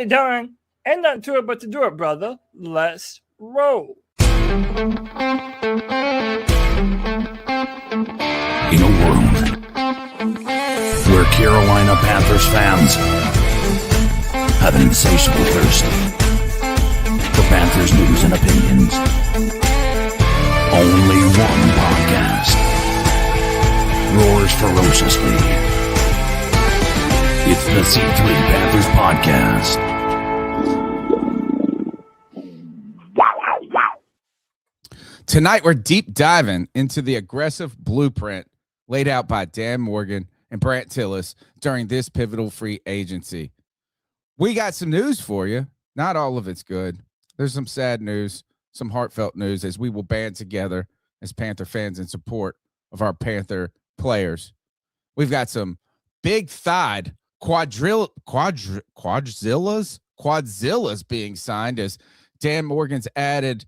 Tony Dunn. Ain't nothing to it but to do it, brother. Let's roll. In a world where Carolina Panthers fans have an insatiable thirst for Panthers news and opinions, only one podcast roars ferociously. It's the C3 Panthers Podcast. Tonight, we're deep diving into the aggressive blueprint laid out by Dan Morgan and Brandt Tillis during this pivotal free agency. We got some news for you. Not all of it's good. There's some sad news, some heartfelt news as we will band together as Panther fans in support of our Panther players. We've got some big-thighed quadzillas being signed as Dan Morgan's added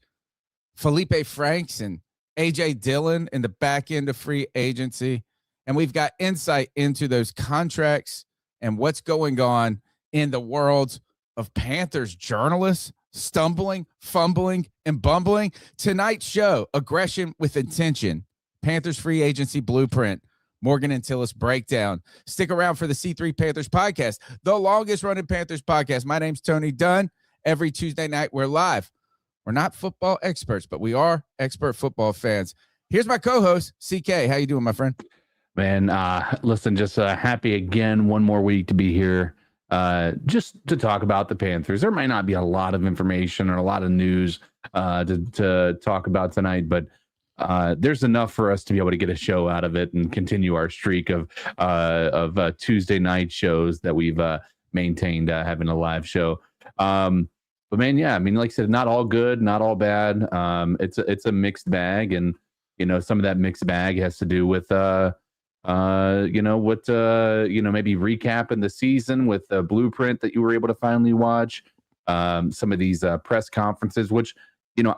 Felipe Franks and A.J. Dillon in the back end of free agency. And we've got insight into those contracts and what's going on in the world of Panthers journalists stumbling, fumbling, and bumbling. Tonight's show, Aggression with Intention, Panthers free agency blueprint, Morgan and Tillis breakdown. Stick around for the C3 Panthers Podcast, the longest running Panthers podcast. My name's Tony Dunn. Every Tuesday night, we're live. We're not football experts, but we are expert football fans. Here's my co-host, CK. How you doing, my friend? Man, listen, just happy again, one more week to be here, just to talk about the Panthers. There might not be a lot of information or a lot of news to talk about tonight, but there's enough for us to be able to get a show out of it and continue our streak of Tuesday night shows that we've maintained, having a live show. But man, yeah, I mean, like I said, not all good, not all bad. It's a mixed bag, and some of that mixed bag has to do with maybe recapping the season with the blueprint that you were able to finally watch. Some of these press conferences, which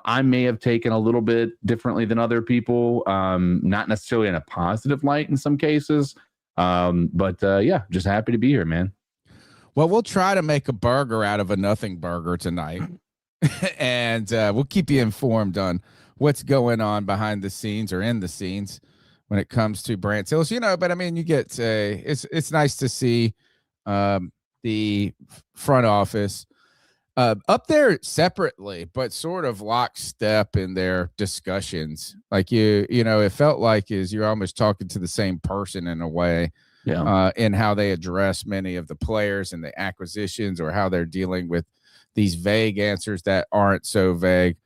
I may have taken a little bit differently than other people, not necessarily in a positive light in some cases. But just happy to be here, man. Well, we'll try to make a burger out of a nothing burger tonight, and we'll keep you informed on what's going on behind the scenes or in the scenes when it comes to Brandt Tillis. But I mean, you get it's nice to see the front office up there separately, but sort of lockstep in their discussions. Like it felt like you're almost talking to the same person in a way. Yeah. In how they address many of the players and the acquisitions, or how they're dealing with these vague answers that aren't so vague.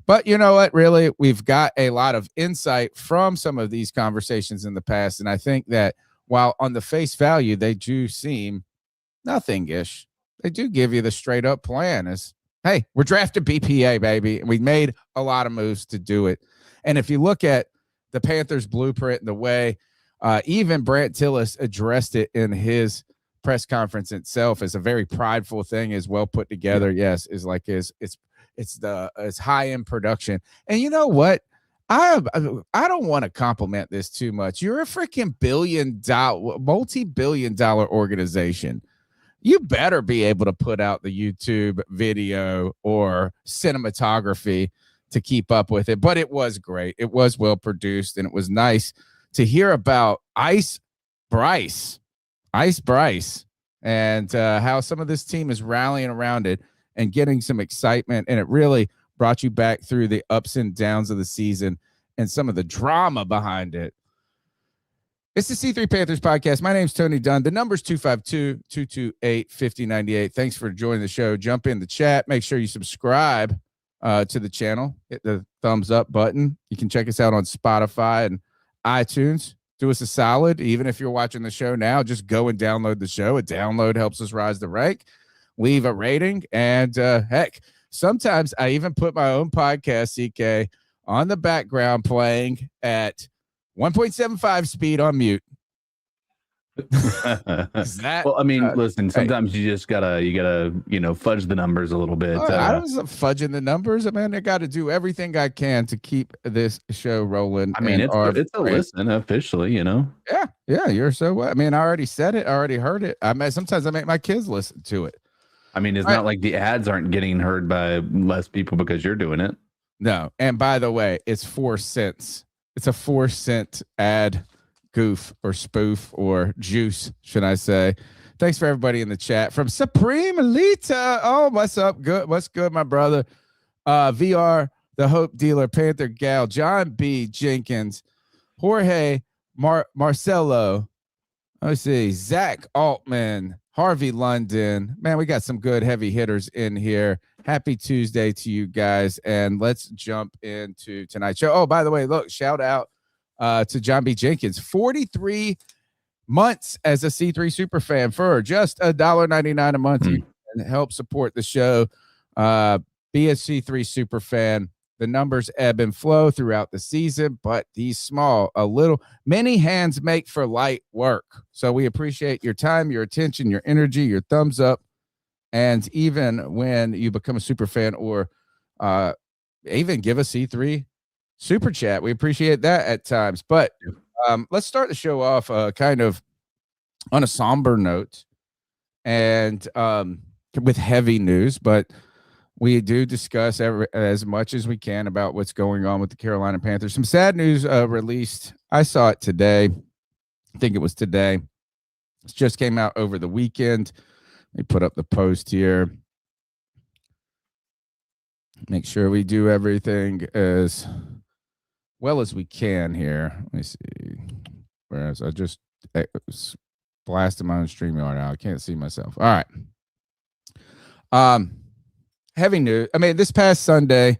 But you know what? Really, we've got a lot of insight from some of these conversations in the past. And I think that while on the face value, they do seem nothing-ish, they do give you the straight up plan is, hey, we're drafting BPA, baby. And we made a lot of moves to do it. And if you look at the Panthers blueprint and the way even Brandt Tillis addressed it in his press conference itself as a very prideful thing, is well put together. Yeah. Yes, is like it's high end production. And you know what? I don't want to compliment this too much. You're a freaking multi-billion-dollar organization. You better be able to put out the YouTube video or cinematography to keep up with it. But it was great. It was well produced, and it was nice to hear about Ice Bryce, and how some of this team is rallying around it and getting some excitement. And it really brought you back through the ups and downs of the season and some of the drama behind it. It's the C3 Panthers Podcast. My name's Tony Dunn. The number's 252-228-5098. Thanks for joining the show. Jump in the chat. Make sure you subscribe to the channel. Hit the thumbs up button. You can check us out on Spotify and iTunes. Do us a solid. Even if you're watching the show now, just go and download the show. A download helps us rise the rank. Leave a rating. And heck, sometimes I even put my own podcast, CK, on the background playing at 1.75 speed on mute. Well, I mean, listen, sometimes you just gotta fudge the numbers a little bit. I wasn't fudging the numbers. I mean, I got to do everything I can to keep this show rolling. I mean, it's a listen officially, Yeah, you're so. I mean, I already said it. I already heard it. Sometimes I make my kids listen to it. I mean, it's not like the ads aren't getting heard by less people because you're doing it. No. And by the way, it's 4 cents. It's a 4-cent ad goof or spoof or juice, should I say. Thanks for everybody in the chat. From Supreme Elita. Oh, what's up? Good. What's good, my brother? VR, the Hope Dealer, Panther Gal, John B. Jenkins, Jorge Marcelo. Let's see. Zach Altman, Harvey London. Man, we got some good heavy hitters in here. Happy Tuesday to you guys. And let's jump into tonight's show. Oh, by the way, look, shout out to John B. Jenkins. 43 months as a C3 super fan for just $1.99 a month. You can help support the show. Be a C3 super fan. The numbers ebb and flow throughout the season, but these small, many hands make for light work. So we appreciate your time, your attention, your energy, your thumbs up. And even when you become a super fan or even give a C3 super chat, we appreciate that at times. But let's start the show off kind of on a somber note and with heavy news, but we do discuss as much as we can about what's going on with the Carolina Panthers. Some sad news released. I saw it today. I think it was today. It just came out over the weekend. Let me put up the post here. Make sure we do everything as well as we can here. Let me see. Whereas I just blasted my own StreamYard out. I can't see myself. All right. Heavy news. I mean, this past Sunday,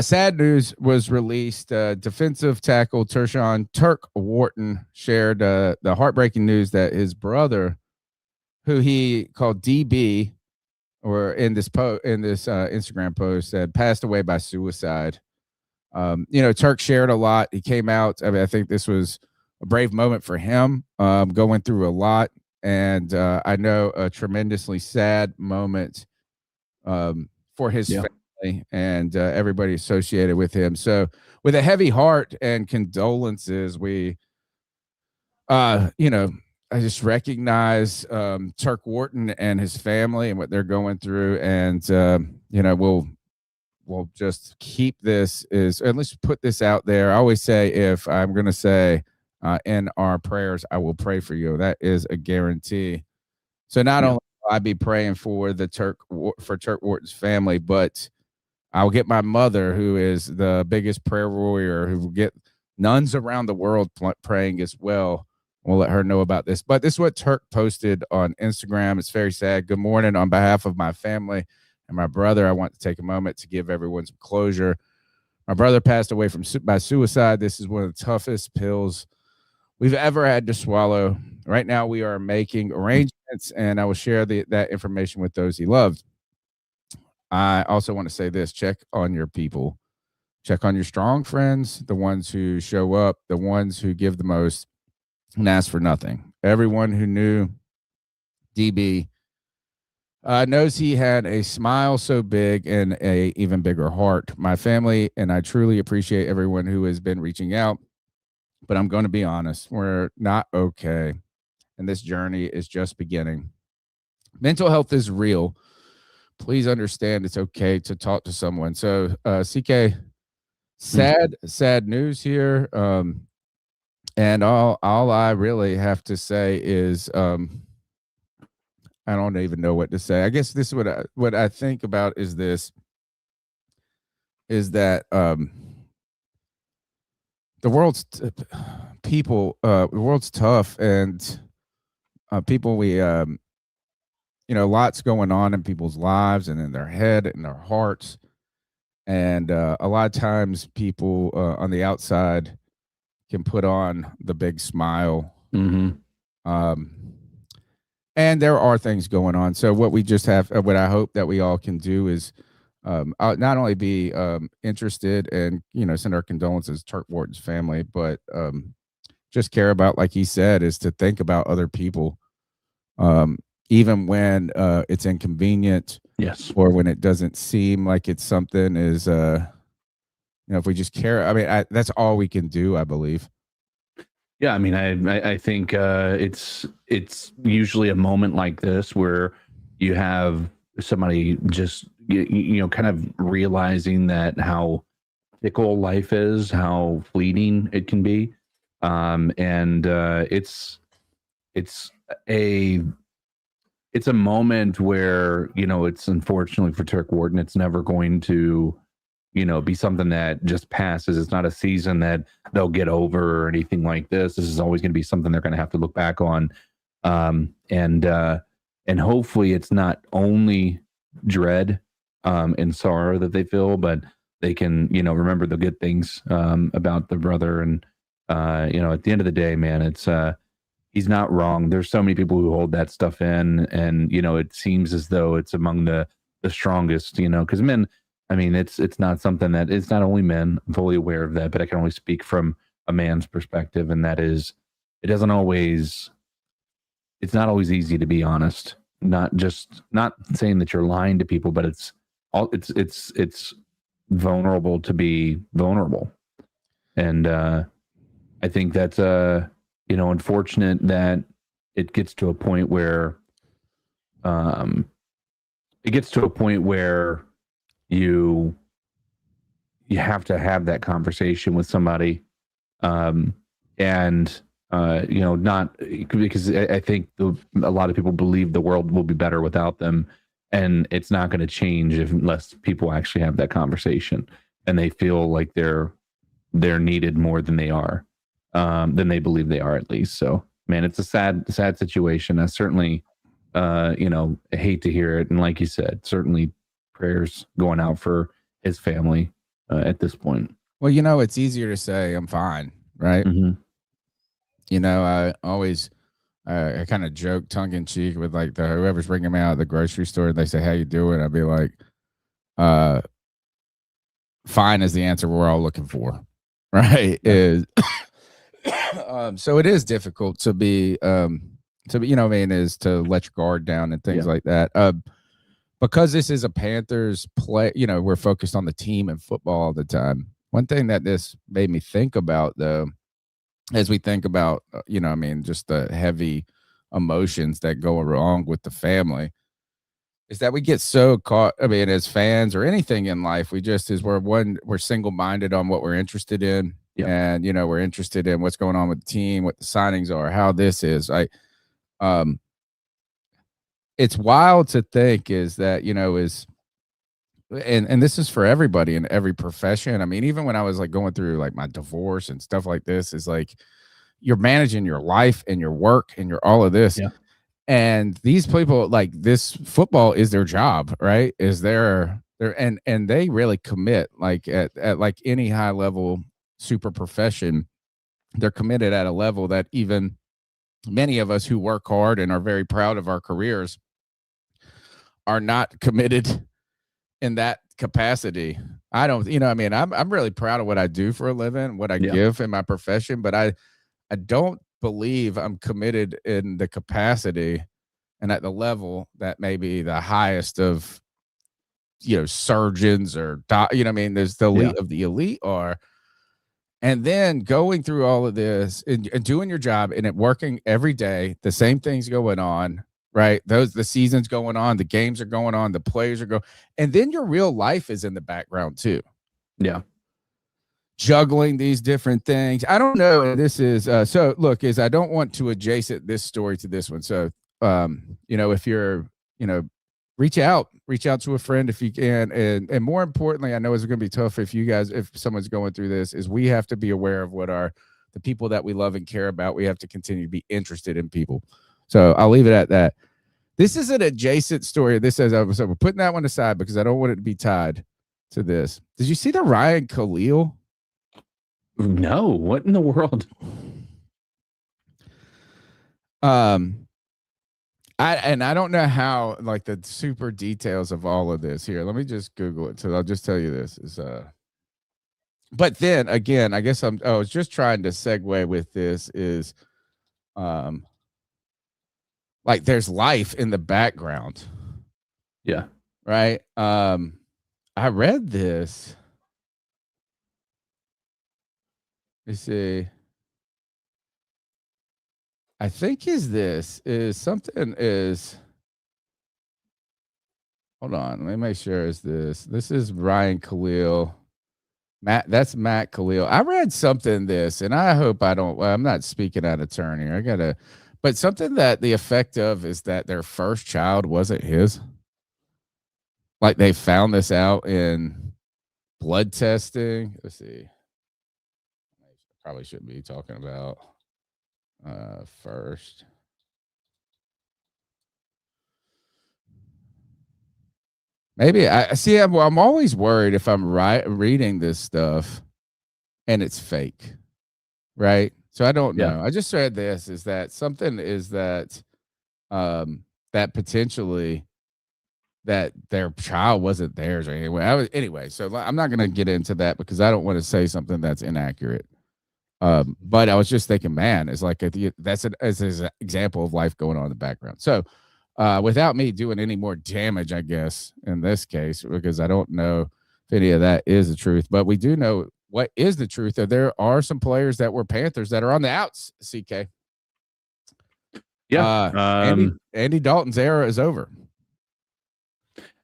sad news was released. Defensive tackle Turk Wharton shared the heartbreaking news that his brother, who he called DB, or in this Instagram post, had passed away by suicide. Turk shared a lot. He came out. I mean, I think this was a brave moment for him, going through a lot, and I know a tremendously sad moment for his family and everybody associated with him. So with a heavy heart and condolences, I just recognize Turk Wharton and his family and what they're going through. And, we'll just keep this and let's put this out there. I always say, if I'm going to say in our prayers, I will pray for you. That is a guarantee. So not only will I be praying for Turk Wharton's family, but I'll get my mother, who is the biggest prayer warrior, who will get nuns around the world praying as well. We'll let her know about this. But this is what Turk posted on Instagram. It's very sad. Good morning. On behalf of my family and my brother, I want to take a moment to give everyone some closure. My brother passed away by suicide. This is one of the toughest pills we've ever had to swallow. Right now, we are making arrangements, and I will share that information with those he loved. I also want to say this: check on your people. Check on your strong friends, the ones who show up, the ones who give the most and ask for nothing. Everyone who knew DB knows he had a smile so big and a even bigger heart. My family and I truly appreciate everyone who has been reaching out, but I'm going to be honest, we're not okay, and this journey is just beginning. Mental health is real. Please understand it's okay to talk to someone. So, CK, sad news here. And all I really have to say is, I don't even know what to say. I guess this is what I think about is that the world's the world's tough, and people lots going on in people's lives and in their head and their hearts, and a lot of times people on the outside can put on the big smile. And there are things going on. So what I hope that we all can do is not only be interested and, send our condolences to Turk Wharton's family, but just care about, like he said, is to think about other people, even when it's inconvenient. Yes. Or when it doesn't seem like it's something is, if we just care. I mean, that's all we can do, I believe. Yeah, I mean, I think it's usually a moment like this where you have somebody just kind of realizing that how fickle life is, how fleeting it can be, and it's a moment where it's unfortunately for Turk Wharton, it's never going to be something that just passes. It's not a season that they'll get over or anything like this. This is always going to be something they're going to have to look back on, and hopefully it's not only dread and sorrow that they feel, but they can remember the good things about their brother. And at the end of the day, man, it's he's not wrong. There's so many people who hold that stuff in, and it seems as though it's among the strongest, because men, I mean, it's not something that it's not only men. I'm fully aware of that, but I can only speak from a man's perspective, and that is, it's not always easy to be honest. Not saying that you're lying to people, but it's vulnerable to be vulnerable. And I think that's unfortunate that it gets to a point where you have to have that conversation with somebody, and not because I think a lot of people believe the world will be better without them, and it's not going to change unless people actually have that conversation and they feel like they're needed more than they are, than they believe they are, at least. So, man, it's a sad situation. I certainly, I hate to hear it, and like you said, certainly prayers going out for his family at this point. Well, it's easier to say I'm fine, right? Mm-hmm. I always I kind of joke tongue in cheek with like whoever's bringing me out at the grocery store and they say, "How you doing?" I'd be like, fine is the answer we're all looking for, right? Is so it is difficult to be is to let your guard down and things like that. Because this is a Panthers play, we're focused on the team and football all the time. One thing that this made me think about, though, as we think about, just the heavy emotions that go along with the family, is that we get so caught. I mean, as fans or anything in life, we're single-minded on what we're interested in. Yep. And, we're interested in what's going on with the team, what the signings are, how this is. It's wild to think is that, and this is for everybody in every profession. I mean, even when I was like going through like my divorce and stuff like this, is like you're managing your life and your work and your all of this. Yeah. And these people, like, this football is their job, right? Is their and they really commit, like at like any high level super profession, they're committed at a level that even many of us who work hard and are very proud of our careers are not committed in that capacity. I don't, I'm really proud of what I do for a living, what I give in my profession, but I don't believe I'm committed in the capacity and at the level that maybe the highest of, surgeons or, there's the elite of the elite are. And then going through all of this and doing your job and it working every day, the same things going on, right? The season's going on, the games are going on, the players are going, and then your real life is in the background too. Yeah. Juggling these different things. I don't know. This is so look, I don't want to adjacent this story to this one. So if you're, reach out to a friend if you can. And more importantly, I know it's going to be tough if someone's going through this, is we have to be aware of what the people that we love and care about. We have to continue to be interested in people. So I'll leave it at that. This is an adjacent story. So we're putting that one aside because I don't want it to be tied to this. Did you see the Ryan Khalil? No, what in the world? I don't know how, like, the super details of all of this here. Let me just Google it. So I'll just tell you this is but then again, I guess I was just trying to segue with this is like there's life in the background. Yeah. Right. I read this. Let me see. I think is something Hold on. Let me make sure it's this. This is Ryan Khalil. That's Matt Khalil. I read something this, and I hope I don't. Well, I'm not speaking out of turn here. But something that the effect of is that their first child wasn't his. Like they found this out in blood testing. Let's see. Probably shouldn't be talking about first. Maybe I see. I'm always worried if I'm reading this stuff and it's fake, right? So I don't know. I just read this is that something is that that potentially that their child wasn't theirs or anyway. So I'm not going to get into that because I don't want to say something that's inaccurate. But I was just thinking, man, it's like that's an example of life going on in the background. So. Without me doing any more damage, I guess, in this case, because I don't know if any of that is the truth, but we do know what is the truth. That there are some players that were Panthers that are on the outs, CK. Yeah. Andy Dalton's era is over.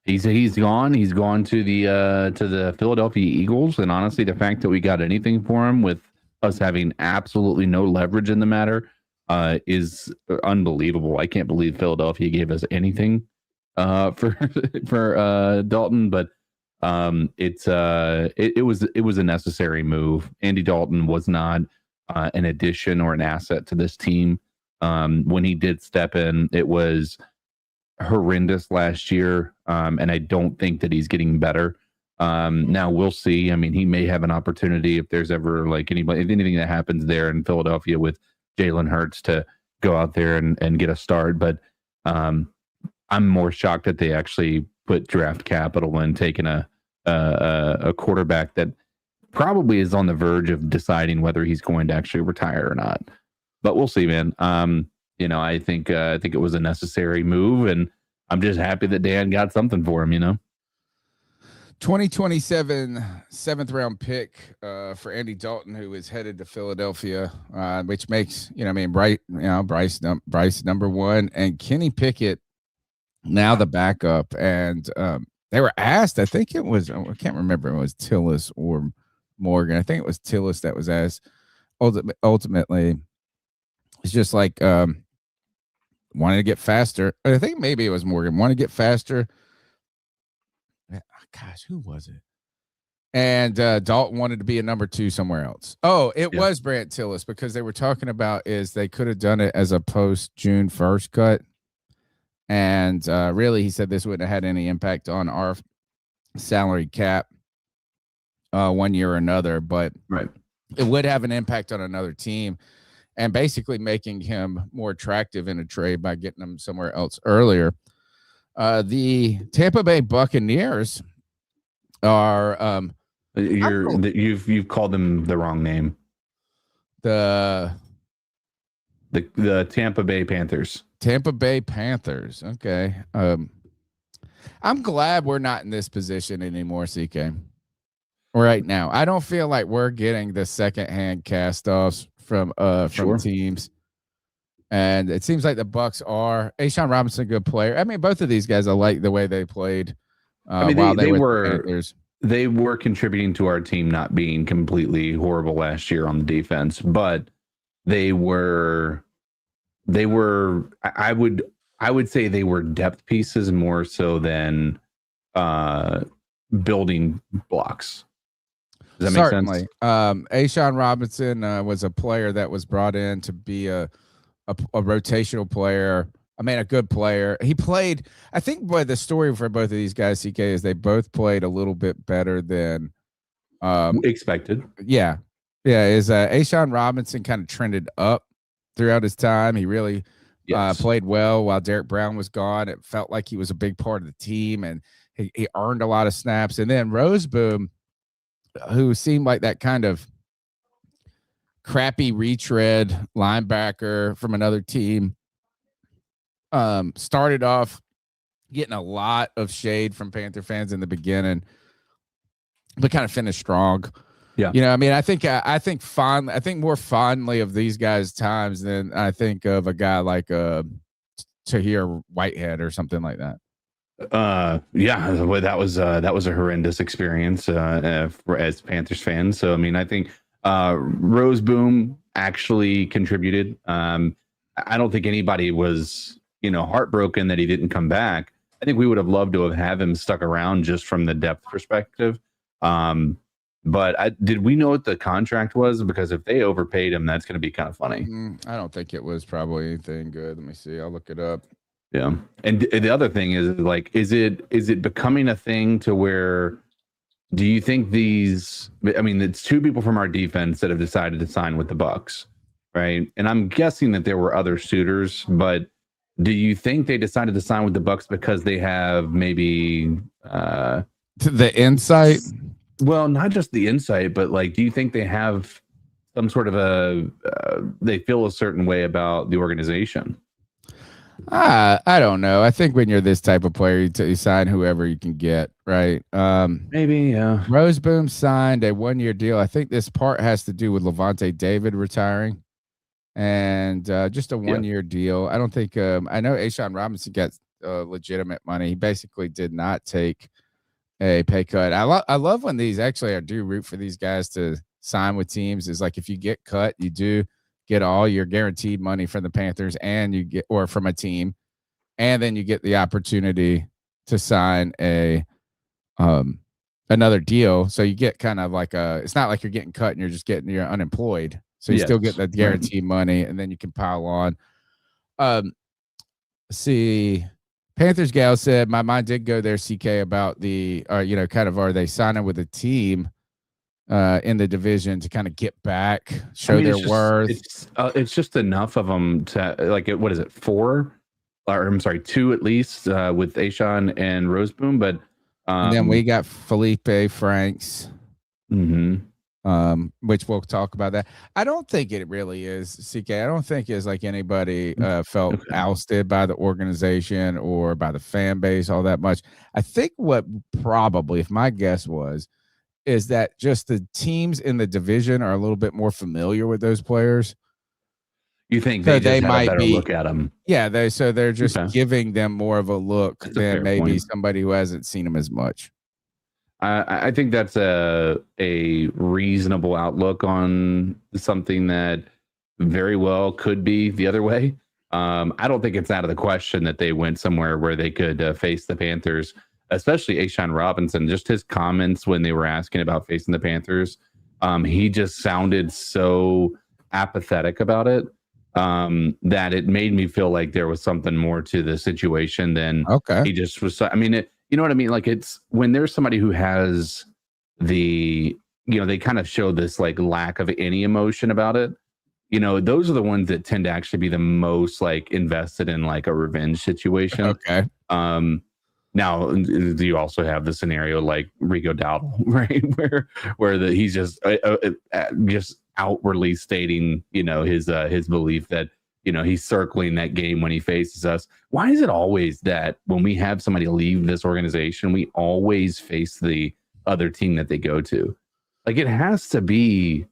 He's gone. He's gone to the Philadelphia Eagles. And honestly, the fact that we got anything for him with us having absolutely no leverage in the matter is unbelievable. I can't believe Philadelphia gave us anything for Dalton, but it was a necessary move. Andy Dalton was not an addition or an asset to this team. When he did step in, it was horrendous last year, and I don't think that he's getting better. Now we'll see. I mean, he may have an opportunity if there's ever like anything that happens there in Philadelphia with Jalen Hurts to go out there and get a start. But I'm more shocked that they actually put draft capital in taking a quarterback that probably is on the verge of deciding whether he's going to actually retire or not. But we'll see, man. I think it was a necessary move, and I'm just happy that Dan got something for him. 2027 7th round pick for Andy Dalton, who is headed to Philadelphia, which makes Bryce number one, and Kenny Pickett now the backup. And they were asked, I think it was, I can't remember if it was Tillis or Morgan. I think it was Tillis that was asked. Ultimately, it's just like wanted to get faster. I think maybe it was Morgan. Want to get faster. Gosh, who was it? And Dalton wanted to be a number two somewhere else. Oh, it was Brandt Tillis, because they were talking about is they could have done it as a post June 1st cut. And really, he said this wouldn't have had any impact on our salary cap one year or another, but it would have an impact on another team and basically making him more attractive in a trade by getting him somewhere else earlier. The Tampa Bay Buccaneers are you've called them the wrong name. The Tampa Bay Panthers. Tampa Bay Panthers. Okay. I'm glad we're not in this position anymore, CK. Right now, I don't feel like we're getting the secondhand cast-offs from teams. And it seems like the Bucs are. Ashawn Robinson, a good player. I mean, both of these guys, I like the way they played. They were contributing to our team not being completely horrible last year on the defense, but they were. I would say they were depth pieces more so than building blocks. Does that make sense? Ashawn Robinson was a player that was brought in to be a rotational player. I mean, a good player. He played, I think, the story for both of these guys, CK, is they both played a little bit better than expected. Yeah. Ashawn Robinson kind of trended up throughout his time. He really played well while Derek Brown was gone. It felt like he was a big part of the team, and he earned a lot of snaps. And then Roseboom, who seemed like that kind of crappy retread linebacker from another team, started off getting a lot of shade from Panther fans in the beginning, but kind of finished strong. Yeah. I mean, I think more fondly of these guys' times than I think of a guy like Tahir Whitehead or something like that. Yeah, well, that was a horrendous experience as Panthers fans. So I mean, I think Rose Boom actually contributed. I don't think anybody was heartbroken that he didn't come back. I think we would have loved to have him stuck around just from the depth perspective. But did we know what the contract was? Because if they overpaid him, that's going to be kind of funny. I don't think it was probably anything good. Let me see. I'll look it up. Yeah. And the other thing is, like, is it becoming a thing to where, do you think it's two people from our defense that have decided to sign with the Bucks, right? And I'm guessing that there were other suitors, but do you think they decided to sign with the Bucks because they have maybe the insight? Well, not just the insight, but like, do you think they have some sort of they feel a certain way about the organization? I don't know. I think when you're this type of player, you sign whoever you can get, right? Maybe, yeah. Rose Boom signed a 1-year deal. I think this part has to do with Levante David retiring, and just a 1-year deal. I don't think. I know Ashawn Robinson got legitimate money. He basically did not take a pay cut. I love when these actually, I do root for these guys to sign with teams. Is like if you get cut, you do get all your guaranteed money from the Panthers and you get, or from a team, and then you get the opportunity to sign a another deal. So you get kind of like it's not like you're getting cut and you're unemployed. So you still get the guaranteed money, and then you can pile on. See, Panthers gal said, my mind did go there, CK, about the are they signing with a team in the division to kind of get back, show their worth. It's just enough of them to, like, what is it, 4? Or I'm sorry, 2 at least with Ashawn and Roseboom. But and then we got Felipe Franks, which we'll talk about that. I don't think it really is, CK. I don't think it's like anybody felt ousted by the organization or by the fan base all that much. I think what probably, if my guess was, is that just the teams in the division are a little bit more familiar with those players. You think they might be look at them? Yeah, they're just giving them more of a look than maybe somebody who hasn't seen them as much. I think that's a reasonable outlook on something that very well could be the other way. I don't think it's out of the question that they went somewhere where they could face the Panthers, especially Ashawn Robinson. Just his comments when they were asking about facing the Panthers, he just sounded so apathetic about it that it made me feel like there was something more to the situation than he just was. I mean, you know what I mean? Like, it's when there's somebody who has they kind of show this like lack of any emotion about it. Those are the ones that tend to actually be the most like invested in like a revenge situation. Okay. Now you also have the scenario like Rico Dowdle, right? Where he's just outwardly stating, his belief that, he's circling that game when he faces us. Why is it always that when we have somebody leave this organization, we always face the other team that they go to? Like, it has to be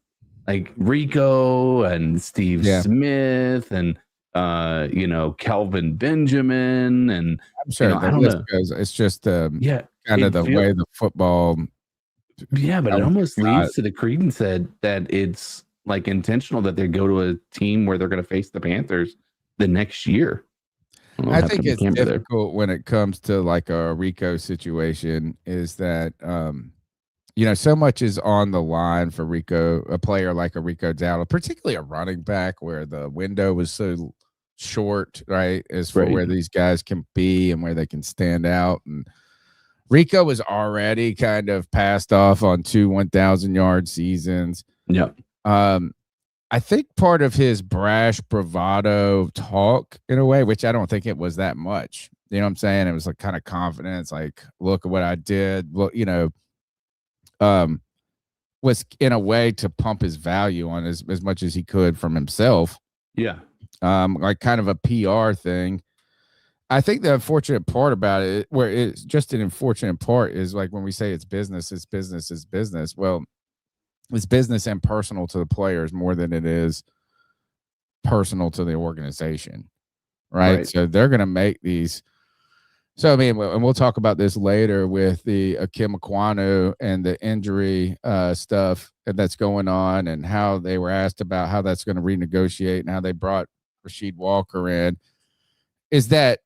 like Rico and Steve Smith and, Kelvin Benjamin. And I'm sure I don't know. It's just kind of the way the football. Yeah, but it almost leads to the credence that it's like intentional that they go to a team where they're going to face the Panthers the next year. I think it's difficult when it comes to like a Rico situation, is that so much is on the line for Rico, a player like a Rico Dowdle, particularly a running back where the window was so short, right, as for where these guys can be and where they can stand out. And Rico was already kind of passed off on 2 1,000-yard seasons. Yeah. I think part of his brash bravado talk, in a way, which I don't think it was that much, you know what I'm saying? It was like kind of confidence, like, look at what I did. Well, was in a way to pump his value on as much as he could from himself. Yeah. Like kind of a PR thing. I think the unfortunate part about it, where it's just an unfortunate part, is like when we say it's business, it's business, it's business. Well, it's business and personal to the players more than it is personal to the organization, right? So they're going to make these So, I mean, and we'll talk about this later with the Akim Ekwonu and the injury stuff that's going on, and how they were asked about how that's going to renegotiate and how they brought Rasheed Walker in. Is that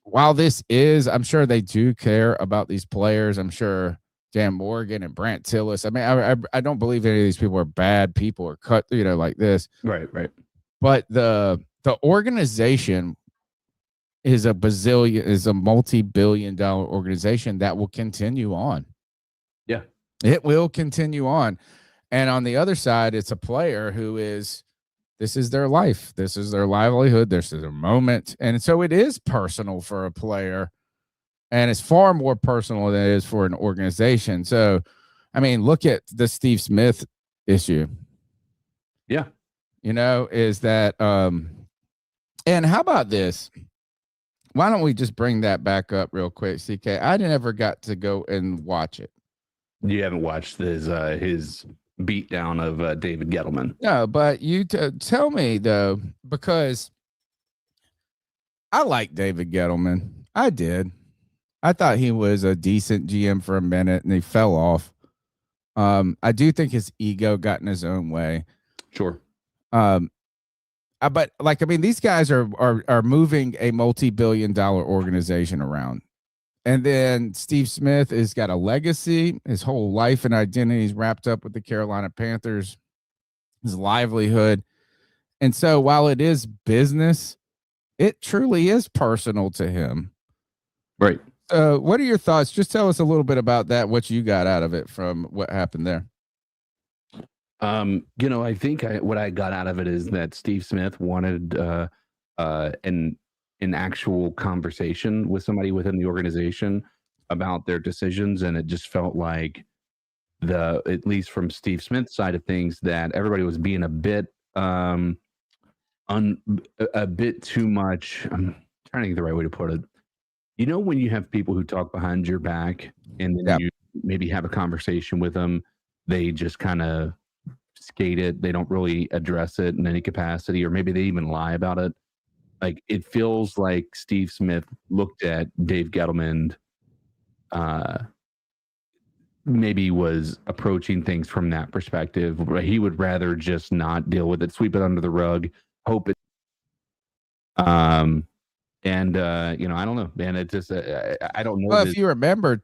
while this is, I'm sure they do care about these players. I'm sure Dan Morgan and Brandt Tillis. I mean, I don't believe any of these people are bad people or cut, like this. Right. But the organization is a multi-billion-dollar organization that will continue on. Yeah. It will continue on. And on the other side, it's a player who this is their life. This is their livelihood. This is their moment. And so it is personal for a player, and it's far more personal than it is for an organization. So, I mean, look at the Steve Smith issue. Yeah. Is that, and how about this? Why don't we just bring that back up real quick, CK? I never got to go and watch it. You haven't watched his beatdown of David Gettleman? No, but you tell me, though, because I like David Gettleman. I did. I thought he was a decent GM for a minute, and he fell off. I do think his ego got in his own way. Sure. But these guys are moving a multi-billion-dollar organization around. And then Steve Smith has got a legacy. His whole life and identity is wrapped up with the Carolina Panthers, his livelihood. And so while it is business, it truly is personal to him. Right. What are your thoughts? Just tell us a little bit about that, what you got out of it from what happened there. I think what I got out of it is that Steve Smith wanted an actual conversation with somebody within the organization about their decisions, and it just felt like at least from Steve Smith's side of things, that everybody was being a bit too much. I'm trying to get the right way to put it. When you have people who talk behind your back, and then you maybe have a conversation with them, they just kind of skate it. They don't really address it in any capacity, or maybe they even lie about it. Like, it feels like Steve Smith looked at Dave Gettleman, maybe was approaching things from that perspective. He would rather just not deal with it, sweep it under the rug, hope it. I don't know, man. It just, I don't know. Well, if you remember,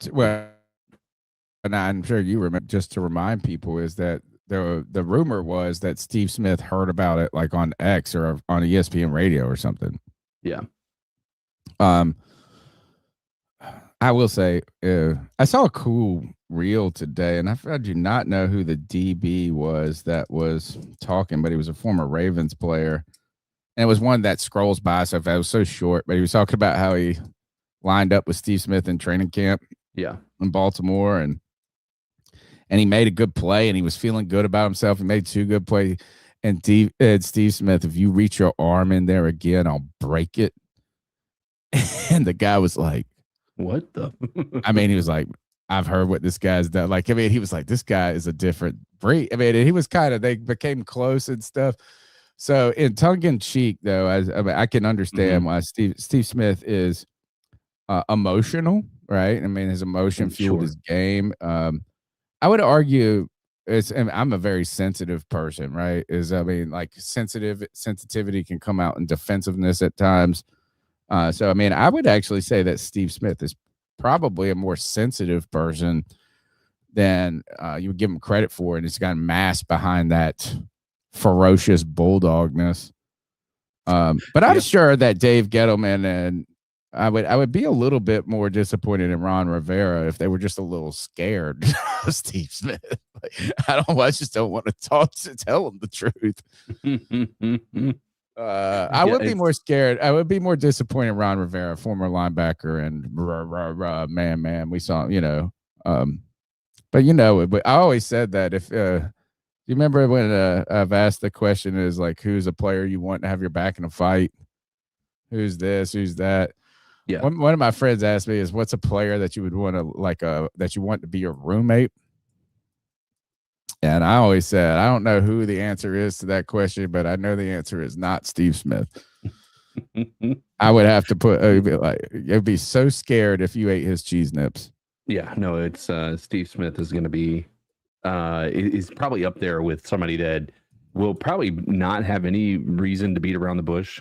and I'm sure you remember, just to remind people, is that the rumor was that Steve Smith heard about it like on X or on ESPN radio or something. Yeah. I will say, I saw a cool reel today, and I do not know who the DB was that was talking, but he was a former Ravens player. And it was one that scrolls by, so it was so short, but he was talking about how he lined up with Steve Smith in training camp in Baltimore, and he made a good play, and he was feeling good about himself. He made 2 good plays. And Steve Smith, if you reach your arm in there again, I'll break it. And the guy was like, what the? He was like, I've heard what this guy's done. He was like, this guy is a different breed. He was they became close and stuff. So in tongue in cheek, though, I can understand why Steve Smith is emotional, right? His emotion fueled his game. I would argue and I'm a very sensitive person, right? Sensitivity can come out in defensiveness at times. So I would actually say that Steve Smith is probably a more sensitive person than you would give him credit for, and it's got masked behind that ferocious bulldogness. But I'm sure that Dave Gettleman and I would be a little bit more disappointed in Ron Rivera if they were just a little scared of Steve Smith. I just don't want to tell him the truth. I would be more scared. I would be more disappointed in Ron Rivera, former linebacker and man. We saw, but I always said that if you remember when I've asked the question is like, who's a player you want to have your back in a fight? Who's this? Who's that? Yeah. One of my friends asked me is, what's a player that you would want to that you want to be your roommate? And I always said, I don't know who the answer is to that question, but I know the answer is not Steve Smith. I would have to put. I'd be so scared if you ate his cheese nips. Yeah, no, it's Steve Smith is going to be is probably up there with somebody that will probably not have any reason to beat around the bush.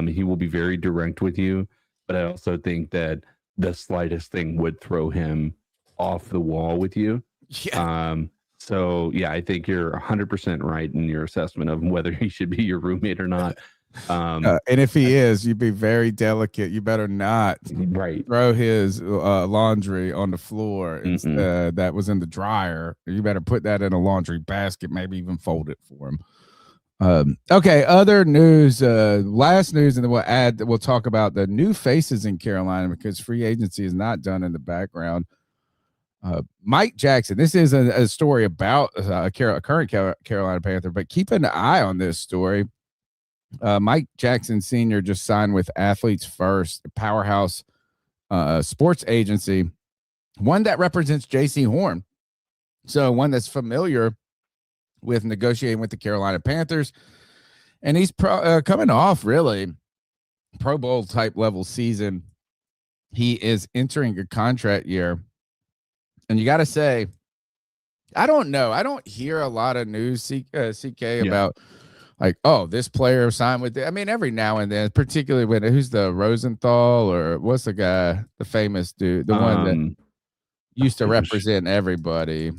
He will be very direct with you, but I also think that the slightest thing would throw him off the wall with you. Yeah. So yeah, I think you're 100% right in your assessment of whether he should be your roommate or not. And if he is, you'd be very delicate. You better not throw his laundry on the floor that was in the dryer. You better put that in a laundry basket, maybe even fold it for him. Okay, other news, last news, and then we'll talk about the new faces in Carolina because free agency is not done in the background. Mike Jackson, this is a story about a current Carolina Panther, but keep an eye on this story. Mike Jackson Sr. just signed with Athletes First, a powerhouse sports agency, one that represents J.C. Horn. So one that's familiar with negotiating with the Carolina Panthers. And he's coming off really Pro Bowl type level season. He is entering a contract year. And you got to say, I don't know. I don't hear a lot of news, CK, about like, oh, this player signed with I mean, every now and then, particularly when who's the Rosenthal or what's the guy, the famous dude, the one that used to represent everybody.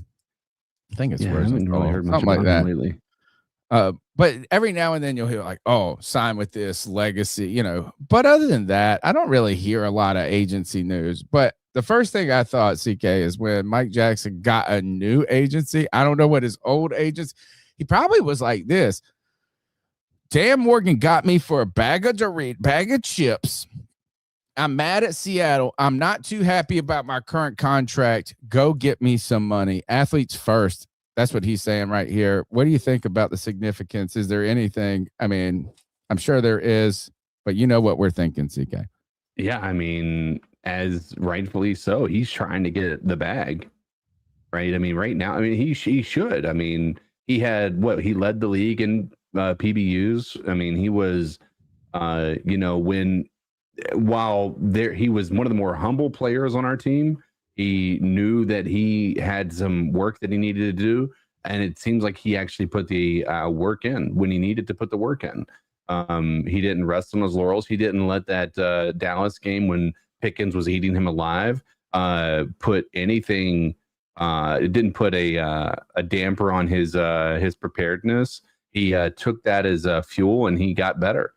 I think it's Rosenthal, really heard something like that. Lately. But every now and then you'll hear like, oh, sign with this legacy, you know. But other than that, I don't really hear a lot of agency news. But the first thing I thought, CK, is when Mike Jackson got a new agency. I don't know what his old agents. He probably was like this. Dan Morgan got me for a bag of chips. I'm mad at Seattle. I'm not too happy about my current contract. Go get me some money. Athletes first. That's what he's saying right here. What do you think about the significance? Is there anything? I mean, I'm sure there is, but you know what we're thinking, CK. Yeah, I mean, as rightfully so, he's trying to get the bag, right? I mean, right now, I mean, he should. I mean, he led the league in PBUs. I mean, he was, while he was one of the more humble players on our team. He knew that he had some work that he needed to do, and it seems like he actually put the work in when he needed to put the work in. He didn't rest on his laurels. He didn't let that Dallas game when Pickens was eating him alive put anything. It didn't put a damper on his preparedness. He took that as fuel, and he got better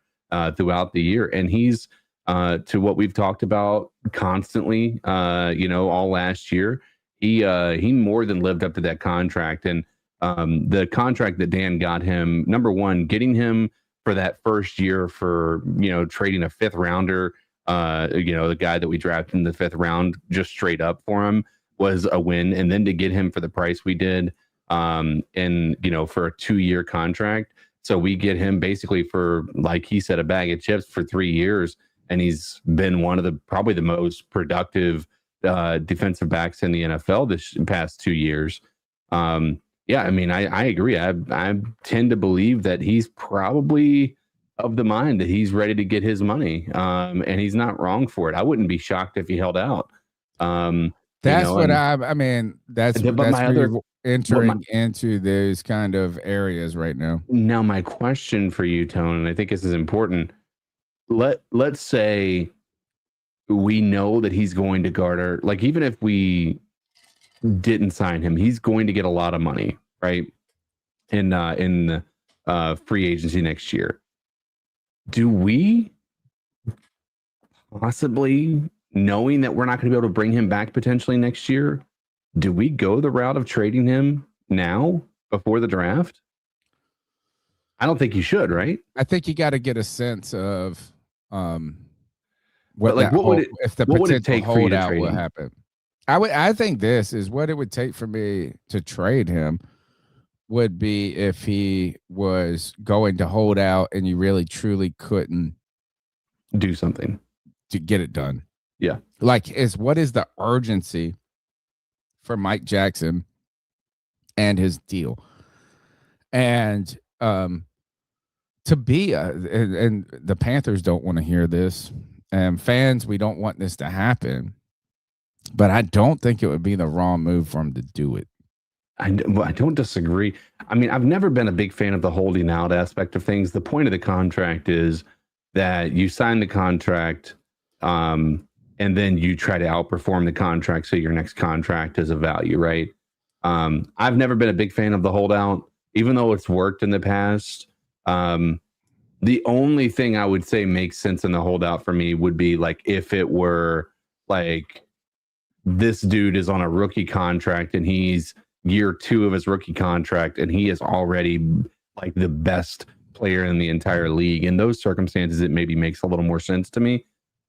throughout the year. And he's to what we've talked about constantly, all last year. He more than lived up to that contract. And the contract that Dan got him, number one, getting him for that first year for, trading a fifth rounder, the guy that we drafted in the fifth round just straight up for him was a win. And then to get him for the price we did, for a 2-year contract. So we get him basically for, like he said, a bag of chips for 3 years. And he's been one of probably the most productive defensive backs in the NFL this past 2 years. I mean, I agree. I tend to believe that he's probably of the mind that he's ready to get his money, and he's not wrong for it. I wouldn't be shocked if he held out. That's entering into those kind of areas right now. Now, my question for you, Tone, and I think this is important. Let's say we know that he's going to garner, like, even if we didn't sign him, he's going to get a lot of money, right? In free agency next year. Do we possibly, knowing that we're not going to be able to bring him back potentially next year, do we go the route of trading him now before the draft? I don't think you should, right? I think you got to get a sense of what would it take for you to trade will him? Happen. I think this is what it would take for me to trade him would be if he was going to hold out and you really truly couldn't do something to get it done. Yeah. Like, what is the urgency for Mike Jackson and his deal? And to be and the Panthers don't want to hear this, and fans, we don't want this to happen, but I don't think it would be the wrong move for him to do it. I don't disagree. I mean, I've never been a big fan of the holding out aspect of things. The point of the contract is that you sign the contract, and then you try to outperform the contract so your next contract is of value, right? I've never been a big fan of the holdout, even though it's worked in the past. The only thing I would say makes sense in the holdout for me would be like if it were like this dude is on a rookie contract and he's year 2 of his rookie contract and he is already like the best player in the entire league. In those circumstances, it maybe makes a little more sense to me.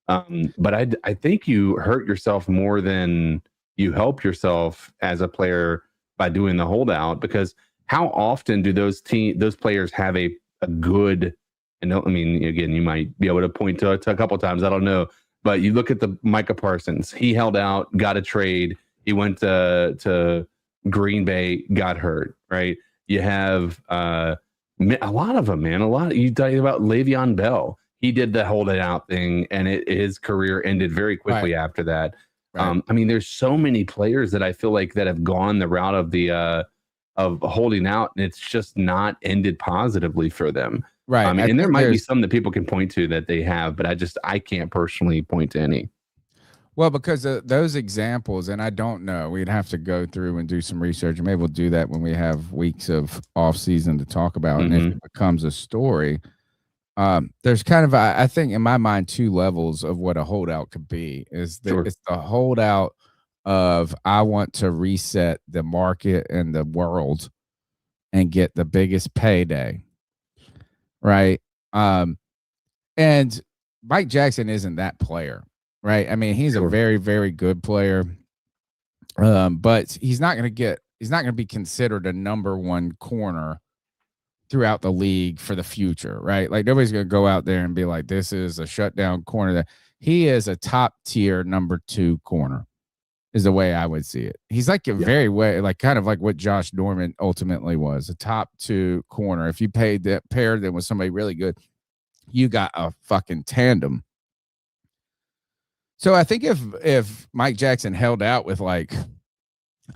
But I think you hurt yourself more than you help yourself as a player by doing the holdout, because how often do those players have a good, and I mean, again, you might be able to point to a couple of times, I don't know, but you look at the Micah Parsons, he held out, got a trade, he went to Green Bay, got hurt, right? You have a lot of them, man. You talk about Le'Veon Bell. He did the hold it out thing, and his career ended very quickly after that. Right. I mean, there's so many players that I feel like that have gone the route of the of holding out, and it's just not ended positively for them. Right. And there might be some that people can point to that they have, but I can't personally point to any. Well, because those examples, and I don't know, we'd have to go through and do some research, and maybe we'll do that when we have weeks of off season to talk about. And if it becomes a story, there's kind of, I think in my mind, 2 levels of what a holdout could be. It's the holdout of, I want to reset the market and the world and get the biggest payday. Right. And Mike Jackson isn't that player. Right. I mean, he's a very, very good player. But he's not going to be considered a number 1 corner throughout the league for the future. Right. Like, nobody's going to go out there and be like, this is a shutdown corner. That he is a top tier number 2 corner is the way I would see it. He's like kind of like what Josh Norman ultimately was, a top 2 corner. If you paired them with somebody really good, you got a fucking tandem. So I think if Mike Jackson held out with like,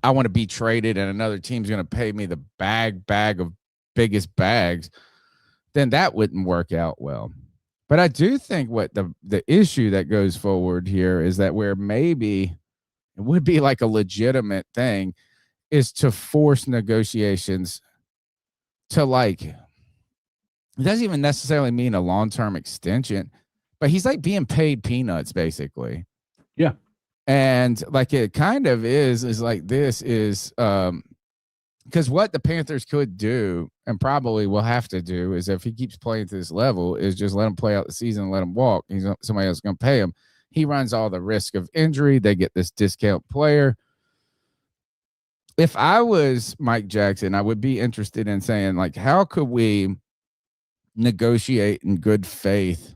I want to be traded and another team's going to pay me the bag of biggest bags, then that wouldn't work out well. But I do think what the issue that goes forward here is that where maybe it would be like a legitimate thing is to force negotiations to like, it doesn't even necessarily mean a long-term extension, but he's like being paid peanuts basically. Yeah. And like, it kind of is like, this is, because what the Panthers could do and probably will have to do is, if he keeps playing to this level, is just let him play out the season and let him walk. Somebody else is going to pay him. He runs all the risk of injury. They get this discount player. If I was Mike Jackson, I would be interested in saying, like, how could we negotiate in good faith,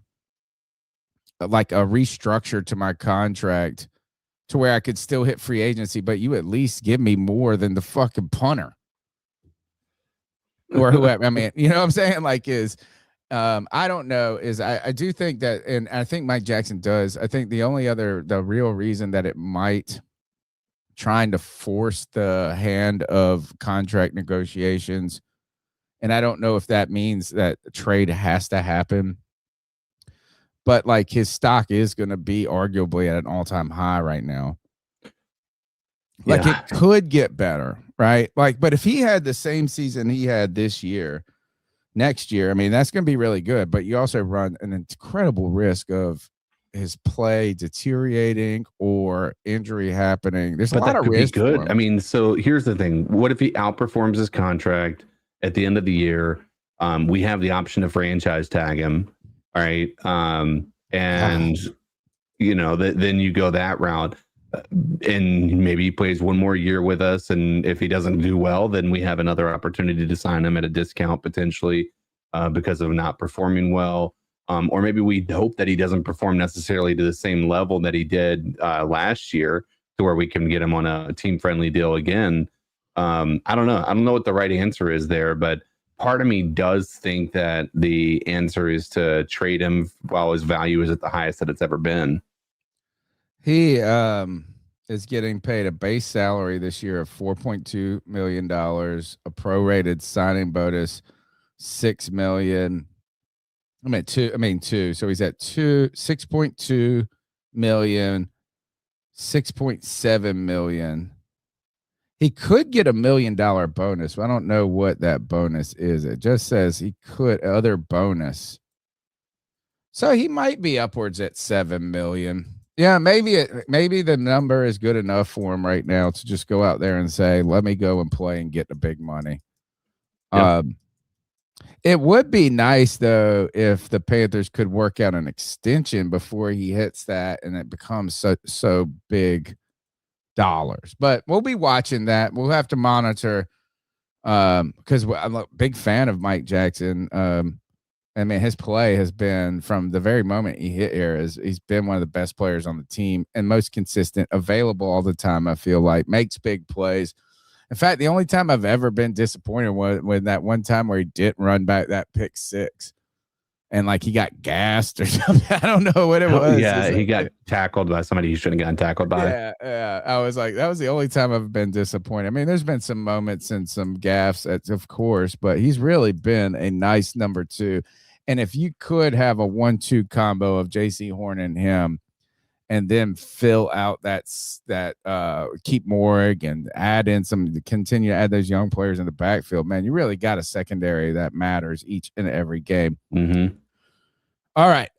like a restructure to my contract to where I could still hit free agency, but you at least give me more than the fucking punter or whoever. I mean, you know what I'm saying? Like, I don't know, I do think that, and I think Mike Jackson does. I think the real reason that it might trying to force the hand of contract negotiations, and I don't know if that means that a trade has to happen, but like, his stock is going to be arguably at an all-time high right now. Like, it could get better, right? Like, but if he had the same season he had this year, next year, I mean, that's going to be really good, but you also run an incredible risk of his play deteriorating or injury happening. There's a lot of risk. Good. I mean, so here's the thing. What if he outperforms his contract at the end of the year? We have the option to franchise tag him. All right. And you know, then you go that route, and maybe he plays one more year with us. And if he doesn't do well, then we have another opportunity to sign him at a discount potentially because of not performing well. Or maybe we hope that he doesn't perform necessarily to the same level that he did last year, to where we can get him on a team friendly deal again. I don't know. I don't know what the right answer is there, but part of me does think that the answer is to trade him while his value is at the highest that it's ever been. He is getting paid a base salary this year of $4.2 million, a prorated signing bonus, $6 million. Two. So he's at 6.2 million, 6.7 million. He could get $1 million bonus. But I don't know what that bonus is. It just says he could other bonus. So he might be upwards at 7 million. Yeah, maybe the number is good enough for him right now to just go out there and say, let me go and play and get the big money. Yeah. It would be nice, though, if the Panthers could work out an extension before he hits that and it becomes so big dollars. But we'll be watching that. We'll have to monitor because I'm a big fan of Mike Jackson. I mean, his play has been from the very moment he hit here. He's been one of the best players on the team and most consistent, available all the time. I feel like makes big plays. In fact, the only time I've ever been disappointed was when that one time where he didn't run back that pick six, and like he got gassed or something. I don't know what it was. Yeah, he got tackled by somebody he shouldn't have gotten tackled by. Yeah. I was like, that was the only time I've been disappointed. I mean, there's been some moments and some gaffes, of course, but he's really been a nice number two. And if you could have a 1-2 combo of JC Horn and him, and then fill out that keep Morrig and add in continue to add those young players in the backfield, man, you really got a secondary that matters each and every game. Mm-hmm. All right.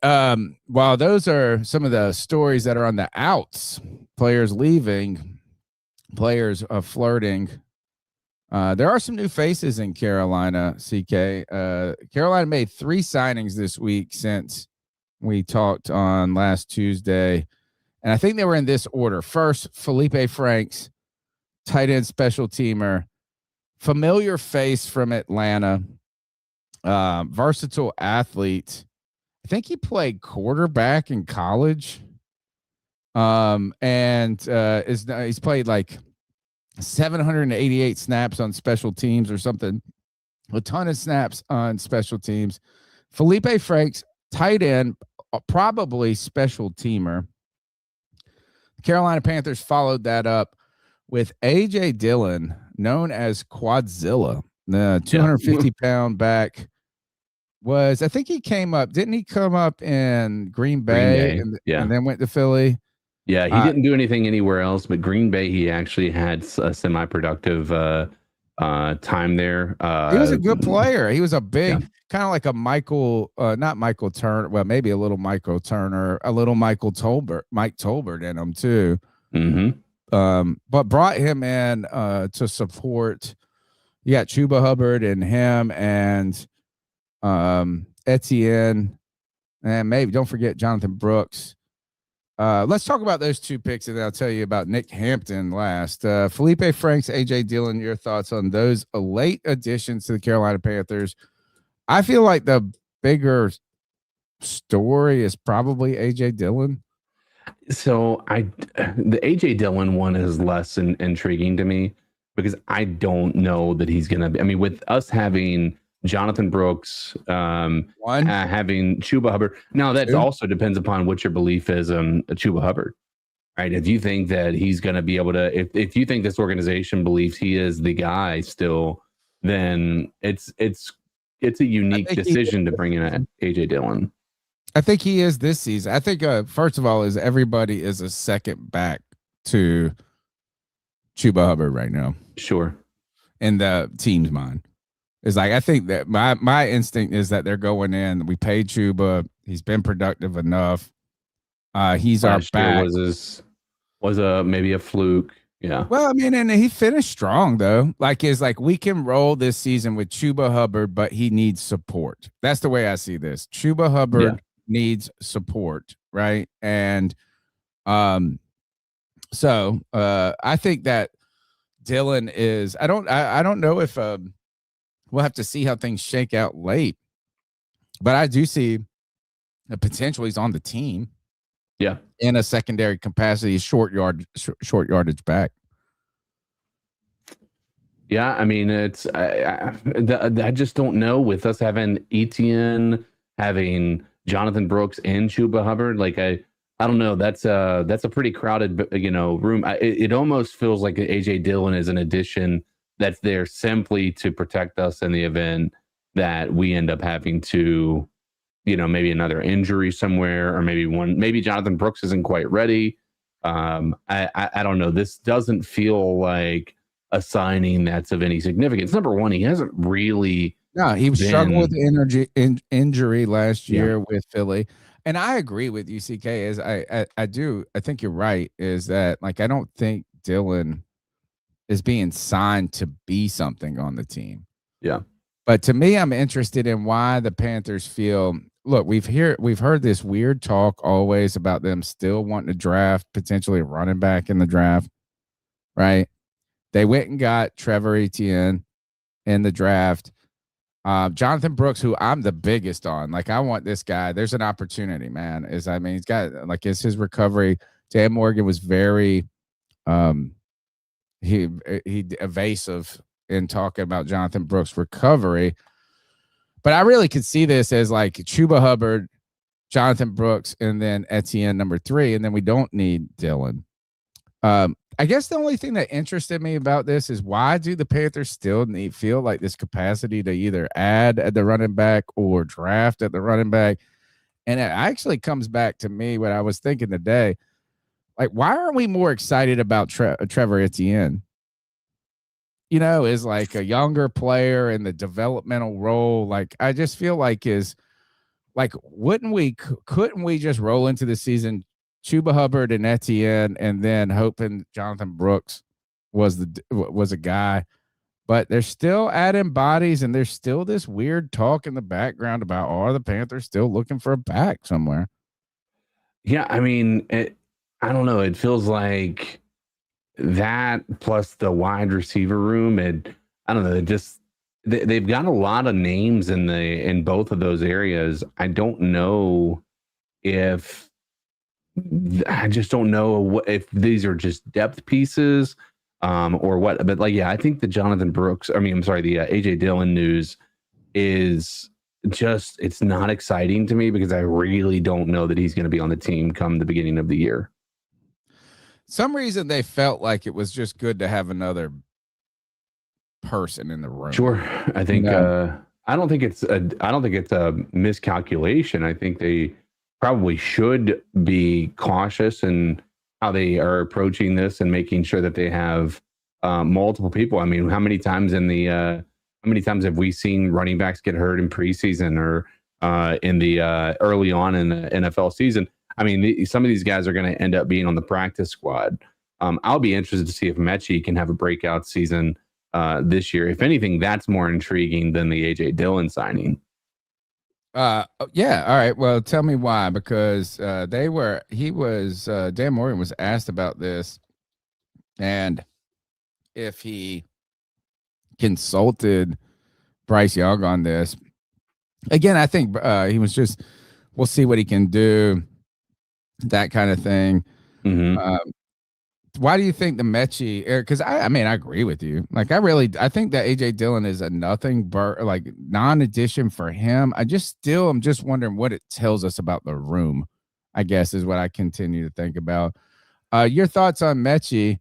While those are some of the stories that are on the outs, players leaving, players flirting, there are some new faces in Carolina, CK. Carolina made 3 signings this week since we talked on last Tuesday. And I think they were in this order. First, Felipe Franks, tight end special teamer, familiar face from Atlanta, versatile athlete. I think he played quarterback in college. He's played like 788 snaps on special teams or something. A ton of snaps on special teams. Felipe Franks, tight end, probably special teamer. The Carolina Panthers followed that up with A.J. Dillon, known as Quadzilla, the 250-pound back. I think he came up. Didn't he come up in Green Bay. And then went to Philly? Yeah, he didn't do anything anywhere else, but Green Bay, he actually had a semi-productive time there. He was a good player. He was a big, kind of like a not Michael Turner. Well, maybe a little Michael Turner, a little Mike Tolbert in him too. Mm-hmm. But brought him in to support. You got Chuba Hubbard and him and Etienne, and maybe don't forget Jonathan Brooks. Let's talk about those 2 picks, and then I'll tell you about Nick Hampton last. Felipe Franks, A.J. Dillon, your thoughts on those late additions to the Carolina Panthers? I feel like the bigger story is probably A.J. Dillon. So the A.J. Dillon one is less intriguing to me because I don't know that he's going to be. I mean, with us having Jonathan Brooks, having Chuba Hubbard. Now that also depends upon what your belief is on Chuba Hubbard, right? If you think that he's going to be able to, if you think this organization believes he is the guy still, then it's a unique decision to bring in AJ Dillon. I think he is this season. I think first of all is everybody is a second back to Chuba Hubbard right now. Sure, in the team's mind. Is like I think that my instinct is that they're going in. We paid Chuba. He's been productive enough. He's Last our back. Was maybe a fluke. Yeah. Well, I mean, and he finished strong though. Like we can roll this season with Chuba Hubbard, but he needs support. That's the way I see this. Chuba Hubbard needs support, right? And so I think that Dillon is. I don't know if we'll have to see how things shake out late. But I do see the potential he's on the team. Yeah. In a secondary capacity, short yardage back. Yeah, I mean, I just don't know with us having Etienne, having Jonathan Brooks and Chuba Hubbard. Like I don't know. That's a pretty crowded, room. It almost feels like AJ Dillon is an addition that's there simply to protect us in the event that we end up having to, maybe another injury somewhere, or maybe Jonathan Brooks isn't quite ready. I don't know. This doesn't feel like a signing that's of any significance. Number one, he hasn't really. No, he was struggling with injury last year with Philly. And I agree with you, CK, is I think you're right, is that like I don't think Dillon is being signed to be something on the team. Yeah. But to me, I'm interested in why the Panthers feel. Look, we've heard this weird talk always about them still wanting to draft potentially a running back in the draft, right? They went and got Trevor Etienne in the draft. Jonathan Brooks, who I'm the biggest on, like I want this guy. There's an opportunity, man. He's got like it's his recovery. Dan Morgan was very he evasive in talking about Jonathan Brooks' recovery. But I really could see this as like Chuba Hubbard, Jonathan Brooks, and then Etienne number 3, and then we don't need Dillon. I guess the only thing that interested me about this is why do the Panthers still feel like this capacity to either add at the running back or draft at the running back? And it actually comes back to me what I was thinking today. Like, why aren't we more excited about Trevor Etienne? Is like a younger player in the developmental role. Like, I just feel like couldn't we just roll into the season Chuba Hubbard and Etienne, and then hoping Jonathan Brooks was a guy, but they're still adding bodies, and there's still this weird talk in the background about are the Panthers still looking for a back somewhere? Yeah, I mean, I don't know. It feels like that plus the wide receiver room, and I don't know. They've got a lot of names in both of those areas. I don't know if. I just don't know if these are just depth pieces or what. But I think the Jonathan Brooks, the AJ Dillon news is just, it's not exciting to me because I really don't know that he's going to be on the team come the beginning of the year. Some reason they felt like it was just good to have another person in the room. Sure. I think, I don't think it's a miscalculation. I think they probably should be cautious in how they are approaching this and making sure that they have multiple people. I mean, how many times have we seen running backs get hurt in preseason or in the early on in the NFL season? I mean, some of these guys are going to end up being on the practice squad. I'll be interested to see if Mechie can have a breakout season this year. If anything, that's more intriguing than the AJ Dillon signing. Yeah. All right. Well, tell me why, because Dan Morgan was asked about this and if he consulted Bryce Young on this. Again, I think he was just, we'll see what he can do, that kind of thing. Mm-hmm. Why do you think the Mechie? Because I agree with you. Like, I think that AJ Dillon is a nothing non-addition for him. I'm just wondering what it tells us about the room, I guess, is what I continue to think about. Your thoughts on Mechie,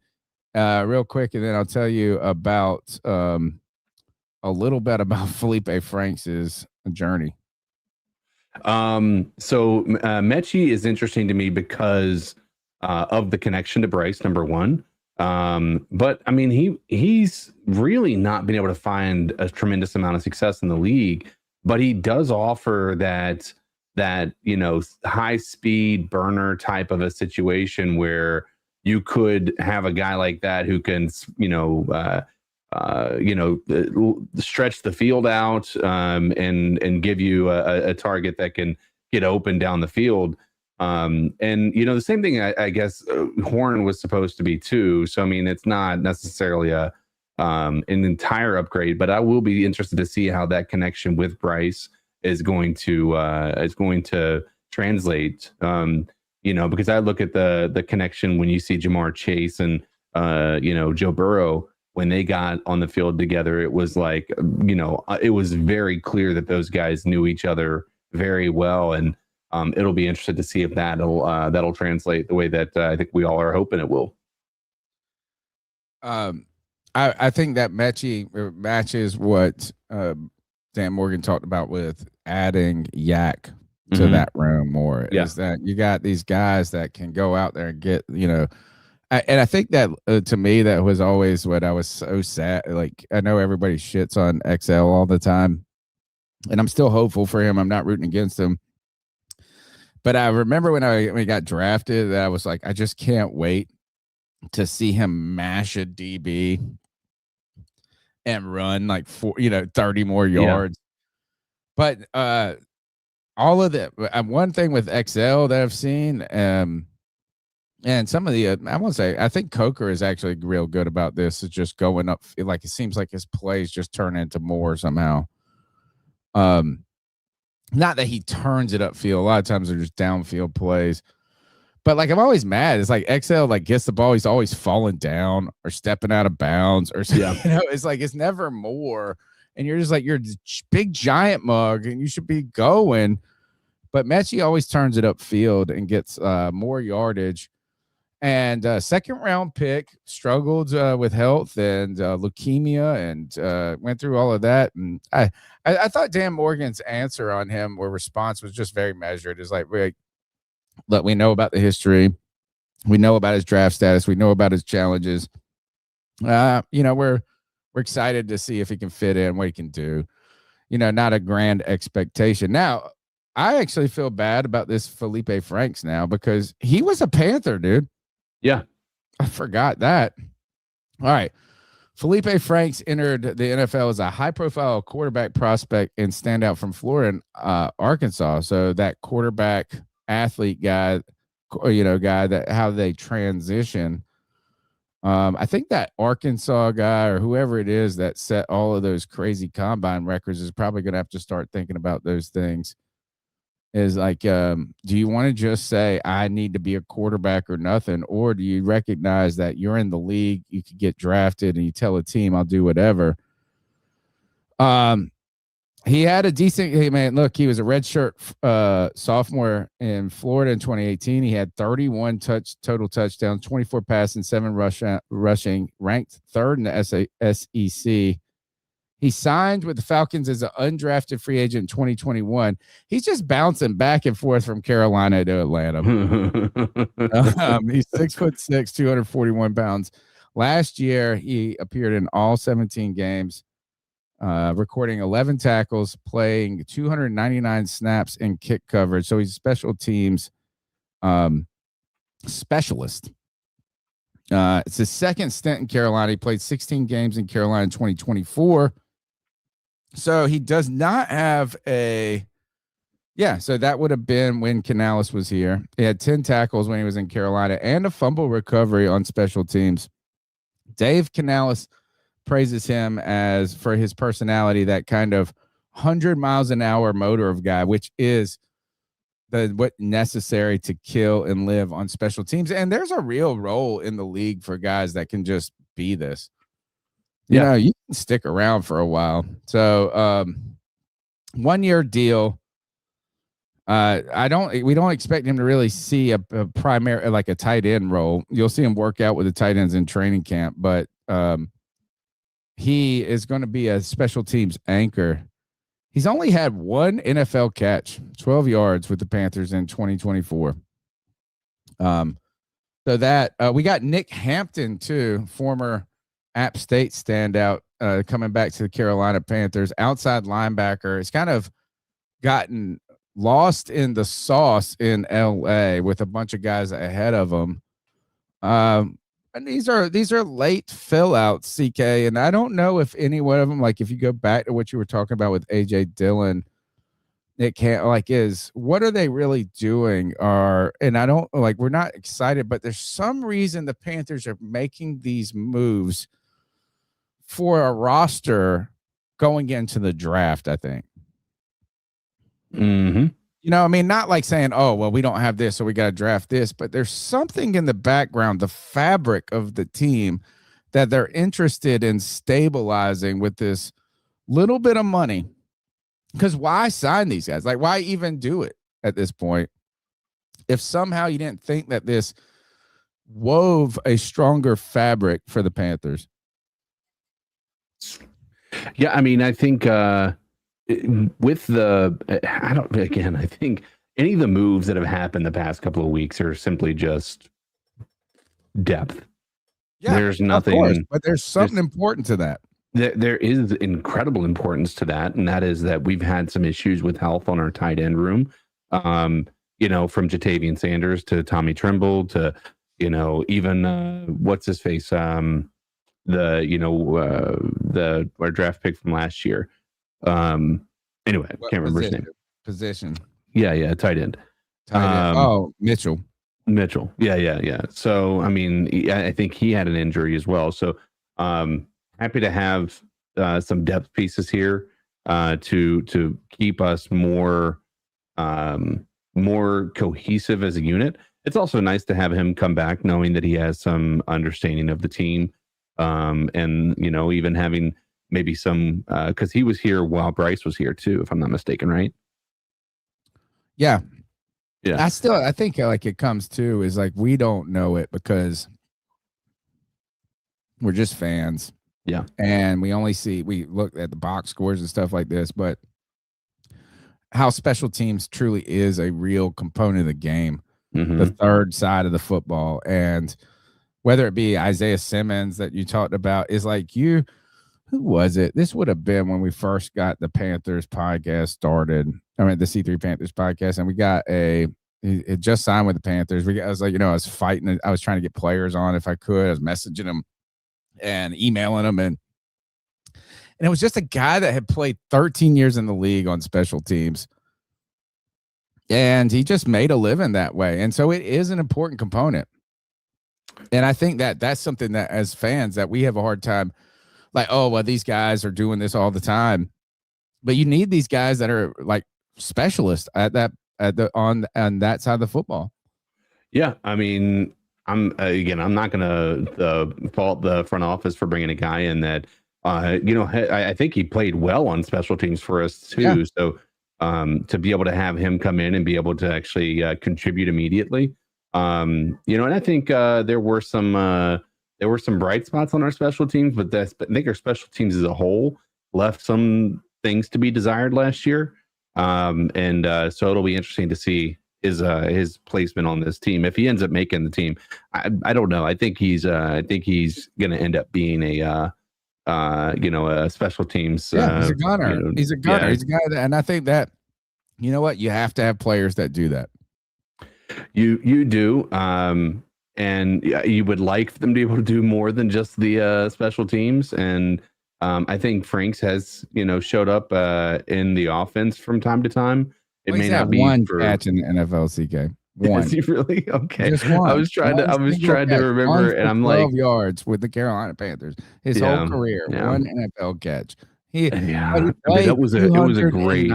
real quick, and then I'll tell you about a little bit about Felipe Franks' journey. So Mechie is interesting to me because of the connection to Bryce, number one. But I mean, he's really not been able to find a tremendous amount of success in the league, but he does offer that high speed burner type of a situation where you could have a guy like that who can, stretch the field out and give you a target that can get open down the field. And the same thing, I guess Horn was supposed to be too. So, I mean, it's not necessarily an entire upgrade, but I will be interested to see how that connection with Bryce is going to translate. Because I look at the connection when you see Jamar Chase and Joe Burrow. when they got on the field together, it was like, it was very clear that those guys knew each other very well. And it'll be interesting to see if that'll translate the way that I think we all are hoping it will. I think that matches what Dan Morgan talked about with adding Yak to that room more. Yeah. Is that you got these guys that can go out there and get, and I think that to me, that was always what I was so sad. Like, I know everybody shits on XL all the time, and I'm still hopeful for him. I'm not rooting against him. But I remember when he got drafted, that I was like, I just can't wait to see him mash a DB and run like 30 more yards. But all of that, one thing with XL that I've seen, and some of the, I won't say, I think Coker is actually real good about this. It's just going up. Like, it seems like his plays just turn into more somehow. Not that he turns it upfield. A lot of times they're just downfield plays. But like, I'm always mad. It's like XL like gets the ball, he's always falling down or stepping out of bounds or something. Yeah. It's like it's never more. And you're just like, you're a big giant mug and you should be going. But Mechie always turns it upfield and gets more yardage. And second round pick, struggled with health and leukemia, and went through all of that. And I thought Dan Morgan's answer on him or response was just very measured. It's like, look, we know about the history, we know about his draft status, we know about his challenges. We're excited to see if he can fit in, what he can do. Not a grand expectation. Now, I actually feel bad about this Felipe Franks now because he was a Panther, dude. Yeah. I forgot that. All right. Felipe Franks entered the NFL as a high-profile quarterback prospect and standout from Florida and Arkansas. So that quarterback athlete guy, that how they transition. I think that Arkansas guy or whoever it is that set all of those crazy combine records is probably going to have to start thinking about those things. Is like, do you want to just say I need to be a quarterback or nothing, or do you recognize that you're in the league, you could get drafted, and you tell a team I'll do whatever? He had a decent. Hey man, look, he was a redshirt sophomore in Florida in 2018. He had 31 total touchdowns, 24 passing, 7 rushing, ranked third in the SEC. He signed with the Falcons as an undrafted free agent in 2021. He's just bouncing back and forth from Carolina to Atlanta. He's 6'6", 241 pounds. Last year, he appeared in all 17 games, recording 11 tackles, playing 299 snaps in kick coverage. So he's a special teams specialist. It's his second stint in Carolina. He played 16 games in Carolina in 2024. So he does not have so that would have been when Canales was here. He had 10 tackles when he was in Carolina and a fumble recovery on special teams. Dave Canales praises him as for his personality, that kind of 100 miles an hour motor of guy, which is what necessary to kill and live on special teams. And there's a real role in the league for guys that can just be this. You can stick around for a while. So 1 year deal. We don't expect him to really see a primary, like a tight end role. You'll see him work out with the tight ends in training camp, but he is going to be a special teams anchor. He's only had one NFL catch, 12 yards with the Panthers in 2024. So that we got Nick Hampton too, former App State standout, coming back to the Carolina Panthers, outside linebacker. It's kind of gotten lost in the sauce in LA with a bunch of guys ahead of him. And these are late fill outs, CK. And I don't know if any one of them, like if you go back to what you were talking about with AJ Dillon, it can't what are they really doing? And I don't we're not excited, but there's some reason the Panthers are making these moves for a roster going into the draft, I think. Mm-hmm. Not like saying, oh, well, we don't have this, so we got to draft this, but there's something in the background, the fabric of the team that they're interested in stabilizing with this little bit of money. Because why sign these guys? Like, why even do it at this point? If somehow you didn't think that this wove a stronger fabric for the Panthers. Yeah, I mean, I think with I think any of the moves that have happened the past couple of weeks are simply just depth. Yeah, there's nothing, course, but there's something important to that. There is incredible importance to that, and that is that we've had some issues with health on our tight end room. From Jatavian Sanders to Tommy Trimble to, even what's his face, our draft pick from last year. Anyway, I can't remember his name. Position. Yeah, tight end. Mitchell. Yeah. So, I mean, I think he had an injury as well. So, happy to have some depth pieces here to keep us more cohesive as a unit. It's also nice to have him come back knowing that he has some understanding of the team, and even having maybe some because he was here while Bryce was here too, if I'm not mistaken, right? Yeah. Yeah. I think like it comes to is like we don't know it because we're just fans. Yeah. And we look at the box scores and stuff like this, but how special teams truly is a real component of the game, the third side of the football. And whether it be Isaiah Simmons that you talked about is like who was it? This would have been when we first got the Panthers podcast started. I mean, the C3 Panthers podcast, and we got it just signed with the Panthers. I was like, I was fighting. I was trying to get players on if I could. I was messaging them and emailing them. And it was just a guy that had played 13 years in the league on special teams. And he just made a living that way. And so it is an important component. And I think that that's something that as fans that we have a hard time like, oh, well, these guys are doing this all the time. But you need these guys that are like specialists on that side of the football. Yeah, I mean, I'm not going to fault the front office for bringing a guy in that, I think he played well on special teams for us too. Yeah. So to be able to have him come in and be able to actually contribute immediately, and I think there were some bright spots on our special teams, but I think our special teams as a whole left some things to be desired last year. So it'll be interesting to see his placement on this team if he ends up making the team. I don't know. I think he's going to end up being a special teams. Yeah, he's a gunner. He's a gunner. Yeah. He's a guy that, and I think that you have to have players that do that. You do. And you would like them to be able to do more than just the special teams. And I think Franks has, showed up in the offense from time to time. It may not be one catch in the NFL, CK. One. Is he really? Okay. Just one. I was trying to remember, and I'm like 12 yards with the Carolina Panthers. His whole career, one NFL catch. It was a great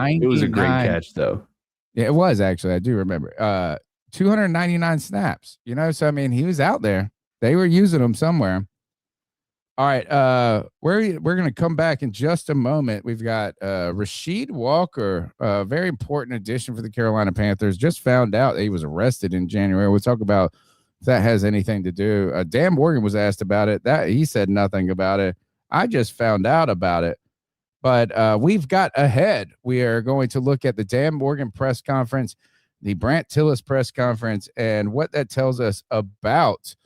catch though. Yeah, it was actually. I do remember. 299 snaps. So I mean, he was out there. They were using him somewhere. All right, we're going to come back in just a moment. We've got Rasheed Walker, a very important addition for the Carolina Panthers. Just found out that he was arrested in January. We'll talk about if that has anything to do. Dan Morgan was asked about it. That he said nothing about it. I just found out about it. But we've got ahead. We are going to look at the Dan Morgan press conference, the Brandt Tillis press conference, and what that tells us about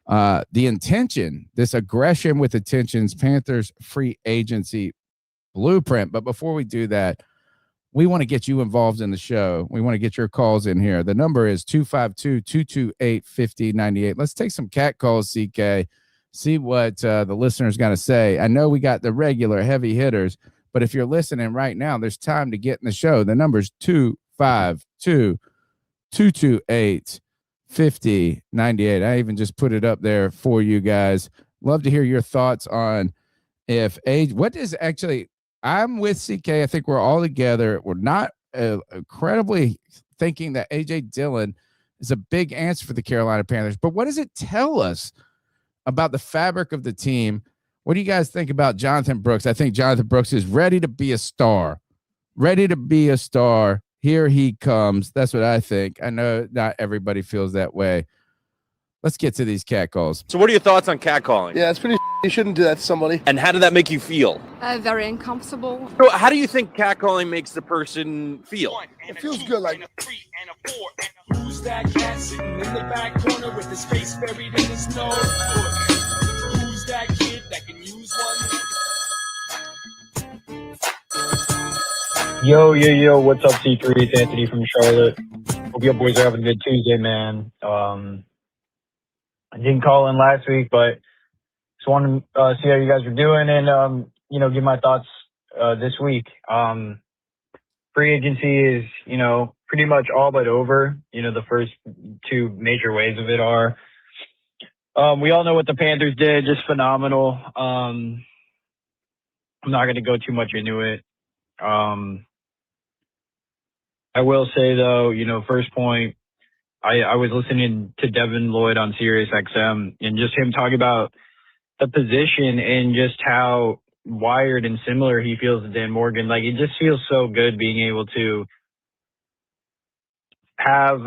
the intention, this aggression with intentions, Panthers free agency blueprint. But before we do that, we want to get you involved in the show. We want to get your calls in here. The number is 252-228-5098. Let's take some cat calls, CK. See what the listeners got to say. I know we got the regular heavy hitters, but if you're listening right now, there's time to get in the show. The number's 252-228-5098. I even just put it up there for you guys. Love to hear your thoughts on I'm with CK. I think we're all together. We're not incredibly thinking that AJ Dillon is a big answer for the Carolina Panthers, but what does it tell us about the fabric of the team. What do you guys think about Jonathan Brooks? I think Jonathan Brooks is ready to be a star. Ready to be a star. Here he comes. That's what I think. I know not everybody feels that way. Let's get to these catcalls. So what are your thoughts on catcalling? Yeah, it's pretty. You shouldn't do that to somebody. And how did that make you feel? Very uncomfortable. So how do you think catcalling makes the person feel? It feels good, like. Who's that cat sitting in the back corner with his face buried in his nose? Who's that kid that can use one? Yo, what's up, C3? It's Anthony from Charlotte. Hope you boys are having a good Tuesday, man. I didn't call in last week, but just wanted to see how you guys were doing and, give my thoughts this week. Free agency is, pretty much all but over. The first two major waves of it are. We all know what the Panthers did, just phenomenal. I'm not going to go too much into it. I will say, though, first point, I was listening to Devin Lloyd on Sirius XM and just him talking about the position and just how wired and similar he feels to Dan Morgan. Like, it just feels so good being able to have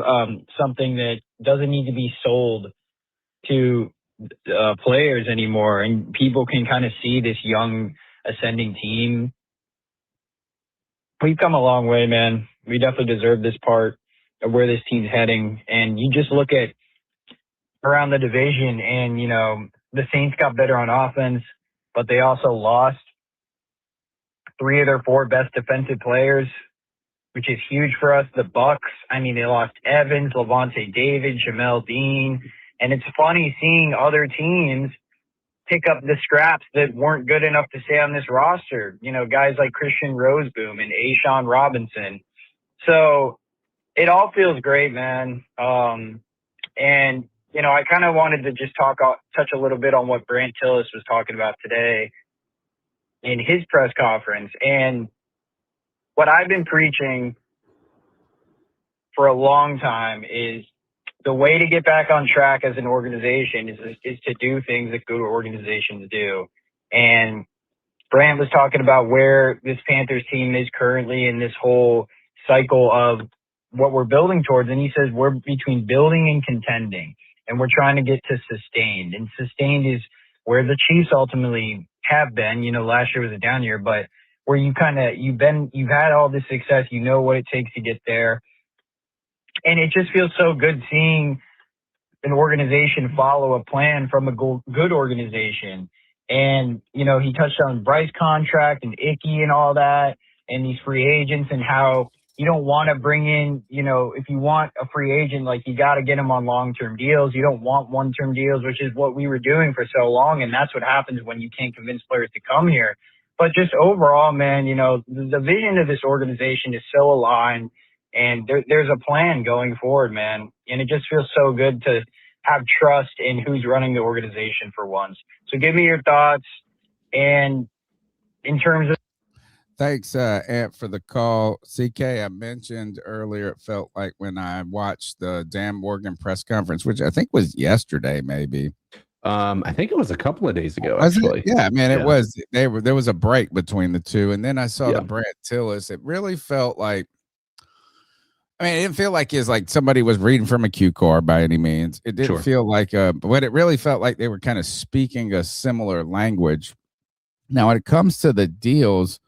something that doesn't need to be sold to players anymore, and people can kind of see this young ascending team. We've come a long way, man. We definitely deserve this part of where this team's heading. And you just look at around the division and, the Saints got better on offense, but they also lost 3 of their 4 best defensive players, which is huge for us. The Bucks, they lost Evans, Levante David, Jamel Dean. And it's funny seeing other teams pick up the scraps that weren't good enough to stay on this roster. Guys like Christian Roseboom and Ashawn Robinson. So it all feels great, man. And, I kind of wanted to just touch a little bit on what Brandt Tillis was talking about today in his press conference. And what I've been preaching for a long time is the way to get back on track as an organization is to do things that good organizations do. And Brandt was talking about where this Panthers team is currently in this whole cycle of what we're building towards. And he says we're between building and contending, and we're trying to get to sustained. And sustained is where the Chiefs ultimately have been. Last year was a down year, but where you've had all this success, what it takes to get there. And it just feels so good seeing an organization follow a plan from a good organization. And, he touched on Bryce contract and Icky and all that, and these free agents, and how you don't want to bring in, if you want a free agent, like, you got to get them on long-term deals. You don't want one-term deals, which is what we were doing for so long. And that's what happens when you can't convince players to come here. But just overall, man, the vision of this organization is so aligned, and there's a plan going forward, man. And it just feels so good to have trust in who's running the organization for once. So give me your thoughts. And in terms of, Thanks, Ant, for the call. CK, I mentioned earlier, it felt like when I watched the Dan Morgan press conference, which I think was yesterday, maybe. I think it was a couple of days ago, actually. Yeah, man, it was. There was a break between the two, and then I saw the Brandt Tillis. It really felt like, it didn't feel like it's like somebody was reading from a cue card by any means. It didn't feel like, but it really felt like they were kind of speaking a similar language. Now, when it comes to the deals,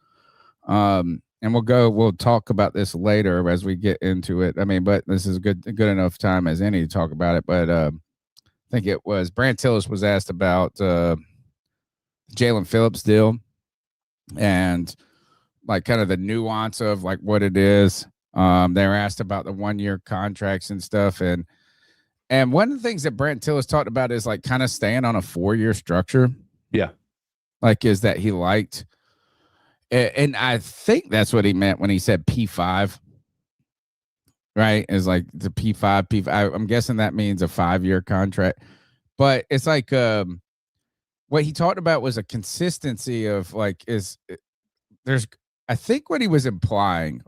and we'll talk about this later as we get into it. But this is good enough time as any to talk about it. But I think it was Brandt Tillis was asked about Jaylen Phillips deal and like kind of the nuance of like what it is. They were asked about the 1-year contracts and stuff. And one of the things that Brandt Tillis talked about is like kind of staying on a 4-year structure. Yeah. Like, is that he liked. And I think that's what he meant when he said P5, right? Is like the P5. I'm guessing that means a 5-year contract. But it's like what he talked about was a consistency of like I think what he was implying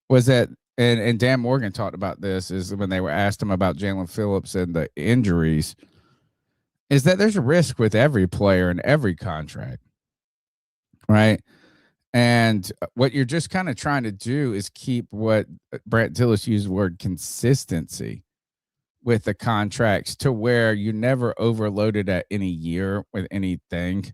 was that, and Dan Morgan talked about this, is when they were asked him about Jaylen Phillips and the injuries. is that there's a risk with every player and every contract, right? And what you're just kind of trying to do is keep what Brandt Tillis used the word consistency with the contracts to where you never overloaded at any year with anything,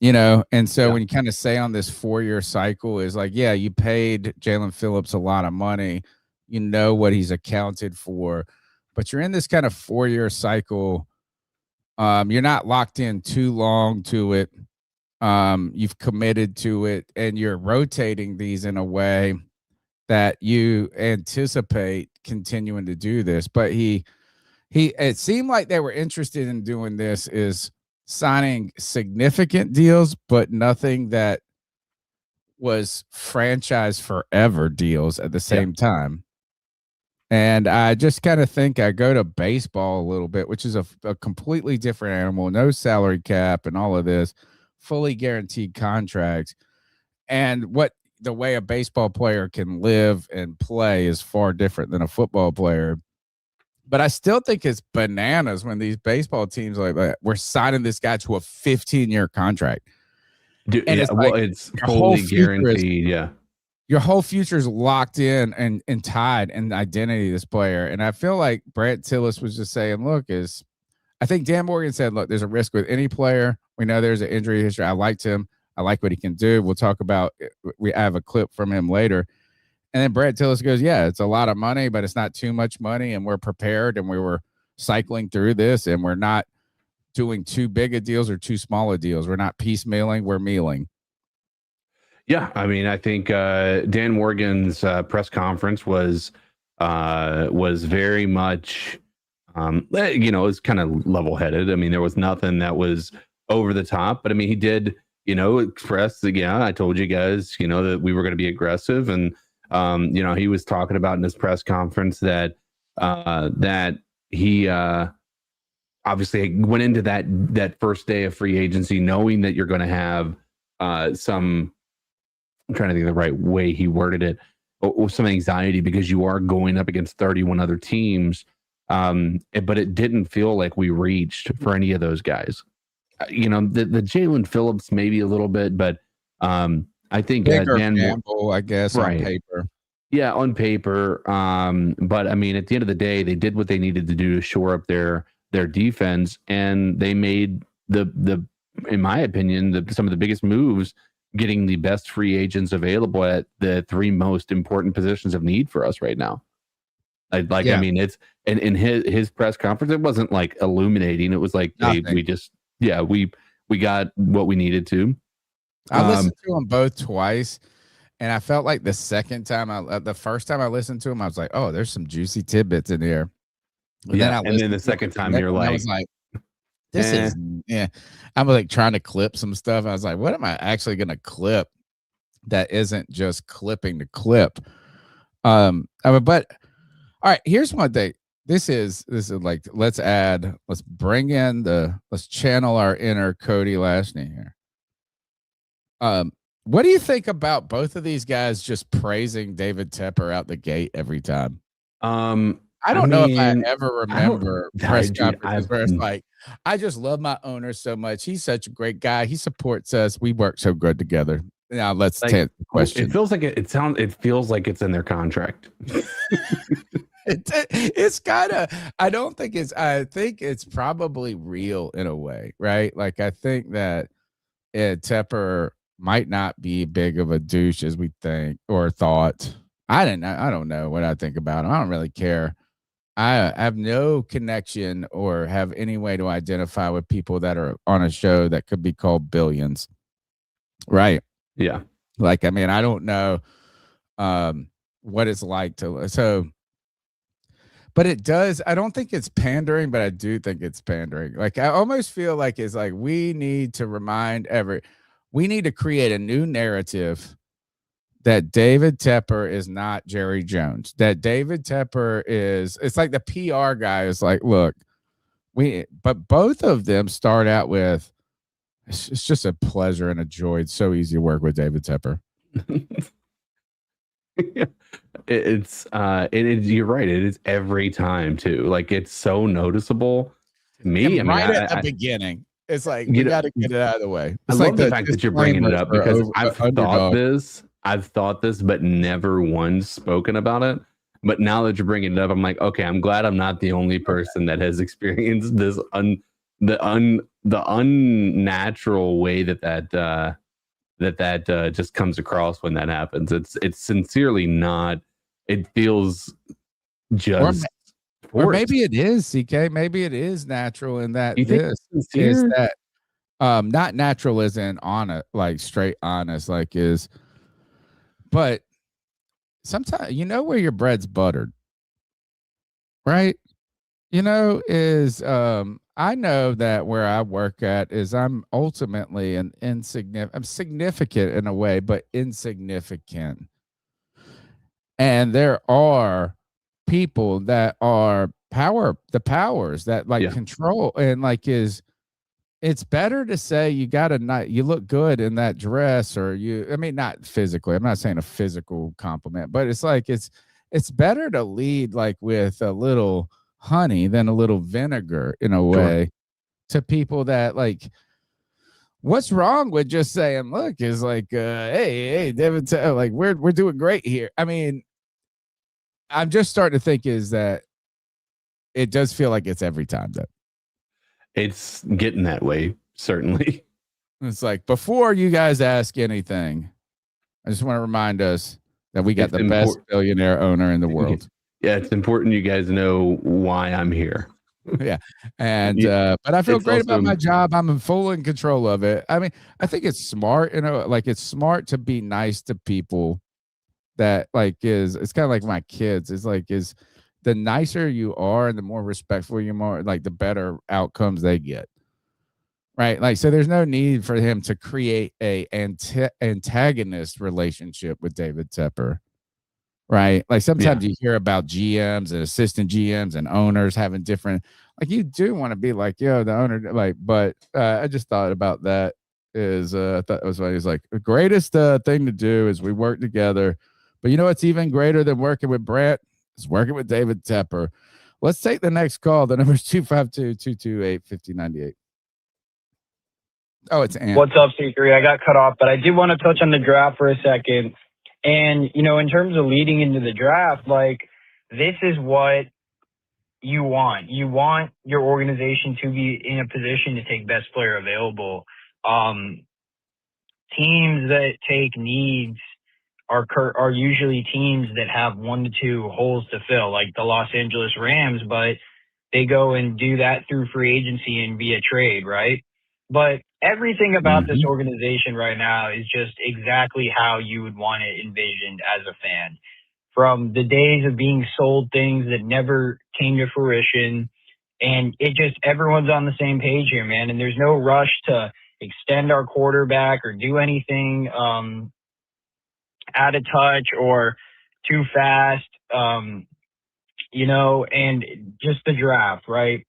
And so when you kind of say on this 4-year cycle is like, yeah, you paid Jaylen Phillips a lot of money, you know what he's accounted for, but you're in this kind of 4-year cycle. You're not locked in too long to it. You've committed to it, and you're rotating these in a way that you anticipate continuing to do this. But it seemed like they were interested in doing this is signing significant deals, but nothing that was franchise forever deals at the same time. And I just kind of think I go to baseball a little bit, which is a completely different animal, no salary cap and all of this, fully guaranteed contracts. And the way a baseball player can live and play is far different than a football player. But I still think it's bananas when these baseball teams like that, we're signing this guy to a 15-year contract. Dude, and it's fully guaranteed. Your whole future is locked in and tied in the identity of this player. And I feel like Brandt Tillis was just saying, look, I think Dan Morgan said, look, there's a risk with any player. We know there's an injury history. I liked him. I like what he can do. We'll talk about it. We have a clip from him later. And then Brandt Tillis goes, yeah, it's a lot of money, but it's not too much money. And we're prepared, and we were cycling through this, and we're not doing too big of deals or too small of deals. We're not piecemealing, we're mealing. Yeah, I mean, I think Dan Morgan's press conference was very much, it's kind of level-headed. I mean, there was nothing that was over the top, but I mean, he did, express that, I told you guys, that we were going to be aggressive, and he was talking about in his press conference that he obviously went into that first day of free agency knowing that you're going to have some. I'm trying to think of the right way he worded it, or some anxiety because you are going up against 31 other teams. But it didn't feel like we reached for any of those guys. The Jaylen Phillips maybe a little bit, but I think Dan gamble, I guess, right. On paper. Yeah, on paper. But I mean, at the end of the day, they did what they needed to do to shore up their defense, and they made in my opinion, some of the biggest moves, getting the best free agents available at the 3 most important positions of need for us right now. I mean, it's in his press conference, it wasn't like illuminating. It was like, hey, we got what we needed to. I listened to them both twice, and I felt like the first time I listened to them, I was like, oh, there's some juicy tidbits in here. And then the second time you're like, I was like, this is, I'm like trying to clip some stuff. I was like, what am I actually going to clip that isn't just clipping the clip? But all right, here's one thing. This is like, let's channel our inner Cody Lashney here. What do you think about both of these guys just praising David Tepper out the gate every time? I don't know if I ever remember press conferences where it's like, I just love my owner so much. He's such a great guy. He supports us. We work so good together. Now let's take the question. It feels like it feels like it's in their contract. It's kind of, I think it's probably real in a way, right? Like, I think that Tepper might not be big of a douche as we think or thought. I don't know what I think about him. I don't really care. I have no connection or have any way to identify with people that are on a show that could be called Billions. Right. Yeah. Like, I mean, I don't know what it's like but it does. I don't think it's pandering, but I do think it's pandering. Like, I almost feel like it's like we need to create a new narrative that David Tepper is not Jerry Jones, that David Tepper it's like the PR guy is like, look, but both of them start out with, it's just a pleasure and a joy. It's so easy to work with David Tepper. You're right. It is every time too. Like, it's so noticeable. Me, right at the beginning. It's like we got to get it out of the way. I It's love like the fact that you're bringing it up because I've thought this, but never once spoken about it. But now that you're bringing it up, I'm like, okay, I'm glad I'm not the only person that has experienced this the unnatural way that just comes across when that happens. It's sincerely not. It feels just. Or maybe it is, CK. Maybe it is natural in that you this is that not natural as in honest, like straight honest, like is, but sometimes you know where your bread's buttered, right? You know, is I know that where I work at is I'm ultimately I'm significant in a way, but insignificant. And there are people that are the powers that like control and like it's better to say you look good in that dress or not physically. I'm not saying a physical compliment, but it's like it's better to lead like with a little honey than a little vinegar in a way to people that like what's wrong with just saying look is like hey David, like we're doing great here. I mean, I'm just starting to think is that it does feel like it's every time that it's getting that way. Certainly. It's like before you guys ask anything, I just want to remind us that we got the best billionaire owner in the world. Yeah. It's important you guys know why I'm here. Yeah. And, but I feel great about my job. I'm in full control of it. I mean, I think it's smart, like it's smart to be nice to people that like it's kind of like my kids. It's like the nicer you are and the more respectful you are, like the better outcomes they get. Right. Like, so there's no need for him to create a antagonist relationship with David Tepper. Right. Like sometimes you hear about GMs and assistant GMs and owners having different, like you do want to be like, yo, the owner, like, but I just thought about that I thought it was funny. It's like the greatest thing to do is we work together. But you know what's even greater than working with Brandt? It's working with David Tepper. Let's take the next call. The number is 252-228-5098. Oh, it's Ant. What's up, C3? I got cut off, but I did want to touch on the draft for a second. And, in terms of leading into the draft, like, this is what you want. You want your organization to be in a position to take best player available. Teams that take needs are usually teams that have 1 to 2 holes to fill, like the Los Angeles Rams, but they go and do that through free agency and via trade, right? But everything about this organization right now is just exactly how you would want it envisioned as a fan. From the days of being sold things that never came to fruition, and everyone's on the same page here, man. And there's no rush to extend our quarterback or do anything out of touch or too fast, and just the draft, right?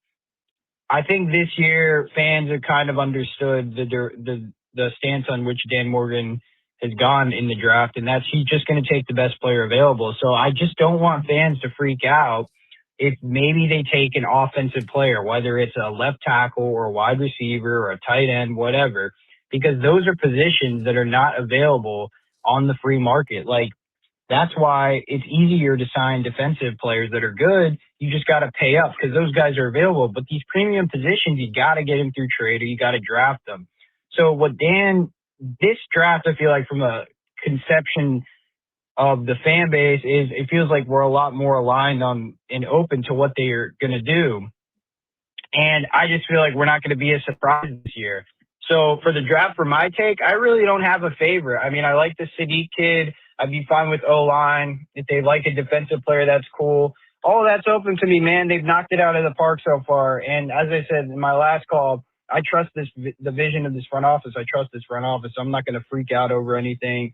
I think this year fans have kind of understood the stance on which Dan Morgan has gone in the draft, and that's he's just going to take the best player available. So I just don't want fans to freak out if maybe they take an offensive player, whether it's a left tackle or a wide receiver or a tight end, whatever, because those are positions that are not available on the free market. Like, that's why it's easier to sign defensive players that are good. You just got to pay up because those guys are available. But these premium positions, you got to get them through trade or you got to draft them. So this draft, I feel like from a conception of the fan base is it feels like we're a lot more aligned on and open to what they are going to do. And I just feel like we're not going to be a surprise this year. So for the draft, for my take, I really don't have a favorite. I mean, I like the Sadiq kid. I'd be fine with O-line. If they like a defensive player, that's cool. All that's open to me, man. They've knocked it out of the park so far. And as I said in my last call, I trust the vision of this front office. I trust this front office. So I'm not going to freak out over anything.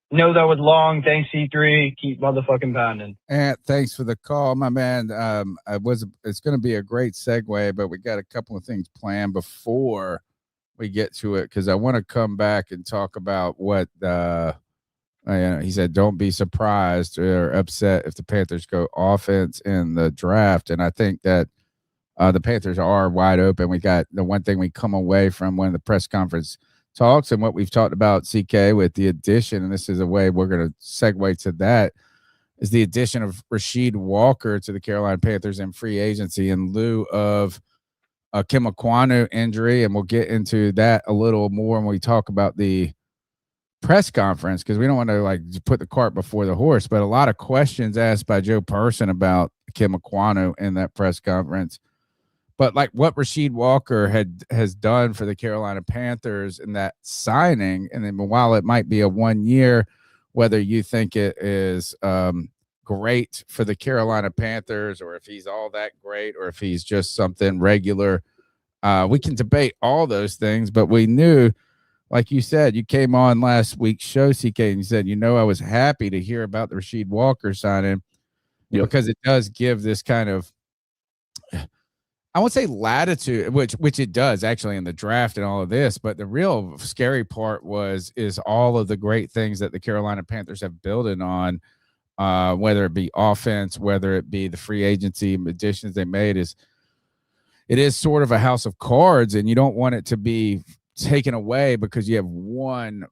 No, that was long. Thanks, C3. Keep motherfucking pounding. And thanks for the call, my man. It's going to be a great segue, but we got a couple of things planned before we get to it because I want to come back and talk about what he said. Don't be surprised or upset if the Panthers go offense in the draft, and I think that The Panthers are wide open. We got the one thing we come away from one of the press conference talks and what we've talked about, CK, with the addition, and this is a way we're going to segue to that, is the addition of Rasheed Walker to the Carolina Panthers in free agency in lieu of a Kim Aquanu injury, and we'll get into that a little more when we talk about the press conference, because we don't want to like put the cart before the horse, but a lot of questions asked by Joe Person about Kim Aquanu in that press conference. But like what Rasheed Walker has done for the Carolina Panthers in that signing, and then while it might be a 1 year, whether you think it is great for the Carolina Panthers or if he's all that great or if he's just something regular, we can debate all those things. But we knew, like you said, you came on last week's show, CK, and you said, I was happy to hear about the Rasheed Walker signing because it does give this kind of, I won't say latitude, which it does actually in the draft and all of this, but the real scary part is all of the great things that the Carolina Panthers have building on, whether it be offense, whether it be the free agency additions they made. It is sort of a house of cards, and you don't want it to be taken away because you have one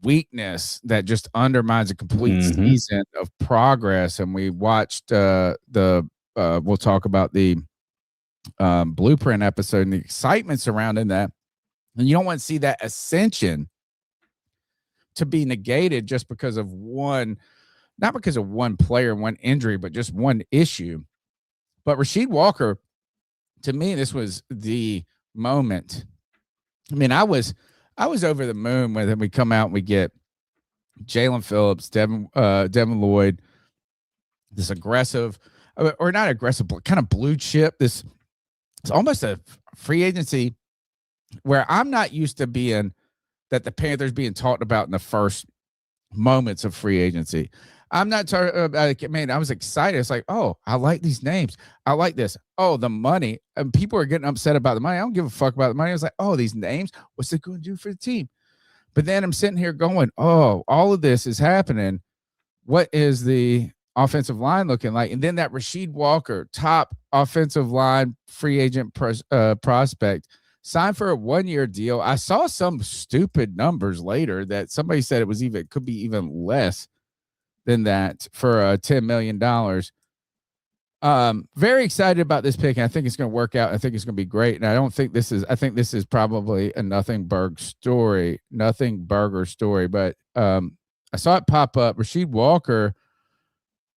weakness that just undermines a complete season of progress. And we watched we'll talk about the blueprint episode and the excitement surrounding that, and you don't want to see that ascension to be negated just because of not because of one player, one injury, but just one issue. But Rasheed Walker, to me, this was the moment. I mean, I was over the moon when we come out and we get Jaylen Phillips, Devin Lloyd, this aggressive, or not aggressive, but kind of blue chip. It's almost a free agency where I'm not used to being that the Panthers being talked about in the first moments of free agency. I'm not talking about, man, I was excited. It's like, oh, I like these names. I like this. Oh, the money. And people are getting upset about the money. I don't give a fuck about the money. I was like, oh, these names, what's it going to do for the team? But then I'm sitting here going, oh, all of this is happening. What is the offensive line looking like? And then that Rasheed Walker, top offensive line free agent prospect, signed for a 1 year deal. I saw some stupid numbers later that somebody said it could be even less than that for $10 million. Very excited about this pick, and I think it's going to work out. I think it's going to be great. And I think this is probably a nothing burger story. But I saw it pop up. Rasheed Walker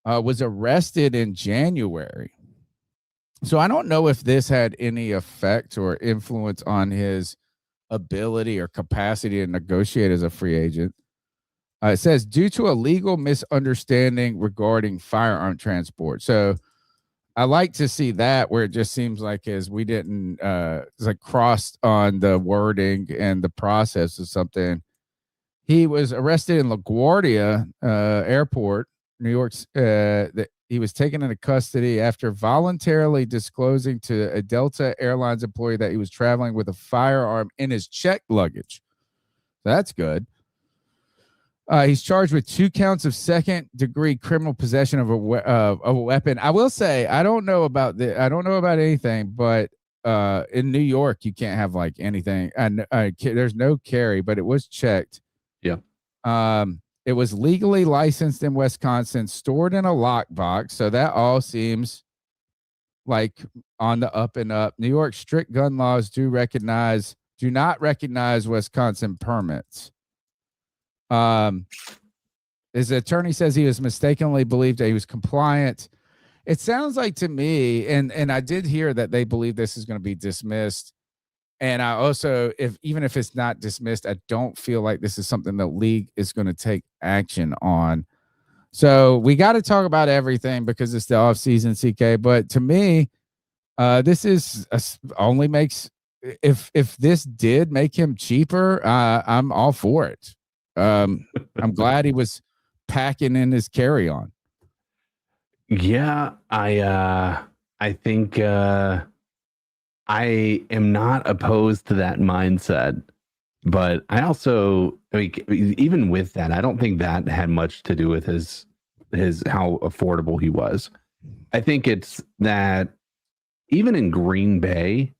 was arrested in January. So I don't know if this had any effect or influence on his ability or capacity to negotiate as a free agent. It says, due to a legal misunderstanding regarding firearm transport. So I like to see that, where it just seems like as we didn't crossed on the wording and the process of something. He was arrested in LaGuardia Airport, New York. He was taken into custody after voluntarily disclosing to a Delta Airlines employee that he was traveling with a firearm in his checked luggage. That's good. He's charged with 2 counts of second-degree criminal possession of a weapon. I will say I don't know about anything, but in New York you can't have like anything. And there's no carry, but it was checked. Yeah. It was legally licensed in Wisconsin, stored in a lockbox. So that all seems like on the up and up. New York's strict gun laws do not recognize Wisconsin permits. His attorney says he was mistakenly believed that he was compliant. It sounds like to me, and I did hear that they believe this is going to be dismissed. And I also, even if it's not dismissed, I don't feel like this is something the league is going to take action on. So we got to talk about everything because it's the offseason, CK. But to me, this is only makes, if this did make him cheaper, I'm all for it. I'm glad he was packing in his carry-on. Yeah, I think I am not opposed to that mindset, but I also, even with that, I don't think that had much to do with his how affordable he was. I think it's that even in Green Bay,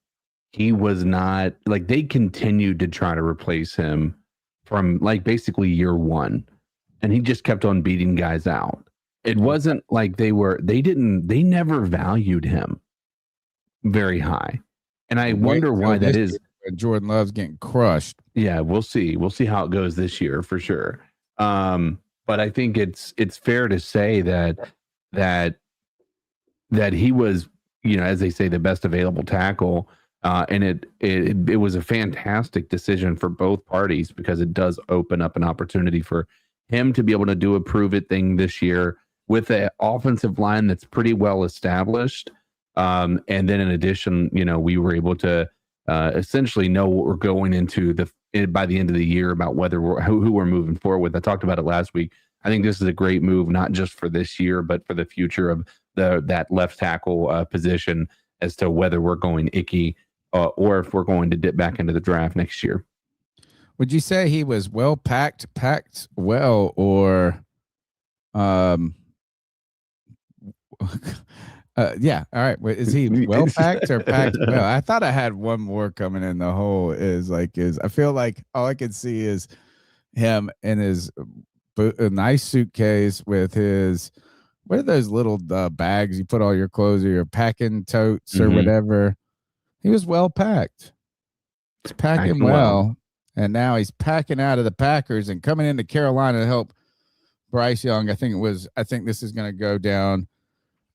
he was not like they continued to try to replace him from like basically year one. And he just kept on beating guys out. It wasn't like they never valued him very high. And I wonder why that is. Jordan Love's getting crushed. Yeah, we'll see. We'll see how it goes this year for sure. But I think it's fair to say that he was, as they say, the best available tackle. And it was a fantastic decision for both parties because it does open up an opportunity for him to be able to do a prove it thing this year with an offensive line that's pretty well established. And then in addition, we were able to essentially know what we're going into by the end of the year about whether who we're moving forward with. I talked about it last week. I think this is a great move, not just for this year, but for the future of that left tackle position as to whether we're going Icky or if we're going to dip back into the draft next year. Would you say he was well packed well, or yeah, all right. Is he well packed or packed well? I thought I had one more coming in. The hole is I feel like all I could see is him in his a nice suitcase with his, what are those little bags you put all your clothes or your packing totes or whatever. He was well packed. He's packing well. And now he's packing out of the Packers and coming into Carolina to help Bryce Young. I think this is going to go down.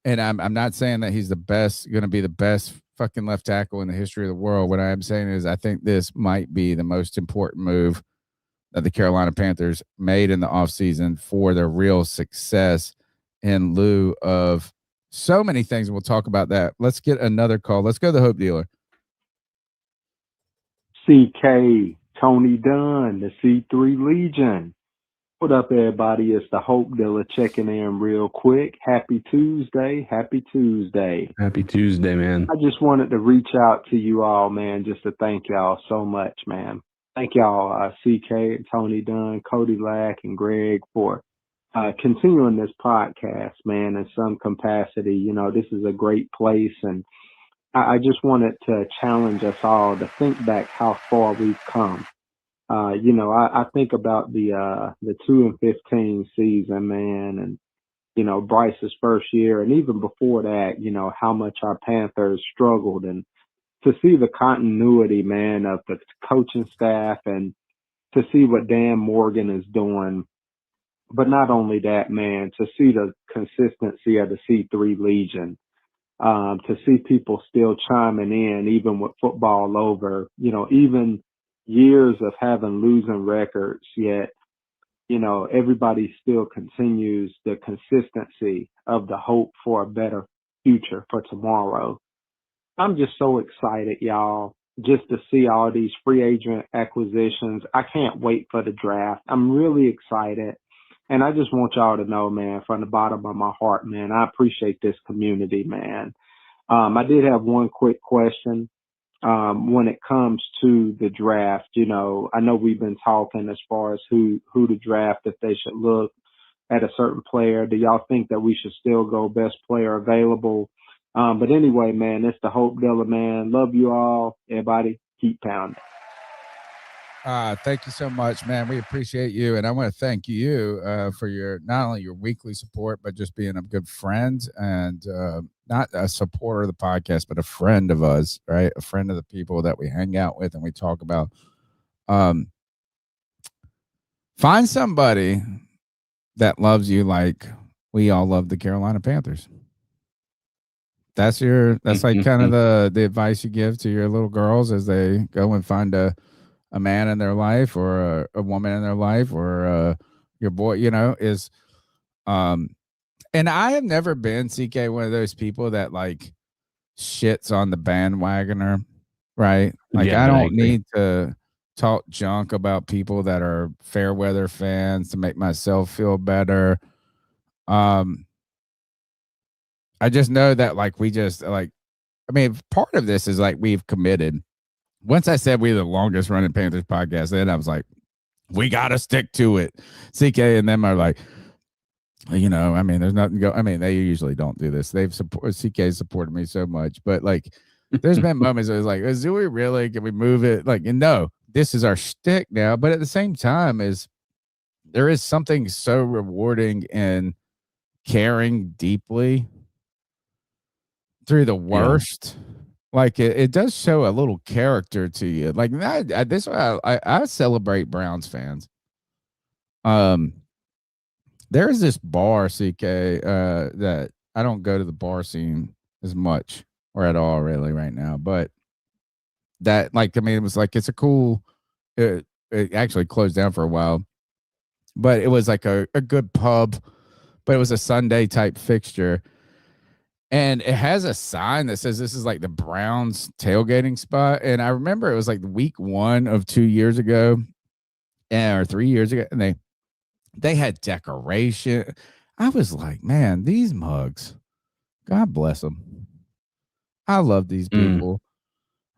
And I'm not saying that he's going to be the best fucking left tackle in the history of the world. What I am saying is I think this might be the most important move that the Carolina Panthers made in the offseason for their real success in lieu of so many things. And we'll talk about that. Let's get another call. Let's go to the Hope Dealer. CK, Tony Dunn, the C3 Legion. What up, everybody? It's the Hope Dealer checking in real quick. Happy Tuesday. Happy Tuesday. Happy Tuesday, man. I just wanted to reach out to you all, man, just to thank y'all so much, man. Thank y'all, CK, Tony Dunn, Cody Lack, and Greg for continuing this podcast, man, in some capacity. This is a great place, and I just wanted to challenge us all to think back how far we've come. I think about the 2-15 season, man, and, Bryce's first year. And even before that, how much our Panthers struggled, and to see the continuity, man, of the coaching staff and to see what Dan Morgan is doing. But not only that, man, to see the consistency of the C3 Legion, to see people still chiming in, even with football over, even years of having losing records, yet, everybody still continues the consistency of the hope for a better future for tomorrow. I'm just so excited, y'all, just to see all these free agent acquisitions. I can't wait for the draft. I'm really excited. And I just want y'all to know, man, from the bottom of my heart, man, I appreciate this community, man. I did have one quick question. When it comes to the draft, I know we've been talking as far as who to draft, if they should look at a certain player. Do y'all think that we should still go best player available? But anyway, man, it's the Hope Dealer, man. Love you all. Everybody, keep pounding. Thank you so much, man. We appreciate you. And I want to thank you for not only your weekly support, but just being a good friend and not a supporter of the podcast, but a friend of us, right? A friend of the people that we hang out with and we talk about. Find somebody that loves you like we all love the Carolina Panthers. That's like kind of the advice you give to your little girls as they go and find a man in their life or a woman in their life or your boy, is and I have never been, CK, one of those people that like shits on the bandwagoner, right? Like Yeah, I I don't agree. need to talk junk about people that are fair weather fans to make myself feel better. I just know that like part of this is like we've committed. Once I said we're the longest running Panthers podcast, then I was like, we got to stick to it. CK and them are like, You know, I mean, there's nothing go. I mean, they usually don't do this. CK supported me so much, but like, there's been moments where it's like, do we really? Can we move it? Like, and no, this is our shtick now. But at the same time, there is something so rewarding in caring deeply through the worst. Yeah. Like it does show a little character to you. Like I celebrate Browns fans. There's this bar, CK, that I don't go to the bar scene as much or at all really right now, but that, like, I mean, it was like, it's a cool, it actually closed down for a while, but it was like a good pub, but it was a Sunday type fixture. And it has a sign that says this is like the Browns tailgating spot. And I remember it was like week 1 of 2 years ago or 3 years ago. And they had decoration. I was like, man, these mugs, God bless them. I love these people.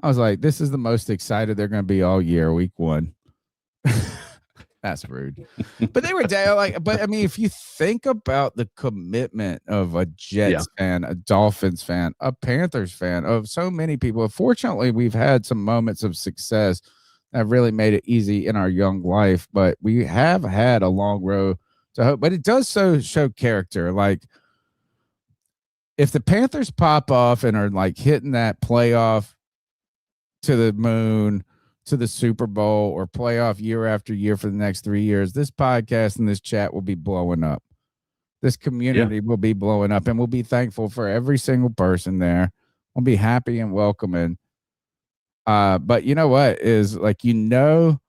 I was like, this is the most excited they're going to be all year, week 1. That's rude. But they were like, but I mean, if you think about the commitment of a Jets fan, a Dolphins fan, a Panthers fan, of so many people, fortunately, we've had some moments of success that have really made it easy in our young life, but we have had a long road to hope. But it does show character. Like, if the Panthers pop off and are like hitting that playoff to the moon, to the Super Bowl, or playoff year after year for the next 3 years, this podcast and this chat will be blowing up. This community will be blowing up, and we'll be thankful for every single person there. We'll be happy and welcoming. But you know what is, like, you know,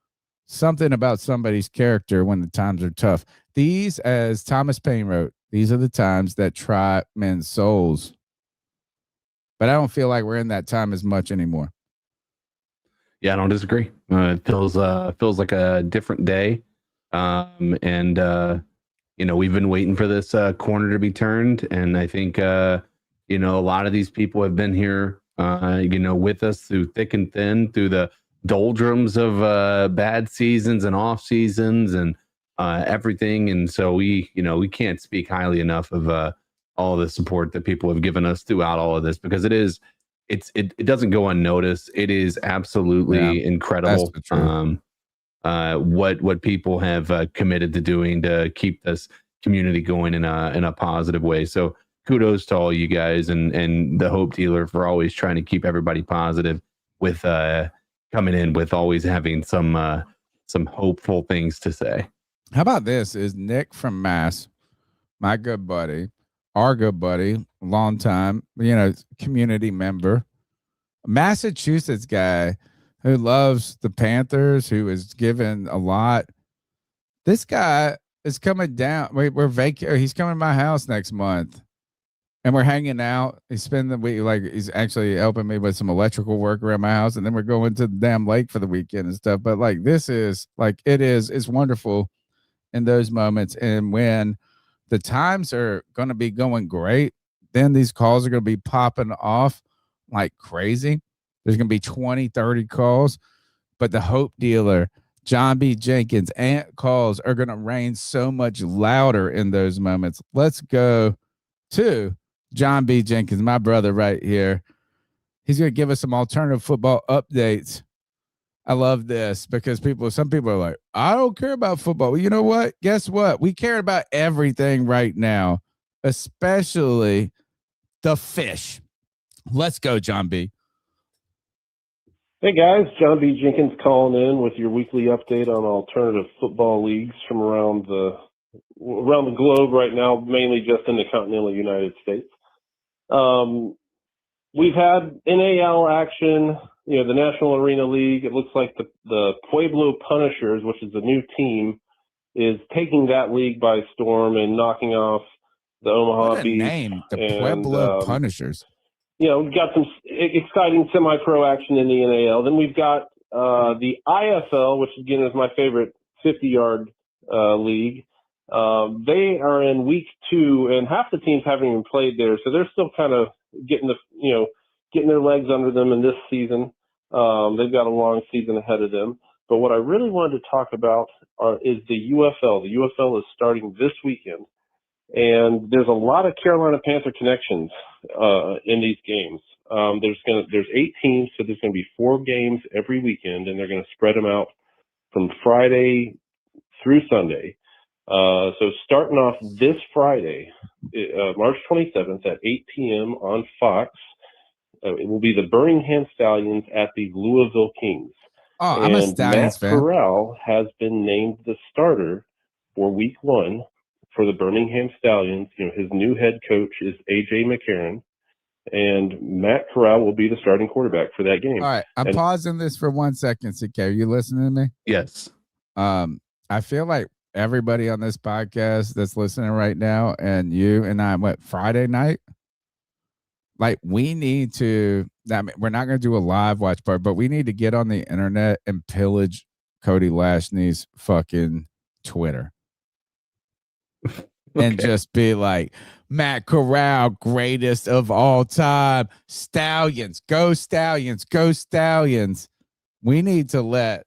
something about somebody's character when the times are tough. These, as Thomas Paine wrote, these are the times that try men's souls. But I don't feel like we're in that time as much anymore. Yeah, I don't disagree. It feels like a different day. And you know, we've been waiting for this corner to be turned. And I think, you know, a lot of these people have been here, you know, with us through thick and thin, through the doldrums of bad seasons and off seasons and everything. And so we can't speak highly enough of all the support that people have given us throughout all of this, because it doesn't go unnoticed. It is absolutely incredible. What people have committed to doing to keep this community going in a positive way. So kudos to all you guys and the Hope Dealer for always trying to keep everybody positive with coming in with always having some hopeful things to say. How about this? Is Nick from Mass, my good buddy, our good buddy, long time, you know, community member, Massachusetts guy who loves the Panthers, who is given a lot. This guy is coming down. He's coming to my house next month, and we're hanging out. He's spending the week, like, he's actually helping me with some electrical work around my house, and then we're going to the damn lake for the weekend and stuff. But like, this is like, it's wonderful in those moments. And when the times are going to be going great, then these calls are going to be popping off like crazy. There's going to be 20, 30 calls, but the Hope Dealer, John B. Jenkins, and calls are going to rain so much louder in those moments. Let's go to John B. Jenkins, my brother right here. He's going to give us some alternative football updates. I love this because some people are like, I don't care about football. Well, you know what? Guess what? We care about everything right now, especially the fish. Let's go, John B. Hey guys, John B. Jenkins calling in with your weekly update on alternative football leagues from around the globe right now, mainly just in the continental United States. We've had NAL action, you know, the National Arena League. It looks like the Pueblo Punishers, which is a new team, is taking that league by storm and knocking off the Omaha Beach. Name, the Pueblo Punishers. You know, we've got some exciting semi-pro action in the NAL. Then we've got the IFL, which again is my favorite 50-yard league. They are in week 2, and half the teams haven't even played there, so they're still kind of getting their legs under them in this season. They've got a long season ahead of them. But what I really wanted to talk about is the UFL. The UFL is starting this weekend, And there's a lot of Carolina Panther connections in these games. There's 8 teams, so there's going to be 4 games every weekend, and they're going to spread them out from Friday through Sunday. So starting off this Friday, March 27th at 8 p.m. on Fox, it will be the Birmingham Stallions at the Louisville Kings. Oh, I'm a Stallions fan. Matt Corral has been named the starter for Week 1 for the Birmingham Stallions. His new head coach is A.J. McCarron, and Matt Corral will be the starting quarterback for that game. All right, I'm pausing this for 1 second, CK. Are you listening to me? Yes. I feel like everybody on this podcast that's listening right now, and you and I went Friday night. Like, we need to, we're not going to do a live watch party, but we need to get on the internet and pillage Cody Lashney's fucking Twitter. And just be like, Matt Corral, greatest of all time. Stallions, go Stallions, go Stallions. We need to let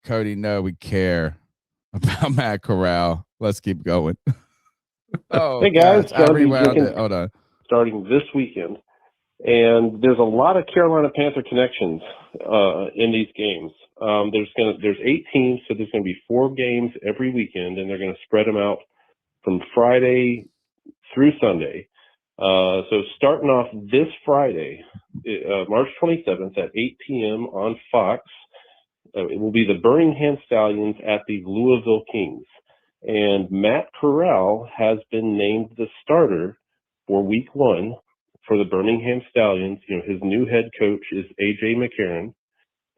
Cody know we care about Matt Corral. Let's keep going. Oh, hey guys, I rewound it. Hold on. Starting this weekend, and there's a lot of Carolina Panther connections in these games. There's 8 teams, so there's going to be 4 games every weekend, and they're going to spread them out from Friday through Sunday. So starting off this Friday, March 27th at 8 p.m. on Fox, it will be the Birmingham Stallions at the Louisville Kings. And Matt Corral has been named the starter for Week 1 for the Birmingham Stallions. His new head coach is A.J. McCarron,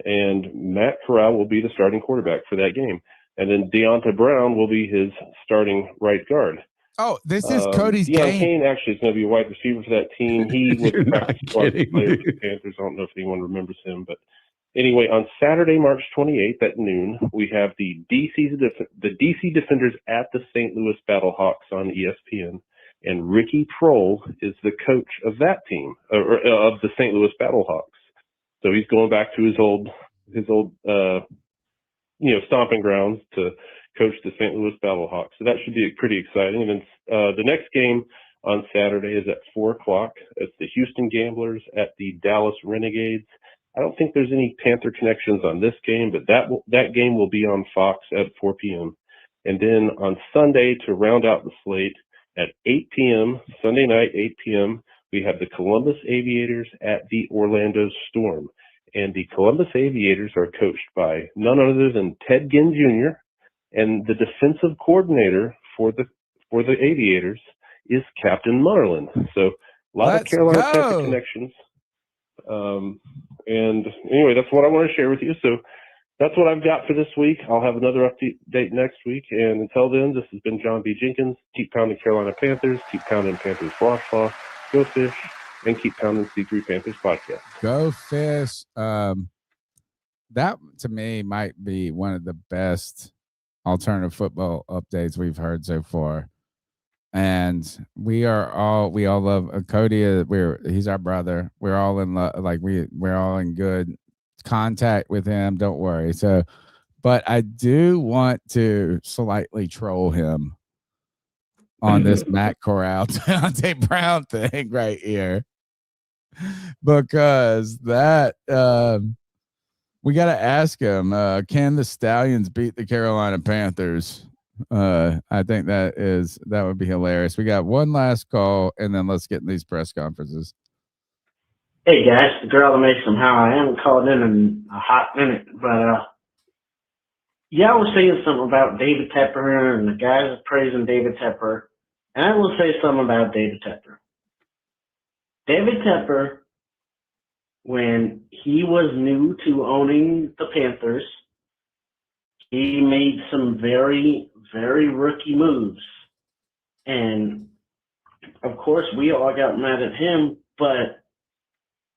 and Matt Corral will be the starting quarterback for that game. And then Deonta Brown will be his starting right guard. Oh, this is Cody's Deion game. Kane actually is going to be a wide receiver for that team. He was a practice squad player for the Panthers. I don't know if anyone remembers him, but anyway, on Saturday, March 28th at noon, we have the DC Defenders at the St. Louis Battlehawks on ESPN, and Ricky Prohl is the coach of that team, or of the St. Louis Battlehawks. So he's going back to his old stomping grounds to coach the St. Louis Battlehawks. So that should be pretty exciting. And then the next game on Saturday is at 4:00. It's the Houston Gamblers at the Dallas Renegades. I don't think there's any Panther connections on this game, but that game will be on Fox at 4 p.m. And then on Sunday, to round out the slate, at 8 p.m., Sunday night, 8 p.m., we have the Columbus Aviators at the Orlando Storm. And the Columbus Aviators are coached by none other than Ted Ginn Jr., and the defensive coordinator for the Aviators is Captain Marlin. So a lot of Carolina Panther connections. And anyway, that's what I want to share with you. So that's what I've got for this week. I'll have another update next week. And until then, this has been John B. Jenkins. Keep pounding Carolina Panthers. Keep pounding Panthers Washclaw. Go Fish. And keep pounding C3 Panthers Podcast. Go Fish. That, to me, might be one of the best alternative football updates we've heard so far. And we all love Cody. He's our brother. We're all in love. Like we're all in good contact with him. Don't worry. So, but I do want to slightly troll him on this Matt Corral, Deonta Brown thing right here, because that we got to ask him. Can the Stallions beat the Carolina Panthers? I think that would be hilarious. We got one last call, and then let's get in these press conferences. Hey guys, the girl that makes them how I am called in a hot minute, but y'all was saying something about David Tepper, and the guys are praising David Tepper, and I will say something about David Tepper. David Tepper, when he was new to owning the Panthers, he made some very, very rookie moves. And, of course, we all got mad at him, but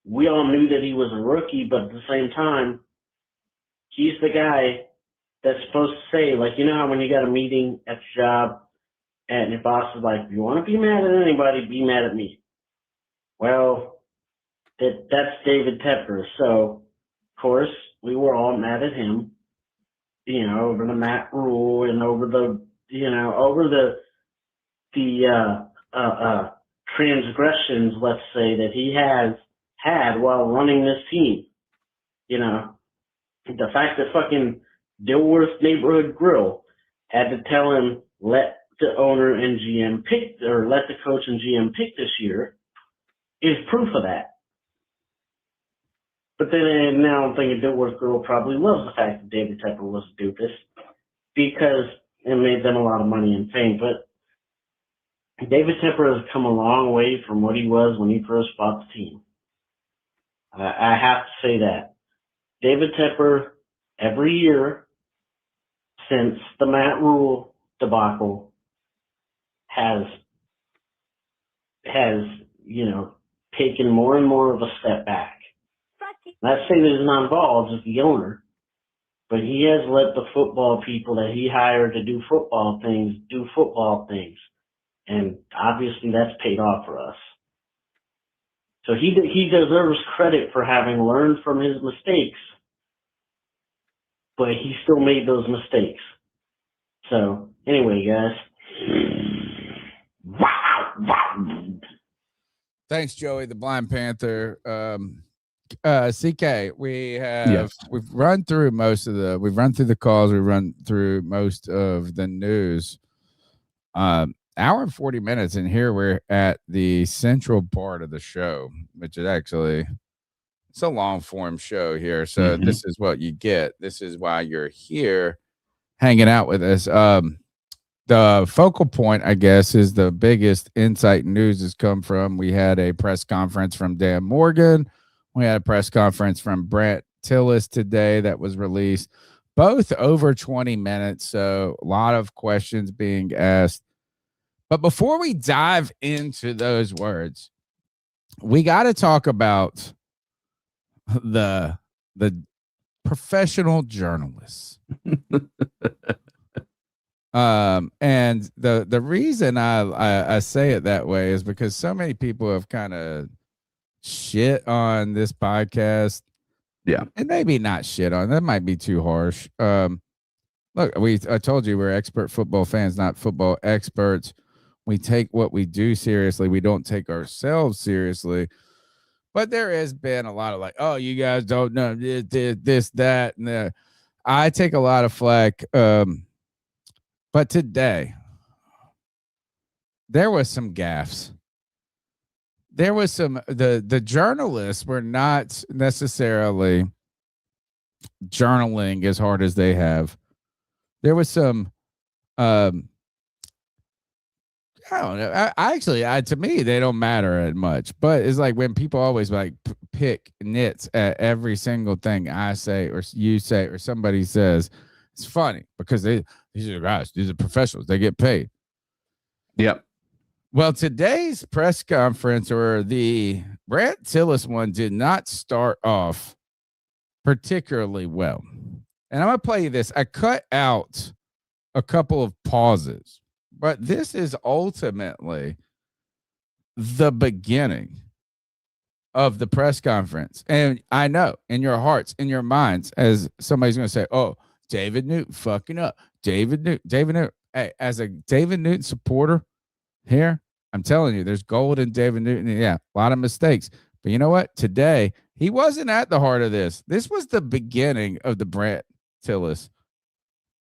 we all knew that he was a rookie. But at the same time, he's the guy that's supposed to say, like, you know how when you got a meeting at your job and your boss is like, if you want to be mad at anybody, be mad at me. Well, that's David Tepper. So, of course, we were all mad at him. Over the Matt rule and over the the transgressions, let's say, that he has had while running this team. You know, the fact that fucking Dilworth Neighborhood Grill had to tell him, let the owner and GM pick, or let the coach and GM pick this year, is proof of that. But then now I'm thinking Dilworth Grill probably loves the fact that David Tepper was a doofus because it made them a lot of money and fame. But David Tepper has come a long way from what he was when he first bought the team. I have to say that. David Tepper, every year since the Matt Rule debacle, has you know, taken more and more of a step back. Not saying that he's not involved as the owner, but he has let the football people that he hired to do football things. And obviously that's paid off for us. So he deserves credit for having learned from his mistakes, but he still made those mistakes. So anyway, guys. Thanks, Joey, the Blind Panther. CK, we've run through the calls, we've run through most of the news. Hour and 40 minutes, and here we're at the central part of the show, which is actually, it's a long form show here. So this is what you get. This is why you're here hanging out with us. The focal point, I guess, is the biggest insight news has come from. We had a press conference from Dan Morgan. We had a press conference from Brandt Tillis today that was released, both over 20 minutes. So a lot of questions being asked. But before we dive into those words, we got to talk about the professional journalists. And the reason I say it that way is because so many people have kind of shit on this podcast. Yeah. And maybe not shit on, that might be too harsh. Look, I told you we're expert football fans, not football experts. We take what we do seriously. We don't take ourselves seriously. But there has been a lot of like, oh, you guys don't know this, that, and that. I take a lot of flack. But today, there was some gaffes. There was some, the journalists were not necessarily journaling as hard as they have. There was some, I don't know. To me, they don't matter as much. But it's like when people always like pick nits at every single thing I say or you say or somebody says. It's funny because these are guys, these are professionals. They get paid. Yep. Well, today's press conference, or the Brandt Tillis one, did not start off particularly well. And I'm going to play you this. I cut out a couple of pauses. But this is ultimately the beginning of the press conference. And I know in your hearts, in your minds, as somebody's going to say, oh, David Newton fucking up. David Newton. Hey, as a David Newton supporter here, I'm telling you, there's gold in David Newton. Yeah, a lot of mistakes. But you know what? Today, he wasn't at the heart of this. This was the beginning of the Brandt Tillis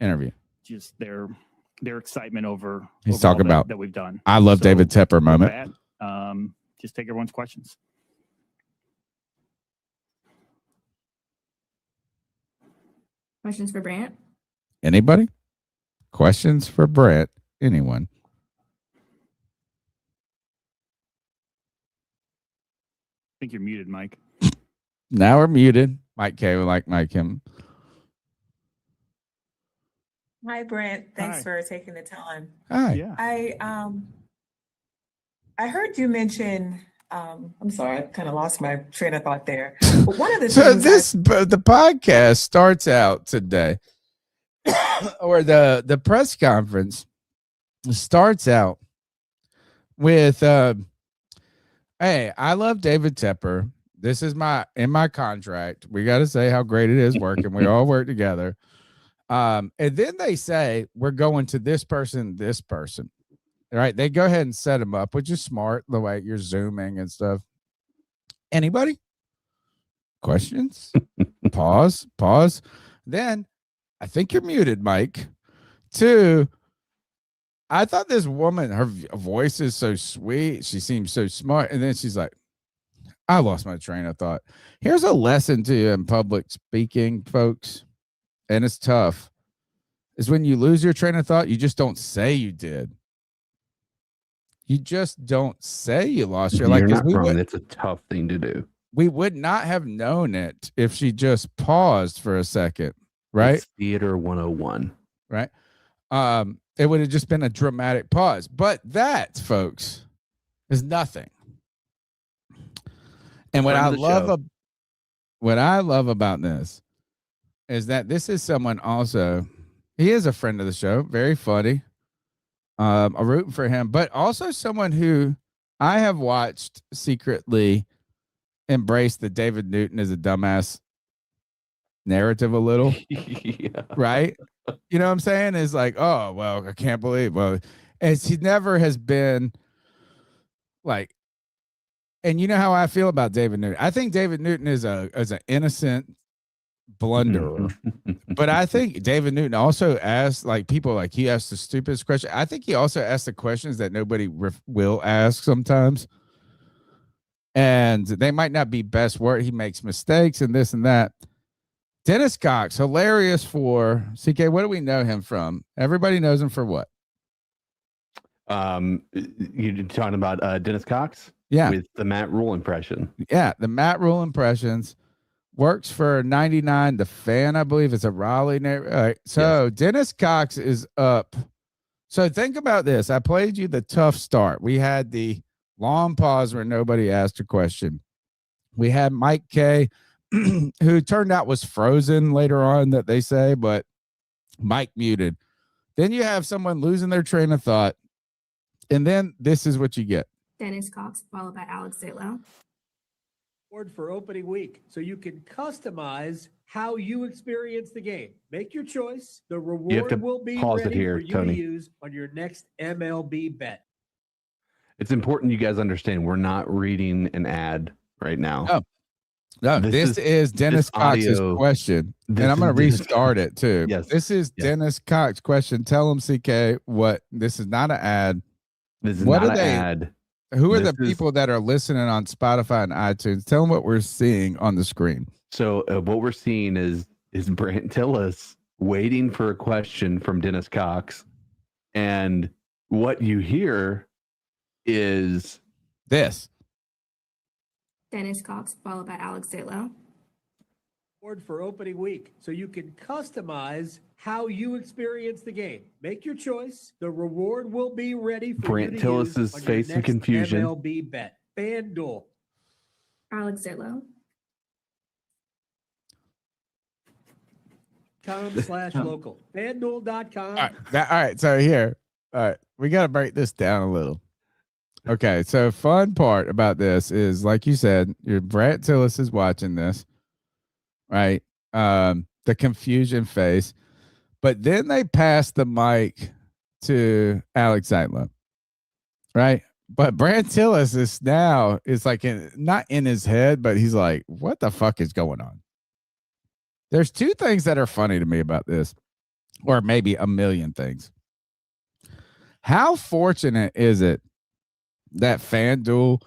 interview. Just their excitement over he's talking about that we've done. I love David Tepper moment. Just take everyone's questions. Questions for Brandt? Anybody? Questions for Brandt? Anyone? I think you're muted, Mike. Now we're muted. Mike K. We like Mike him. Hi, Brandt. Thanks Hi. for taking the time. Hi. Yeah. I heard you mention. I'm sorry, I kind of lost my train of thought there. But one of the So things the podcast starts out today, or the press conference starts out with, hey, I love David Tepper. This is in my contract. We got to say how great it is working. We all work together. And then they say, we're going to this person. right? They go ahead and set them up, which is smart, the way you're zooming and stuff. Anybody? Questions? Pause. Then I think you're muted, Mike. 2, I thought this woman, her voice is so sweet. She seems so smart. And then she's like, I lost my train of thought. Here's a lesson to you in public speaking, folks. And it's tough. Is when you lose your train of thought, you just don't say you did. You just don't say you lost your You're not wrong. It's a tough thing to do. We would not have known it if she just paused for a second, right? It's theater 101. Right. It would have just been a dramatic pause. But that, folks, is nothing. And what I love about this is that this is someone also, he is a friend of the show, very funny. I'm rooting for him, but also someone who I have watched secretly embrace the David Newton as a dumbass narrative a little. Yeah. Right? You know what I'm saying? It's like, oh, well, I can't believe. Well, as he never has been like, and you know how I feel about David Newton. I think David Newton is an innocent blunderer. But I think David Newton also asked, like, people, like, he asked the stupidest question. I think he also asked the questions that nobody will ask sometimes. And they might not be best word. He makes mistakes and this and that. Dennis Cox, hilarious for CK. What do we know him from? Everybody knows him for what? You're talking about Dennis Cox? Yeah. With the Matt Rule impression. Yeah, the Matt Rule impressions. Works for 99 The Fan, I believe. It's a Raleigh neighborhood. All right. So yes. Dennis Cox is up. So think about this. I played you the tough start. We had the long pause where nobody asked a question. We had Mike K, who turned out was frozen later on, that they say, but Mike muted. Then you have someone losing their train of thought. And then this is what you get. Dennis Cox, followed by Alex Zitlow. For opening week, so you can customize how you experience the game. Make your choice. The reward will be ready here, for you Tony. to use on your next MLB bet. It's important you guys understand we're not reading an ad right now. Oh. No, this is Dennis Cox's question. And I'm going to restart it too. Yes. This is Dennis Cox's question. Tell him, CK, what this is not an ad. This is what not are an they? ad. Who are the people that are listening on Spotify and iTunes? Tell them what we're seeing on the screen. So what we're seeing is Brandt Tillis waiting for a question from Dennis Cox. And what you hear is this. Dennis Cox, followed by Alex Zitlow. For opening week, so you can customize how you experience the game. Make your choice. The reward will be ready for Brandt you to use Tillis's on your face in next confusion. MLB bet. FanDuel. Alex Zitlow. .com/local. FanDuel.com. All right. So here, all right, we got to break this down a little. Okay. So fun part about this is, like you said, your Brandt Tillis is watching this, right? The confusion face, but then they pass the mic to Alex Zitlow, right? But Brandt Tillis is now, it's like not in his head, but he's like, what the fuck is going on? There's two things that are funny to me about this, or maybe a million things. How fortunate is it that FanDuel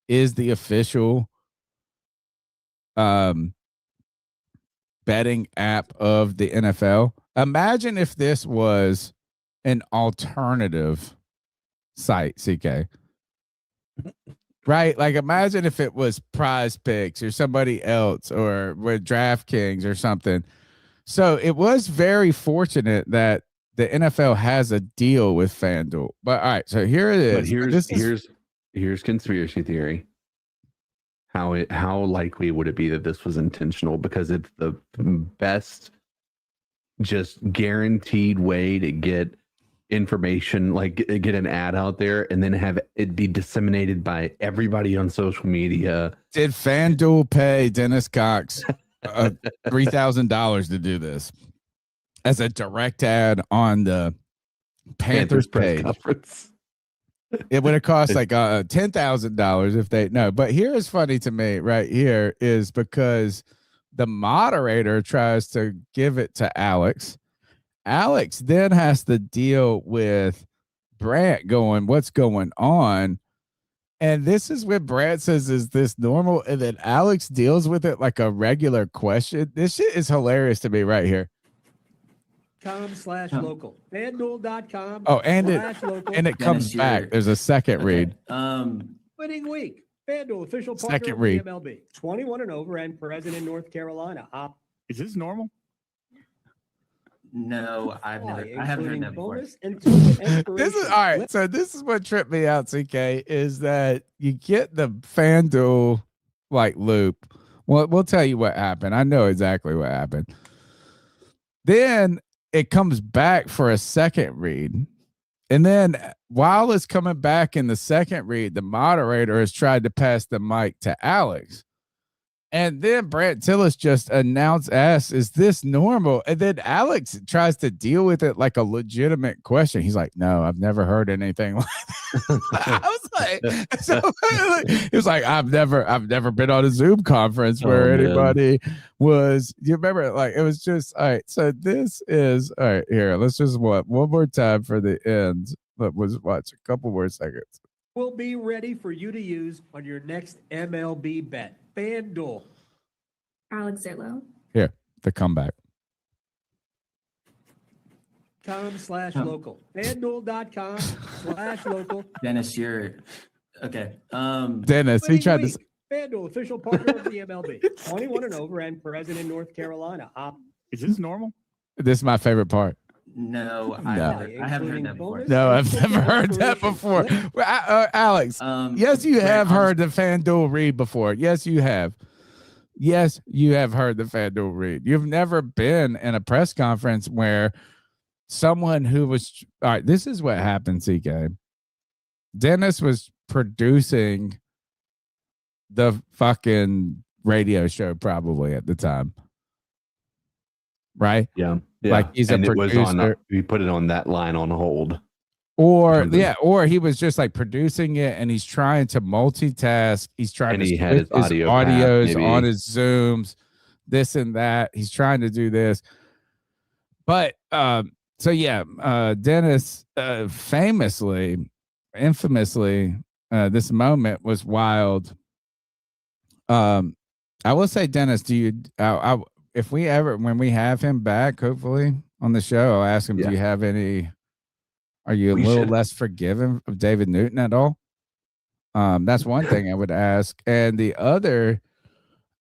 is the official betting app of the NFL? Imagine if this was an alternative site, CK. Right? Like, imagine if it was Prize Picks or somebody else, or with DraftKings or something. So it was very fortunate that the NFL has a deal with FanDuel. But all right, so here it is. But here's conspiracy theory. How likely would it be that this was intentional? Because it's the best, just guaranteed way to get information, like get an ad out there and then have it be disseminated by everybody on social media. Did FanDuel pay Dennis Cox $3,000 to do this as a direct ad on the Panthers press page? conference? It would have cost like $10,000 if they no. But here is funny to me right here is because the moderator tries to give it to Alex. Alex then has to deal with Brandt going, what's going on? And this is when Brandt says, is this normal? And then Alex deals with it like a regular question. This shit is hilarious to me right here. .com/local. FanDuel.com. Oh, and /local. it comes back. There's a second read. Winning week. FanDuel, official partner Second of read. the MLB. 21 and over and present in North Carolina. Is this normal? No, I haven't heard that before. This is all right. So this is what tripped me out, CK, is that you get the FanDuel like loop. Well, we'll tell you what happened. I know exactly what happened. Then it comes back for a second read. And then while it's coming back in the second read, the moderator has tried to pass the mic to Alex. And then Brandt Tillis just announced, is this normal? And then Alex tries to deal with it like a legitimate question. He's like, no, I've never heard anything like that. I was like, so he was like, I've never been on a Zoom conference where anybody was, you remember, like, it was just, all right. So this is, all right, here, let's just one more time for the end. Let's watch a couple more seconds. Will be ready for you to use on your next MLB bet. FanDuel. Alex Zillow. Here, the comeback. .com/local. FanDuel.com/local. Dennis, you're okay. Dennis, he tried to. FanDuel, official partner of the MLB. 21 and over and present in North Carolina. Is this normal? This is my favorite part. No, I haven't heard that before. No, I've never heard that before. Alex, yes, you have heard the FanDuel read before. Yes, you have. Yes, you have heard the FanDuel read. You've never been in a press conference where someone who was, all right, this is what happened, CK. Dennis was producing the fucking radio show probably at the time. Right? Yeah. Like he's a producer. We put it on that line on hold. Or he was just like producing it and he's trying to multitask. He's trying to had his audios on his Zooms, this and that. He's trying to do this. But Dennis infamously, this moment was wild. I will say, Dennis, if we ever, when we have him back, hopefully on the show, I'll ask him, do you have any, are you a little less forgiving of David Newton at all? That's one thing I would ask. And the other,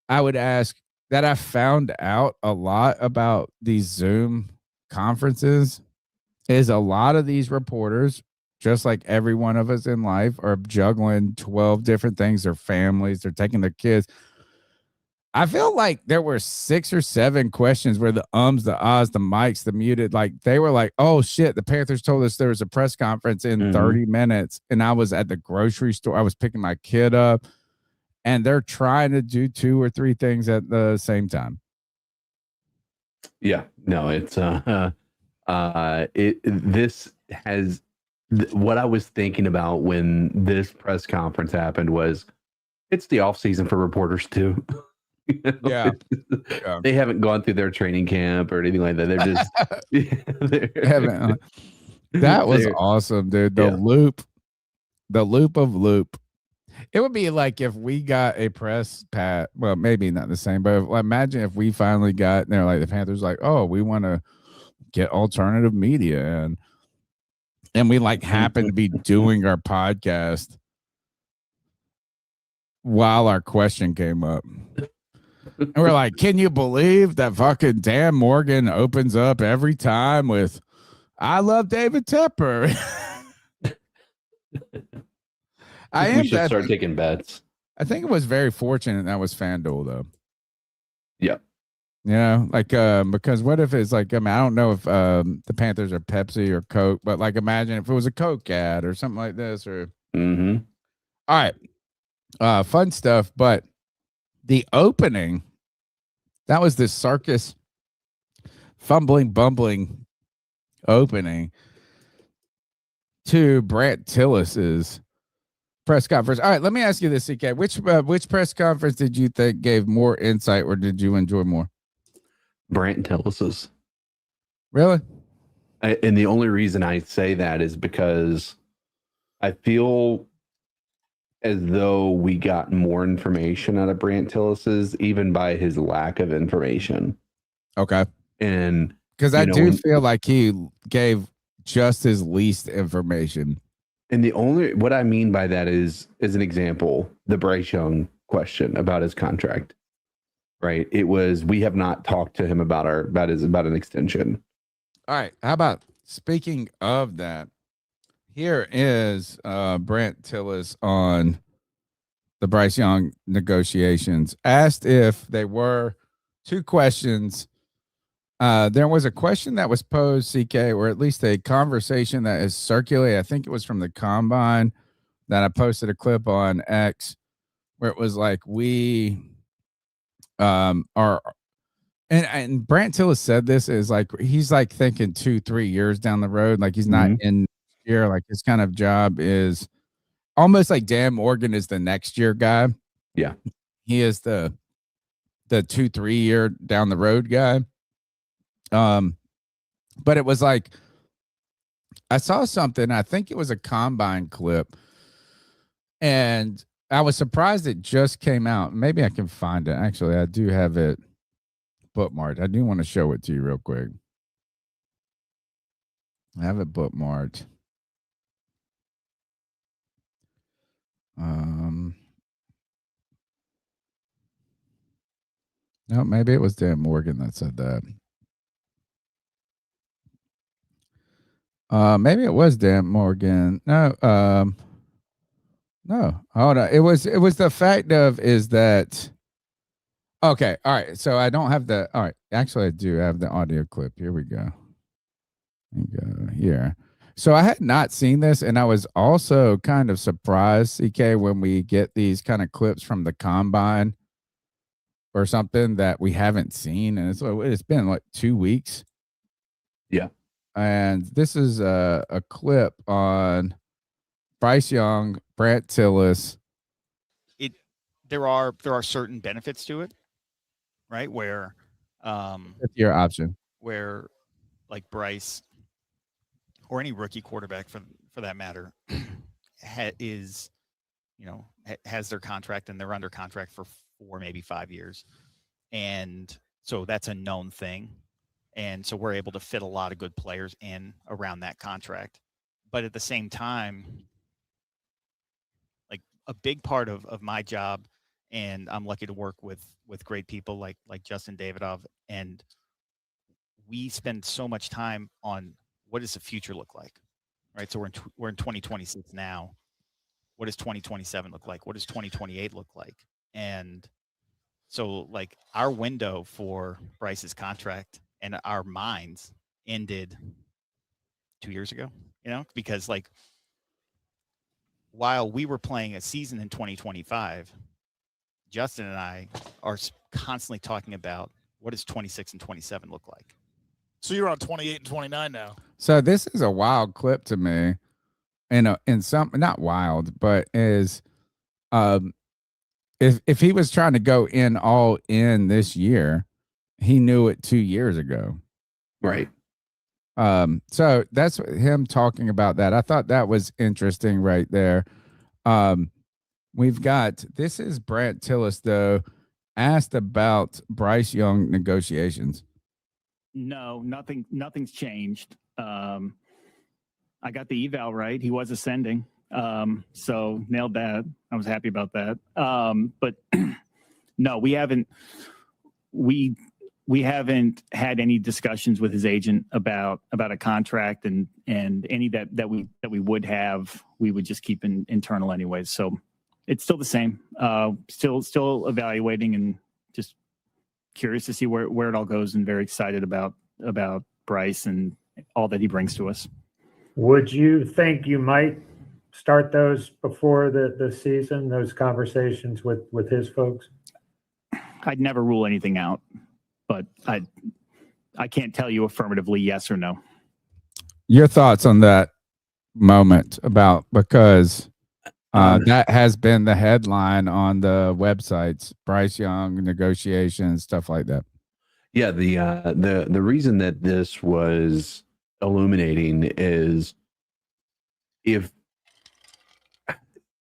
I would ask that I found out a lot about these Zoom conferences is a lot of these reporters, just like every one of us in life, are juggling 12 different things, their families, they're taking their kids. I feel like there were 6 or 7 questions where the ums, the ahs, the mics, the muted, like they were like, oh shit, the Panthers told us there was a press conference in 30 minutes. And I was at the grocery store. I was picking my kid up and they're trying to do 2 or 3 things at the same time. Yeah, no, it's this has what I was thinking about when this press conference happened was it's the off season for reporters too. Yeah. They haven't gone through their training camp or anything like that. They're just that was awesome, dude. The loop of loop. It would be like if we got a press well, maybe not the same, but imagine if we finally got there, like the Panthers, like, oh, we want to get alternative media, and we like happen to be doing our podcast while our question came up. And we're like, can you believe that fucking Dan Morgan opens up every time with, I love David Tepper? We should start taking bets. I think it was very fortunate that was FanDuel, though. Yeah. You know, like, because what if it's like, I mean, I don't know if the Panthers are Pepsi or Coke, but like, imagine if it was a Coke ad or something like this, or. Mm-hmm. All right. Fun stuff, but the opening, that was this circus fumbling, bumbling opening to Brandt Tillis's press conference. All right, let me ask you this, CK. Which press conference did you think gave more insight, or did you enjoy more? Brandt Tillis's. Really? And the only reason I say that is because I feel as though we got more information out of Brandt Tillis's, even by his lack of information. Okay. And because I do feel like he gave just his least information. And what I mean by that is, as an example, the Bryce Young question about his contract, right? It was, we have not talked to him about an extension. All right. How about, speaking of that, here is Brandt Tillis on the Bryce Young negotiations. Asked if they were two questions. There was a question that was posed, CK, or at least a conversation that is circulated. I think it was from the Combine that I posted a clip on X where it was like, we are, and Brandt Tillis said this is like, he's like thinking 2-3 years down the road. Like he's not in year. Like his kind of job is almost like Dan Morgan is the next year guy. Yeah. He is the 2-3 year down the road guy. But it was like, I saw something, I think it was a Combine clip, and I was surprised it just came out. Maybe I can find it. Actually, I do have it bookmarked. I do want to show it to you real quick. I have it bookmarked. No, maybe it was Dan Morgan that said that. Maybe it was Dan Morgan. No, no. Hold on. It was the fact of is that okay. All right. So I don't have the all right. Actually, I do have the audio clip. Here we go. Here. So I had not seen this, and I was also kind of surprised, CK, when we get these kind of clips from the Combine or something that we haven't seen, and it's been like 2 weeks. Yeah. And this is a clip on Bryce Young, Brandt Tillis. There are certain benefits to it, right? Where It's your option. Where like Bryce or any rookie quarterback for that matter has their contract and they're under contract for 4, maybe 5 years. And so that's a known thing. And so we're able to fit a lot of good players in around that contract. But at the same time, like a big part of my job, and I'm lucky to work with great people like Justin Davidoff, and we spend so much time on what does the future look like, right? So we're in 2026 now. What does 2027 look like? What does 2028 look like? And so like our window for Bryce's contract and our minds ended 2 years ago, because like while we were playing a season in 2025, Justin and I are constantly talking about what does 26 and 27 look like. So you're on 28 and 29 now. So this is a wild clip to me, in some, not wild, but is, if he was trying to go in all in this year, he knew it 2 years ago. Right. So that's him talking about that. I thought that was interesting right there. We've got, this is Brandt Tillis though, asked about Bryce Young negotiations. No, nothing's changed. I got the eval right. He was ascending. So nailed that. I was happy about that. But no, we haven't had any discussions with his agent about a contract, and any that we would have, we would just keep internal anyways. So it's still the same. Still evaluating and just curious to see where it all goes, and very excited about Bryce and all that he brings to us. Would you think you might start those before the season, those conversations with his folks? I'd never rule anything out, but I can't tell you affirmatively yes or no. Your thoughts on that, moment because that has been the headline on the websites, Bryce Young negotiations, stuff like that. Yeah, the reason that this was illuminating is if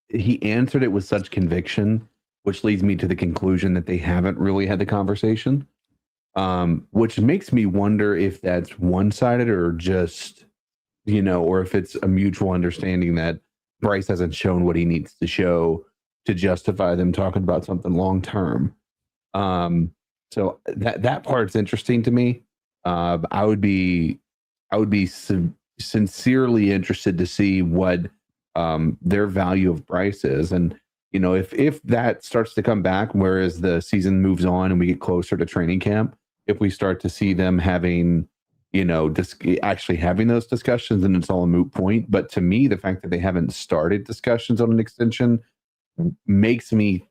he answered it with such conviction, which leads me to the conclusion that they haven't really had the conversation, which makes me wonder if that's one-sided or just, or if it's a mutual understanding that Bryce hasn't shown what he needs to show to justify them talking about something long-term. So that part's interesting to me. I would be sincerely interested to see what their value of Bryce is, and if that starts to come back, whereas the season moves on and we get closer to training camp, if we start to see them having, actually having those discussions, then it's all a moot point. But to me, the fact that they haven't started discussions on an extension makes me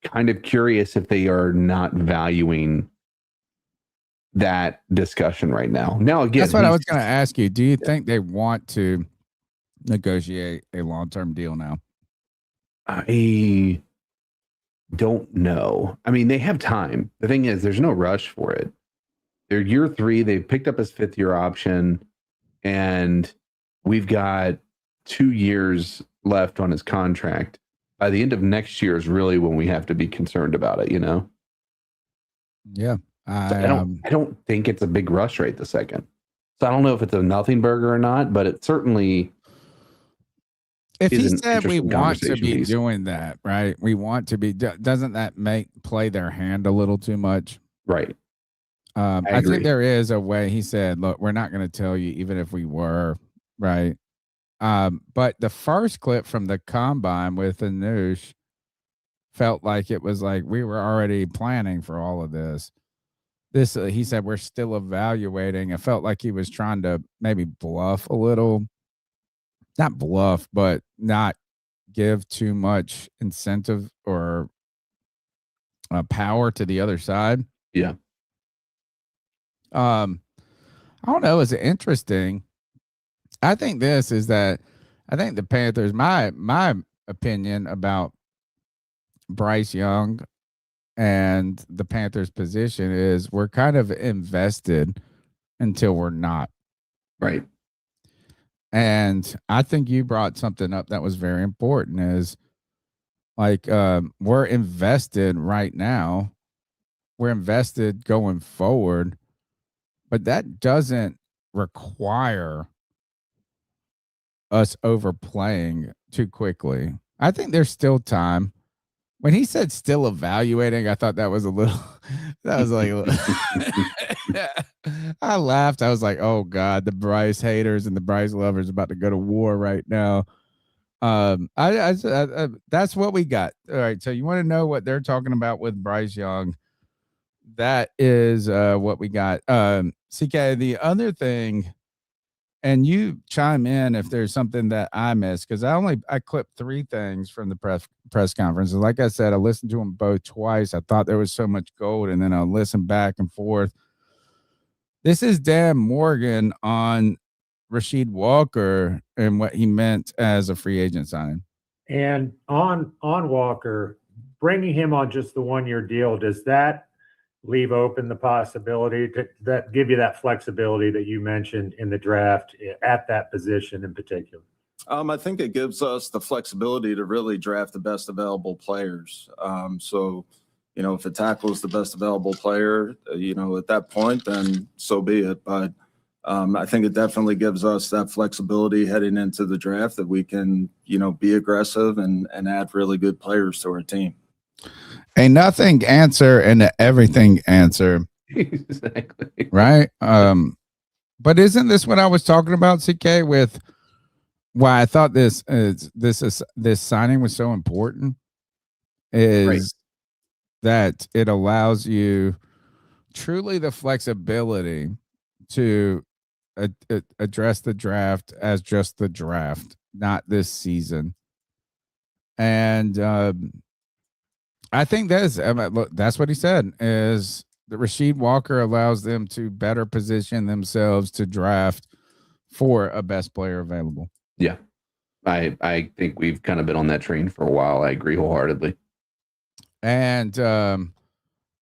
kind of curious if they are not valuing that discussion right now. Now, again, that's what I was going to ask you. Do you think they want to negotiate a long-term deal now? I don't know. I mean, they have time. The thing is, there's no rush for it. They're year 3. They've picked up his 5th-year option, and we've got 2 years left on his contract. By the end of next year is really when we have to be concerned about it, Yeah. I don't think it's a big rush right this second. So I don't know if it's a nothing burger or not, but it certainly. If he said we want to be doing that, right? We want to be. Doesn't that play their hand a little too much? Right. I think there is a way. He said, "Look, we're not going to tell you, even if we were, right." But the first clip from the combine with Anush felt like it was like we were already planning for all of this. He said, we're still evaluating. It felt like he was trying to maybe bluff a little, not bluff, but not give too much incentive or power to the other side. Yeah. I don't know. It's interesting. I think the Panthers, my opinion about Bryce Young and the Panthers position is we're kind of invested until we're not. Right. And I think you brought something up that was very important is like, we're invested right now. We're invested going forward, but that doesn't require us overplaying too quickly. I think there's still time. When he said still evaluating, I thought that was a little, that was like, I laughed. I was like, oh God, the Bryce haters and the Bryce lovers about to go to war right now. That's what we got. All right. So you want to know what they're talking about with Bryce Young? That is what we got. CK, the other thing, and you chime in if there's something that I missed, because I clipped 3 things from the press conference. And like I said, I listened to them both twice. I thought there was so much gold, and then I listened back and forth. This is Dan Morgan on Rasheed Walker and what he meant as a free agent signing. And on Walker, bringing him on just the 1-year deal, does that leave open the possibility that give you that flexibility that you mentioned in the draft at that position in particular? I think it gives us the flexibility to really draft the best available players. So, if a tackle is the best available player, at that point, then so be it. But I think it definitely gives us that flexibility heading into the draft that we can, be aggressive and add really good players to our team. A nothing answer and an everything answer. Exactly. Right. But isn't this what I was talking about, CK, with why I thought this signing was so important is right. That it allows you truly the flexibility to address the draft as just the draft, not this season. And I think that's what he said, is that Rasheed Walker allows them to better position themselves to draft for a best player available. Yeah. I think we've kind of been on that train for a while. I agree wholeheartedly. And I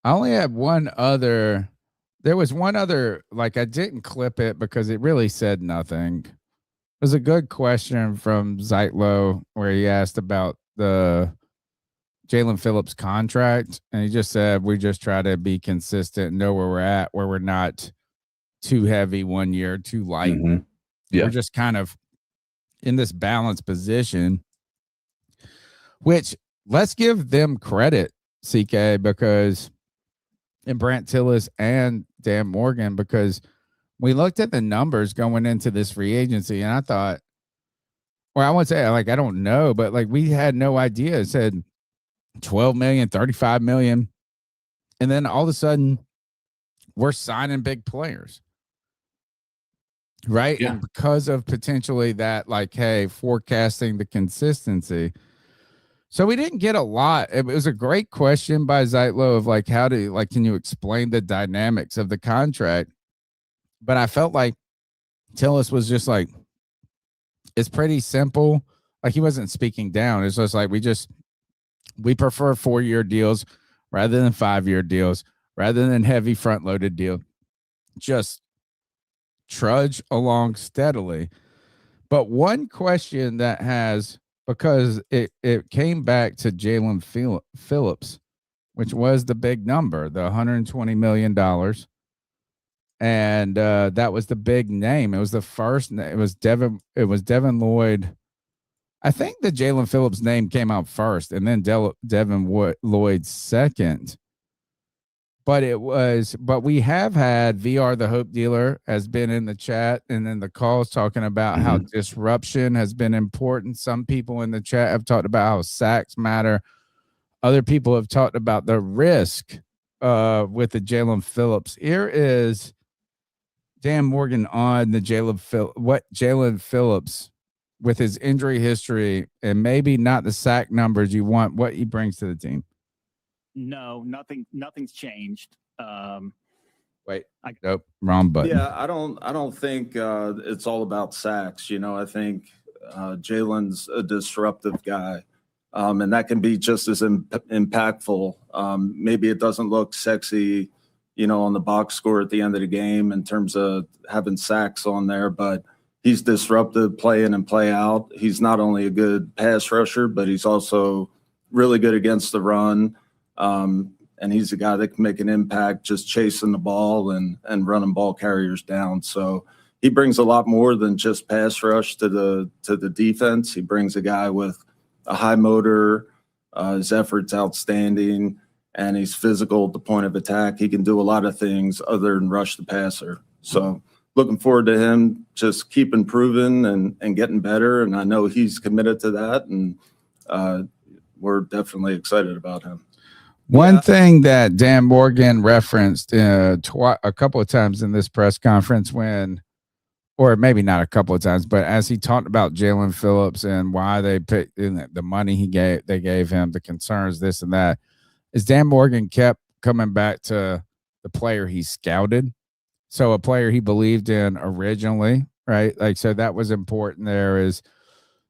only had one other. There was one other, like I didn't clip it because it really said nothing. It was a good question from Zeitlo where he asked about the Jaylen Phillips contract. And he just said, we just try to be consistent and know where we're at, where we're not too heavy 1 year, too light. Mm-hmm. Yeah. We're just kind of in this balanced position, which let's give them credit, CK, because and Brandt, Tillis, and Dan Morgan, because we looked at the numbers going into this free agency, and I thought, well, I wouldn't say like I don't know, but like we had no idea. It said 12 million, 35 million, and then all of a sudden we're signing big players. Right. Yeah. And because of potentially that, like, hey, forecasting the consistency. So we didn't get a lot. It was a great question by Zeitlo of like, how do like, can you explain the dynamics of the contract? But I felt like Tillis was just like, it's pretty simple. Like he wasn't speaking down. It's just like, we prefer 4-year deals rather than 5-year deals, rather than heavy front loaded deal. Just trudge along steadily. But one question that has, because it came back to Jaylen Phillips, which was the big number, the $120 million. And that was the big name. It was the first, it was Devin Lloyd. I think the Jaylen Phillips name came out first and then Devin Lloyd second. But we have had VR, the Hope Dealer, has been in the chat and in the calls talking about how disruption has been important. Some people in the chat have talked about how sacks matter. Other people have talked about the risk with the Jaylen Phillips. Here is Dan Morgan on the Jaylen Phillips with his injury history and maybe not the sack numbers you want, what he brings to the team. No, nothing's changed. Nope, wrong button. Yeah, I don't think it's all about sacks. You know, I think Jaylen's a disruptive guy, and that can be just as impactful. Maybe it doesn't look sexy, you know, on the box score at the end of the game in terms of having sacks on there, but he's disruptive, play in and play out. He's not only a good pass rusher, but he's also really good against the run. And he's a guy that can make an impact just chasing the ball and running ball carriers down. So he brings a lot more than just pass rush to the defense. He brings a guy with a high motor, his effort's outstanding, and he's physical at the point of attack. He can do a lot of things other than rush the passer. So looking forward to him just keep improving and getting better. And I know he's committed to that, and we're definitely excited about him. One thing that Dan Morgan referenced a couple of times in this press conference or maybe not a couple of times, but as he talked about Jaylen Phillips and why they picked the money they gave him, the concerns, this and that, is Dan Morgan kept coming back to the player he scouted. So a player he believed in originally, right? Like, so that was important there is,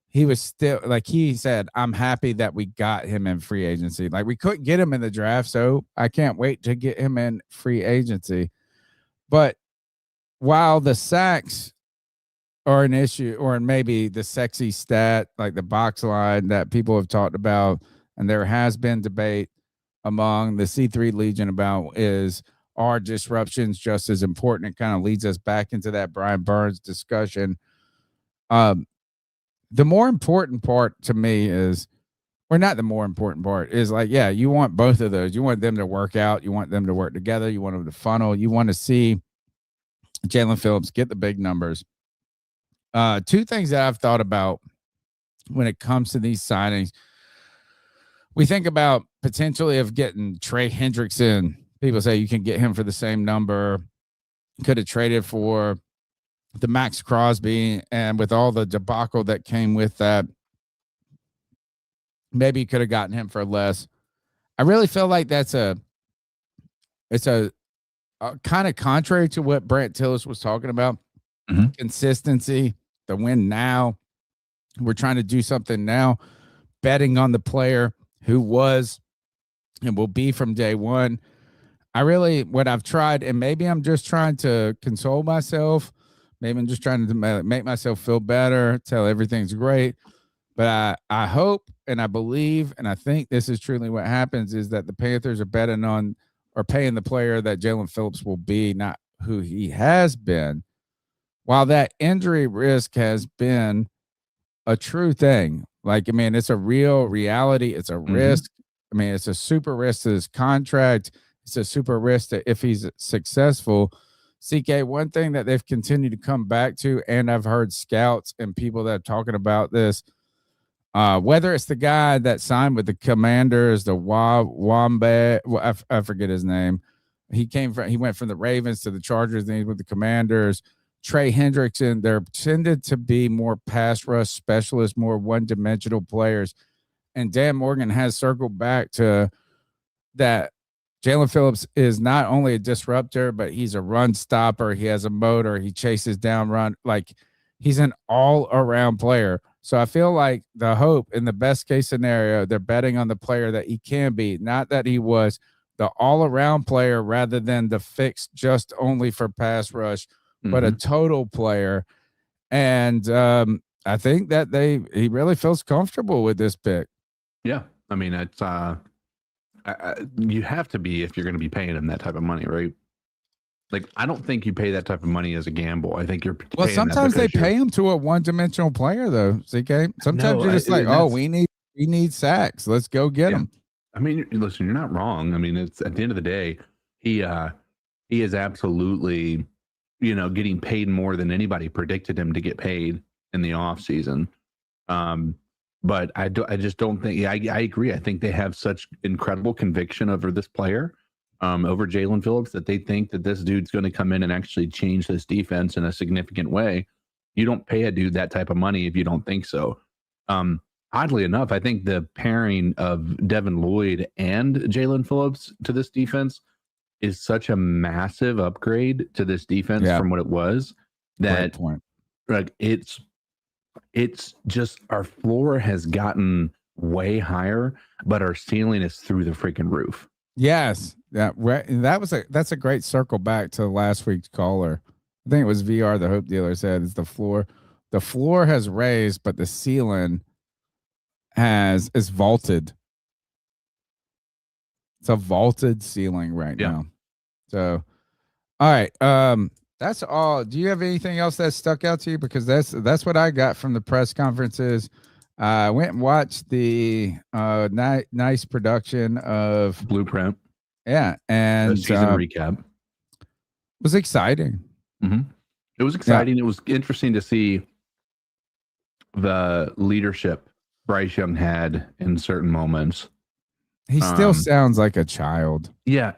he was still, like he said, I'm happy that we got him in free agency. Like we couldn't get him in the draft, so I can't wait to get him in free agency. But while the sacks are an issue, or maybe the sexy stat, like the box line that people have talked about, and there has been debate among the C3 Legion about are disruptions just as important? It kind of leads us back into that Brian Burns discussion. The more important part to me is, or not the more important part, is like, yeah, you want both of those. You want them to work out. You want them to work together. You want them to funnel. You want to see Jaylen Phillips get the big numbers. Two things that I've thought about when it comes to these signings. We think about potentially of getting Trey Hendrickson. People say you can get him for the same number. Could have traded for the Max Crosby, and with all the debacle that came with that, maybe you could have gotten him for less. I really feel like it's a kind of contrary to what Brandt Tillis was talking about. consistency, the win now. We're trying to do something now, betting on the player who was and will be from day one. What I've tried, and maybe I'm just trying to console myself. Maybe I'm just trying to make myself feel better, tell everything's great. But I hope and I believe, and I think this is truly what happens, is that the Panthers are betting on or paying the player that Jaylen Phillips will be, not who he has been. While that injury risk has been a true thing, like, I mean, it's a real reality. It's a risk. I mean, it's a super risk to his contract. It's a super risk that if he's successful. CK, one thing that they've continued to come back to, and I've heard scouts and people that are talking about this, whether it's the guy that signed with the Commanders, the Wombat, I forget his name. He went from the Ravens to the Chargers, and he's with the Commanders. Trey Hendrickson, they're tended to be more pass rush specialists, more one-dimensional players. And Dan Morgan has circled back to that. Jaylen Phillips is not only a disruptor, but he's a run stopper. He has a motor. He chases down run. Like, he's an all-around player. So I feel like the hope in the best case scenario, they're betting on the player that he can be, not that he was the all-around player rather than the fix just only for pass rush, but a total player. And I think that he really feels comfortable with this pick. Yeah. I mean, it's you have to be if you're going to be paying him that type of money, right? Like, I don't think you pay that type of money as a gamble. I think you're well. Sometimes they pay him to a one-dimensional player, though. CK. Sometimes you're just like, oh, we need sacks. Let's go get him. I mean, listen, you're not wrong. I mean, it's at the end of the day, he is absolutely, getting paid more than anybody predicted him to get paid in the off season. But I just don't think. I agree. I think they have such incredible conviction over this player, over Jaylen Phillips, that they think that this dude's going to come in and actually change this defense in a significant way. You don't pay a dude that type of money if you don't think so. Oddly enough, I think the pairing of Devin Lloyd and Jaylen Phillips to this defense is such a massive upgrade to this defense from what it was. That like it's just our floor has gotten way higher, but our ceiling is through the freaking roof. Yes. That's a great circle back to last week's caller. I think it was VR, the Hope Dealer, said it's the floor. The floor has raised, but the ceiling is vaulted. It's a vaulted ceiling right now. So, all right. That's all. Do you have anything else that stuck out to you? Because that's what I got from the press conferences. I went and watched the nice production of Blueprint. Yeah, and the season recap. It was exciting. It was exciting. It was interesting to see the leadership Bryce Young had in certain moments. He still sounds like a child. Yeah,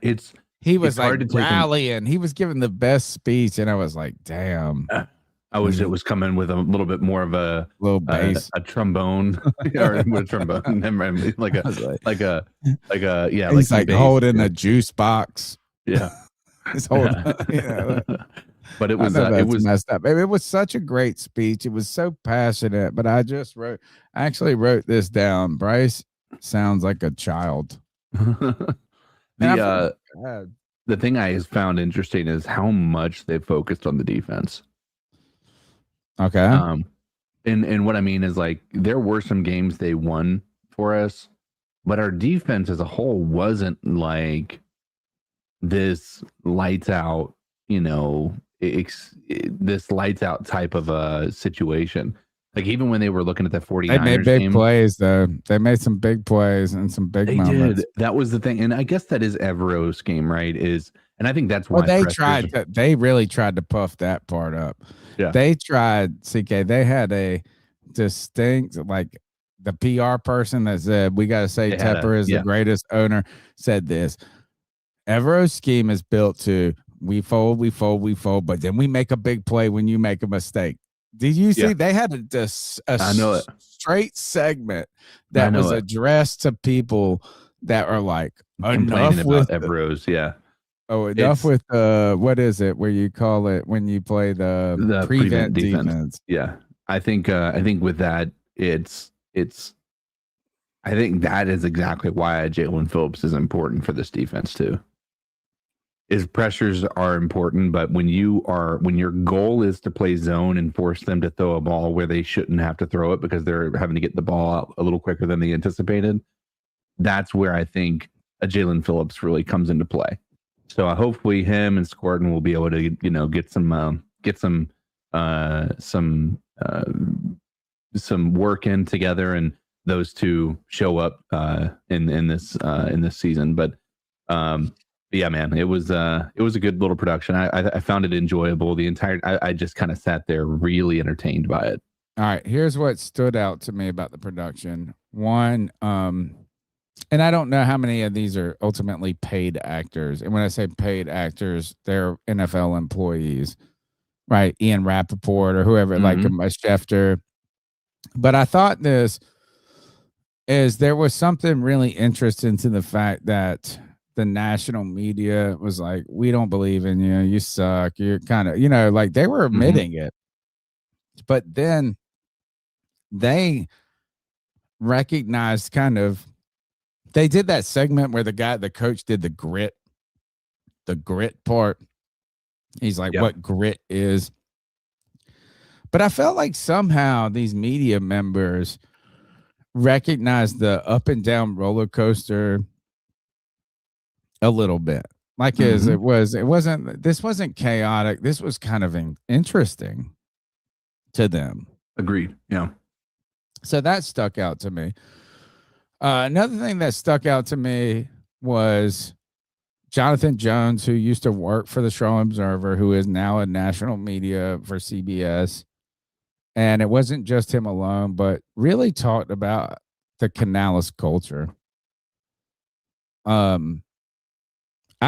he was like rallying. He was giving the best speech, and I was like, "Damn!" I wish it was coming with a little bit more of a little bass, a trombone, or with a trombone, like a yeah, he's like holding a juice box. Yeah, he's holding. But it was messed up. It was such a great speech. It was so passionate. But I actually wrote this down. Bryce sounds like a child. The thing I found interesting is how much they focused on the defense. Okay. And what I mean is, like, there were some games they won for us, but our defense as a whole wasn't like this lights out, this lights out type of a situation. Like, even when they were looking at the 49ers they made big plays, though. They made some big plays and some big moments. That was the thing. And I guess that is Evero's game, right? And I think that's why they really tried to puff that part up. Yeah. They tried, CK. They had a distinct, like, the PR person that said, we got to say Tepper is the greatest owner, said this. Evero's scheme is built to we fold, but then we make a big play when you make a mistake. Did you see they had a straight segment that was addressed to people that are like complaining about Evero's, Oh, enough with what is it? Where you call it when you play the prevent defense? Yeah, I think with that, I think that is exactly why Jaylen Phillips is important for this defense too. Is pressures are important, but when your goal is to play zone and force them to throw a ball where they shouldn't have to throw it because they're having to get the ball out a little quicker than they anticipated, that's where I think a Jaylen Phillips really comes into play. So hopefully him and Squirtin will be able to, get some work in together, and those two show up in this season. But yeah, man, it was a good little production. I found it enjoyable. I just kind of sat there really entertained by it. All right, here's what stood out to me about the production. One, and I don't know how many of these are ultimately paid actors. And when I say paid actors, they're NFL employees, right? Ian Rappaport or whoever, like a Schefter. But I thought there was something really interesting to the fact that the national media was like, we don't believe in you. You suck. You're kind of, like they were admitting it. But then they recognized they did that segment where the coach did the grit part. He's like, what grit is. But I felt like somehow these media members recognized the up and down roller coaster a little bit. Like this wasn't chaotic. This was kind of interesting to them. Agreed. Yeah. So that stuck out to me. Another thing that stuck out to me was Jonathan Jones, who used to work for the Charlotte Observer, who is now in national media for CBS. And it wasn't just him alone, but really talked about the Canales culture. I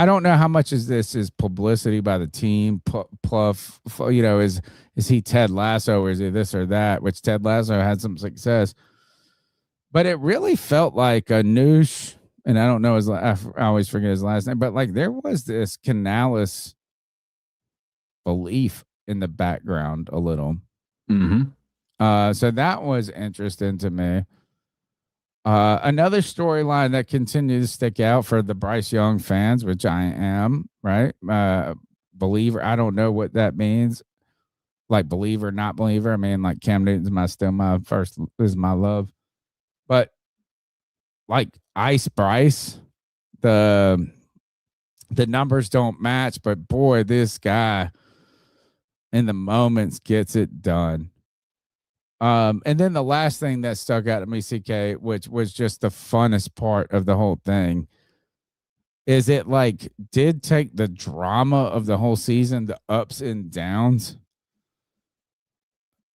don't know how much is publicity by the team. Pluff, is he Ted Lasso or is he this or that? Which Ted Lasso had some success. But it really felt like a Noosh, and I don't know I always forget his last name, but like there was this Canales belief in the background a little. So that was interesting to me. Another storyline that continues to stick out for the Bryce Young fans, which I am, right? Believer, I don't know what that means. Like believer, not believer. I mean, like Cam Newton's is my love. But like Ice Bryce, the numbers don't match, but boy, this guy in the moments gets it done. And then the last thing that stuck out to me, CK, which was just the funnest part of the whole thing, is it like did take the drama of the whole season, the ups and downs,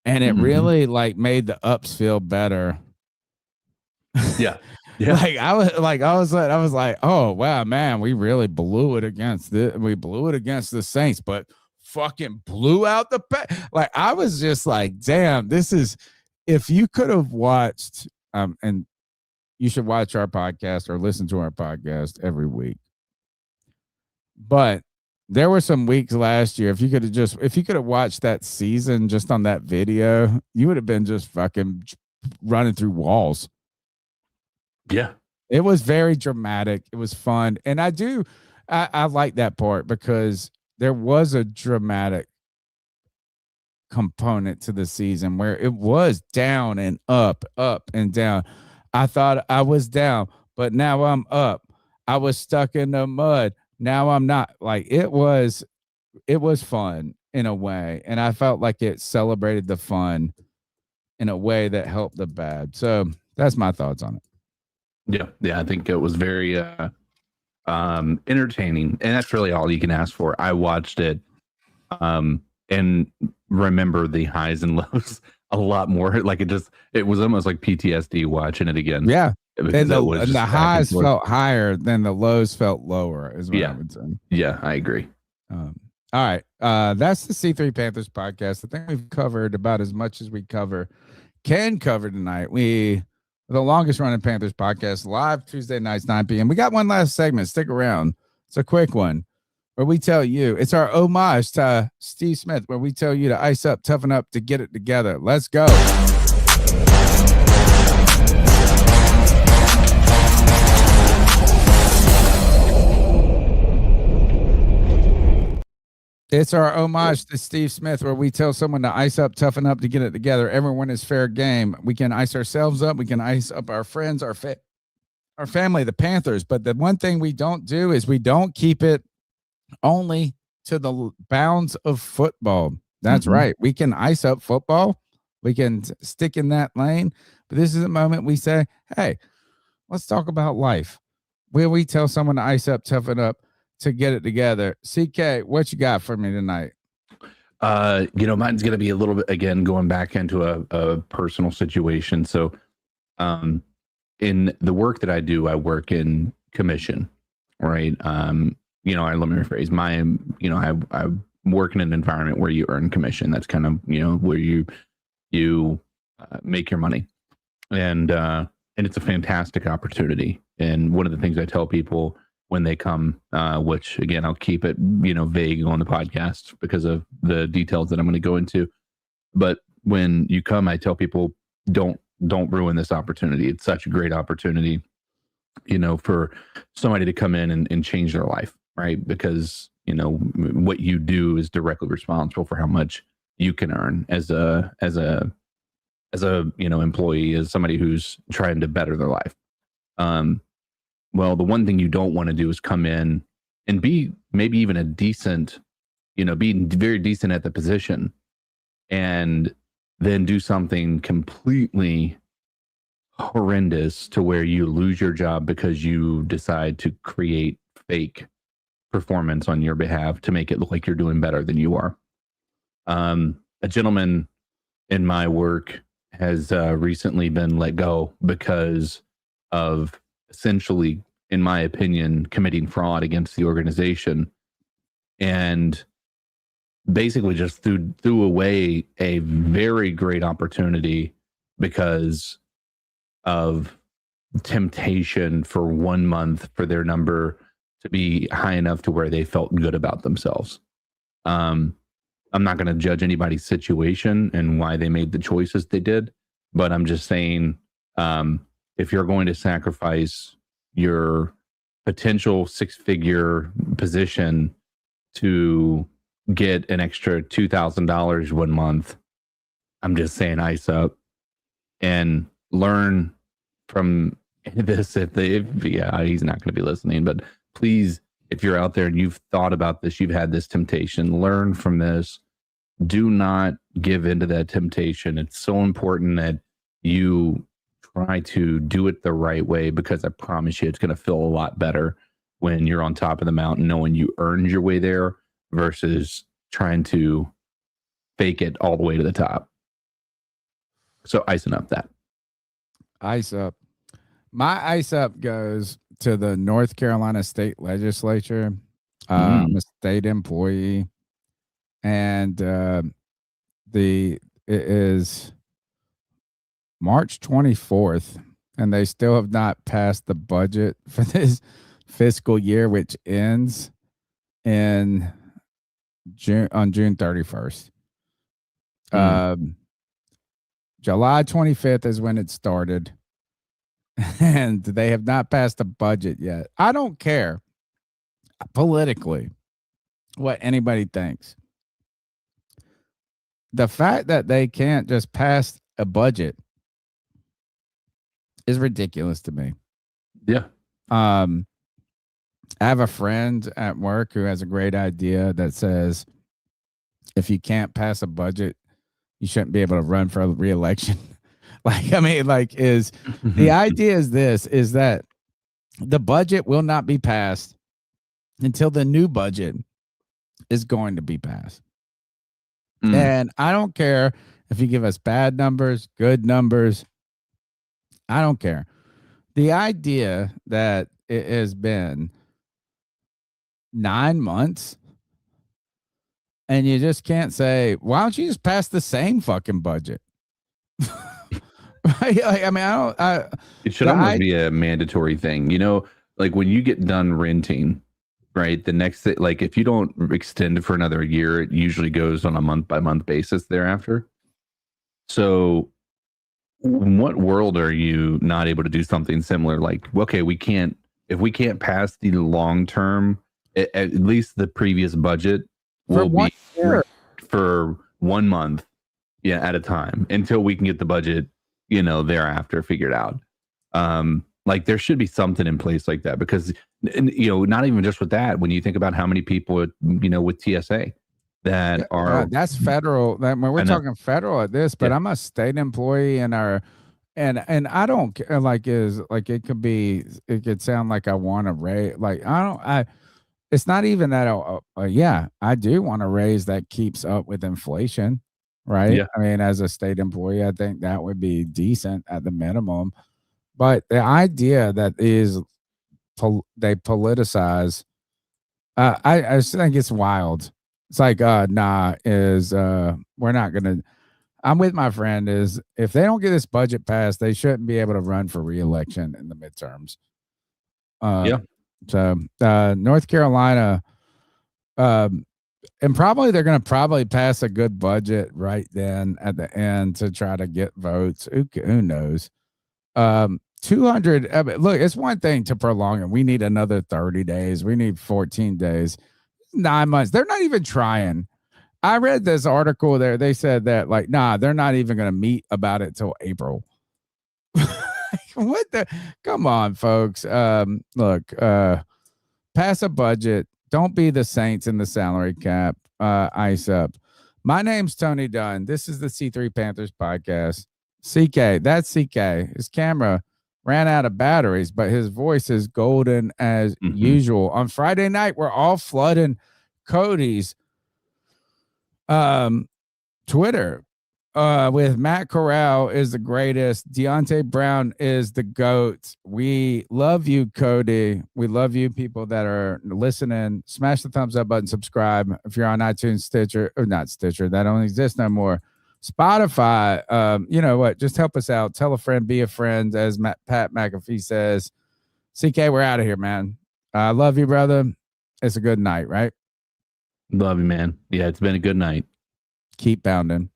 and it really like made the ups feel better. Yeah. I was like, oh wow, man, we really blew it against the Saints, but fucking blew out the like I was just like, damn, this is, if you could have watched and you should watch our podcast or listen to our podcast every week. But there were some weeks last year, if you could have watched that season just on that video, you would have been just fucking running through walls. Yeah. It was very dramatic. It was fun. And I like that part because there was a dramatic component to the season where it was down and up and down. I thought I was down, but now I'm up. I was stuck in the mud. Now I'm not. Like it was fun in a way. And I felt like it celebrated the fun in a way that helped the bad. So that's my thoughts on it. Yeah, I think it was very entertaining, and that's really all you can ask for. I watched it and remember the highs and lows a lot more. Like it was almost like PTSD watching it again. Yeah, and the highs felt higher than the lows felt lower, is what I would say. Yeah, I agree. All right, that's the C3 Panthers podcast. I think we've covered about as much as we can cover tonight. The longest running Panthers podcast, live Tuesday nights, 9 p.m. We got one last segment. Stick around. It's a quick one. where we tell you, it's our homage to Steve Smith, where we tell you to ice up, toughen up, to get it together. Let's go. It's our homage to Steve Smith, where we tell someone to ice up, toughen up, to get it together. Everyone is fair game. We can ice ourselves up. We can ice up our friends, our family, the Panthers. But the one thing we don't do is we don't keep it only to the bounds of football. That's right. We can ice up football. We can stick in that lane. But this is a moment we say, hey, let's talk about life. Where we tell someone to ice up, toughen up, to get it together. CK, what you got for me tonight? Mine's going to be a little bit, again, going back into a personal situation. So in the work that I do, I work in commission, right? Let me rephrase. I work in an environment where you earn commission. That's kind of, where you make your money. And it's a fantastic opportunity. And one of the things I tell people when they come, which again, I'll keep it, vague on the podcast because of the details that I'm going to go into. But when you come, I tell people, don't ruin this opportunity. It's such a great opportunity, for somebody to come in and change their life, right? Because, what you do is directly responsible for how much you can earn as a employee, as somebody who's trying to better their life. Well, the one thing you don't want to do is come in and be maybe even a decent, be very decent at the position and then do something completely horrendous to where you lose your job because you decide to create fake performance on your behalf to make it look like you're doing better than you are. A gentleman in my work has recently been let go because of essentially, in my opinion, committing fraud against the organization and basically just threw away a very great opportunity because of temptation for 1 month for their number to be high enough to where they felt good about themselves. I'm not going to judge anybody's situation and why they made the choices they did, but I'm just saying, if you're going to sacrifice your potential six-figure position to get an extra $2,000 1 month, I'm just saying ice up and learn from this. He's not going to be listening, but please, if you're out there and you've thought about this, you've had this temptation, learn from this. Do not give into that temptation. It's so important that you try to do it the right way, because I promise you it's going to feel a lot better when you're on top of the mountain knowing you earned your way there versus trying to fake it all the way to the top. So icing up that. Ice up. My ice up goes to the North Carolina State Legislature. I'm a state employee, and it is March 24th, and they still have not passed the budget for this fiscal year, which ends on June 31st. July 25th is when it started, and they have not passed the budget yet. I don't care politically what anybody thinks. The fact that they can't just pass a budget is ridiculous to me. Yeah. I have a friend at work who has a great idea that says if you can't pass a budget, you shouldn't be able to run for a re-election. The idea is that the budget will not be passed until the new budget is going to be passed. And I don't care if you give us bad numbers, good numbers. I don't care. The idea that it has been 9 months and you just can't say, why don't you just pass the same fucking budget? Right? It should almost be a mandatory thing. Like when you get done renting right? The next, like, if you don't extend it for another year, it usually goes on a month by month basis thereafter. So, in what world are you not able to do something similar? Like, okay, if we can't pass the long term, at least the previous budget will be for 1 month, at a time until we can get the budget, thereafter figured out. Like, there should be something in place like that, because, not even just with that, when you think about how many people, with TSA that are, that's federal. We're talking federal at this, but I'm a state employee and I don't like it could sound like I want to raise, it's not even that. I do want to raise that keeps up with inflation, right? Yeah. I mean, as a state employee, I think that would be decent at the minimum. But the idea that they politicize, I just think it's wild. It's like, we're not gonna. I'm with my friend. Is if they don't get this budget passed, they shouldn't be able to run for re-election in the midterms. So North Carolina, and they're going to pass a good budget right then at the end to try to get votes. Who knows? 200. Look, it's one thing to prolong it. We need another 30 days. We need 14 days. 9 months. They're not even trying. I read this article there. They said that they're not even going to meet about it till April. What the? Come on, folks. Look, pass a budget. Don't be the Saints in the salary cap. Ice up. My name's Tony Dunn. This is the C3 Panthers Podcast. CK, that's CK. His camera ran out of batteries, but his voice is golden as usual. On Friday night, we're all flooding Cody's Twitter with Matt Corral is the greatest. Deontay Brown is the GOAT. We love you, Cody. We love you, people that are listening. Smash the thumbs up button, subscribe. If you're on iTunes, Stitcher, or not Stitcher, that don't exist no more. Spotify, you know what? Just help us out. Tell a friend, be a friend, as Pat McAfee says. CK, we're out of here, man. I love you, brother. It's a good night, right? Love you, man. Yeah, it's been a good night. Keep pounding.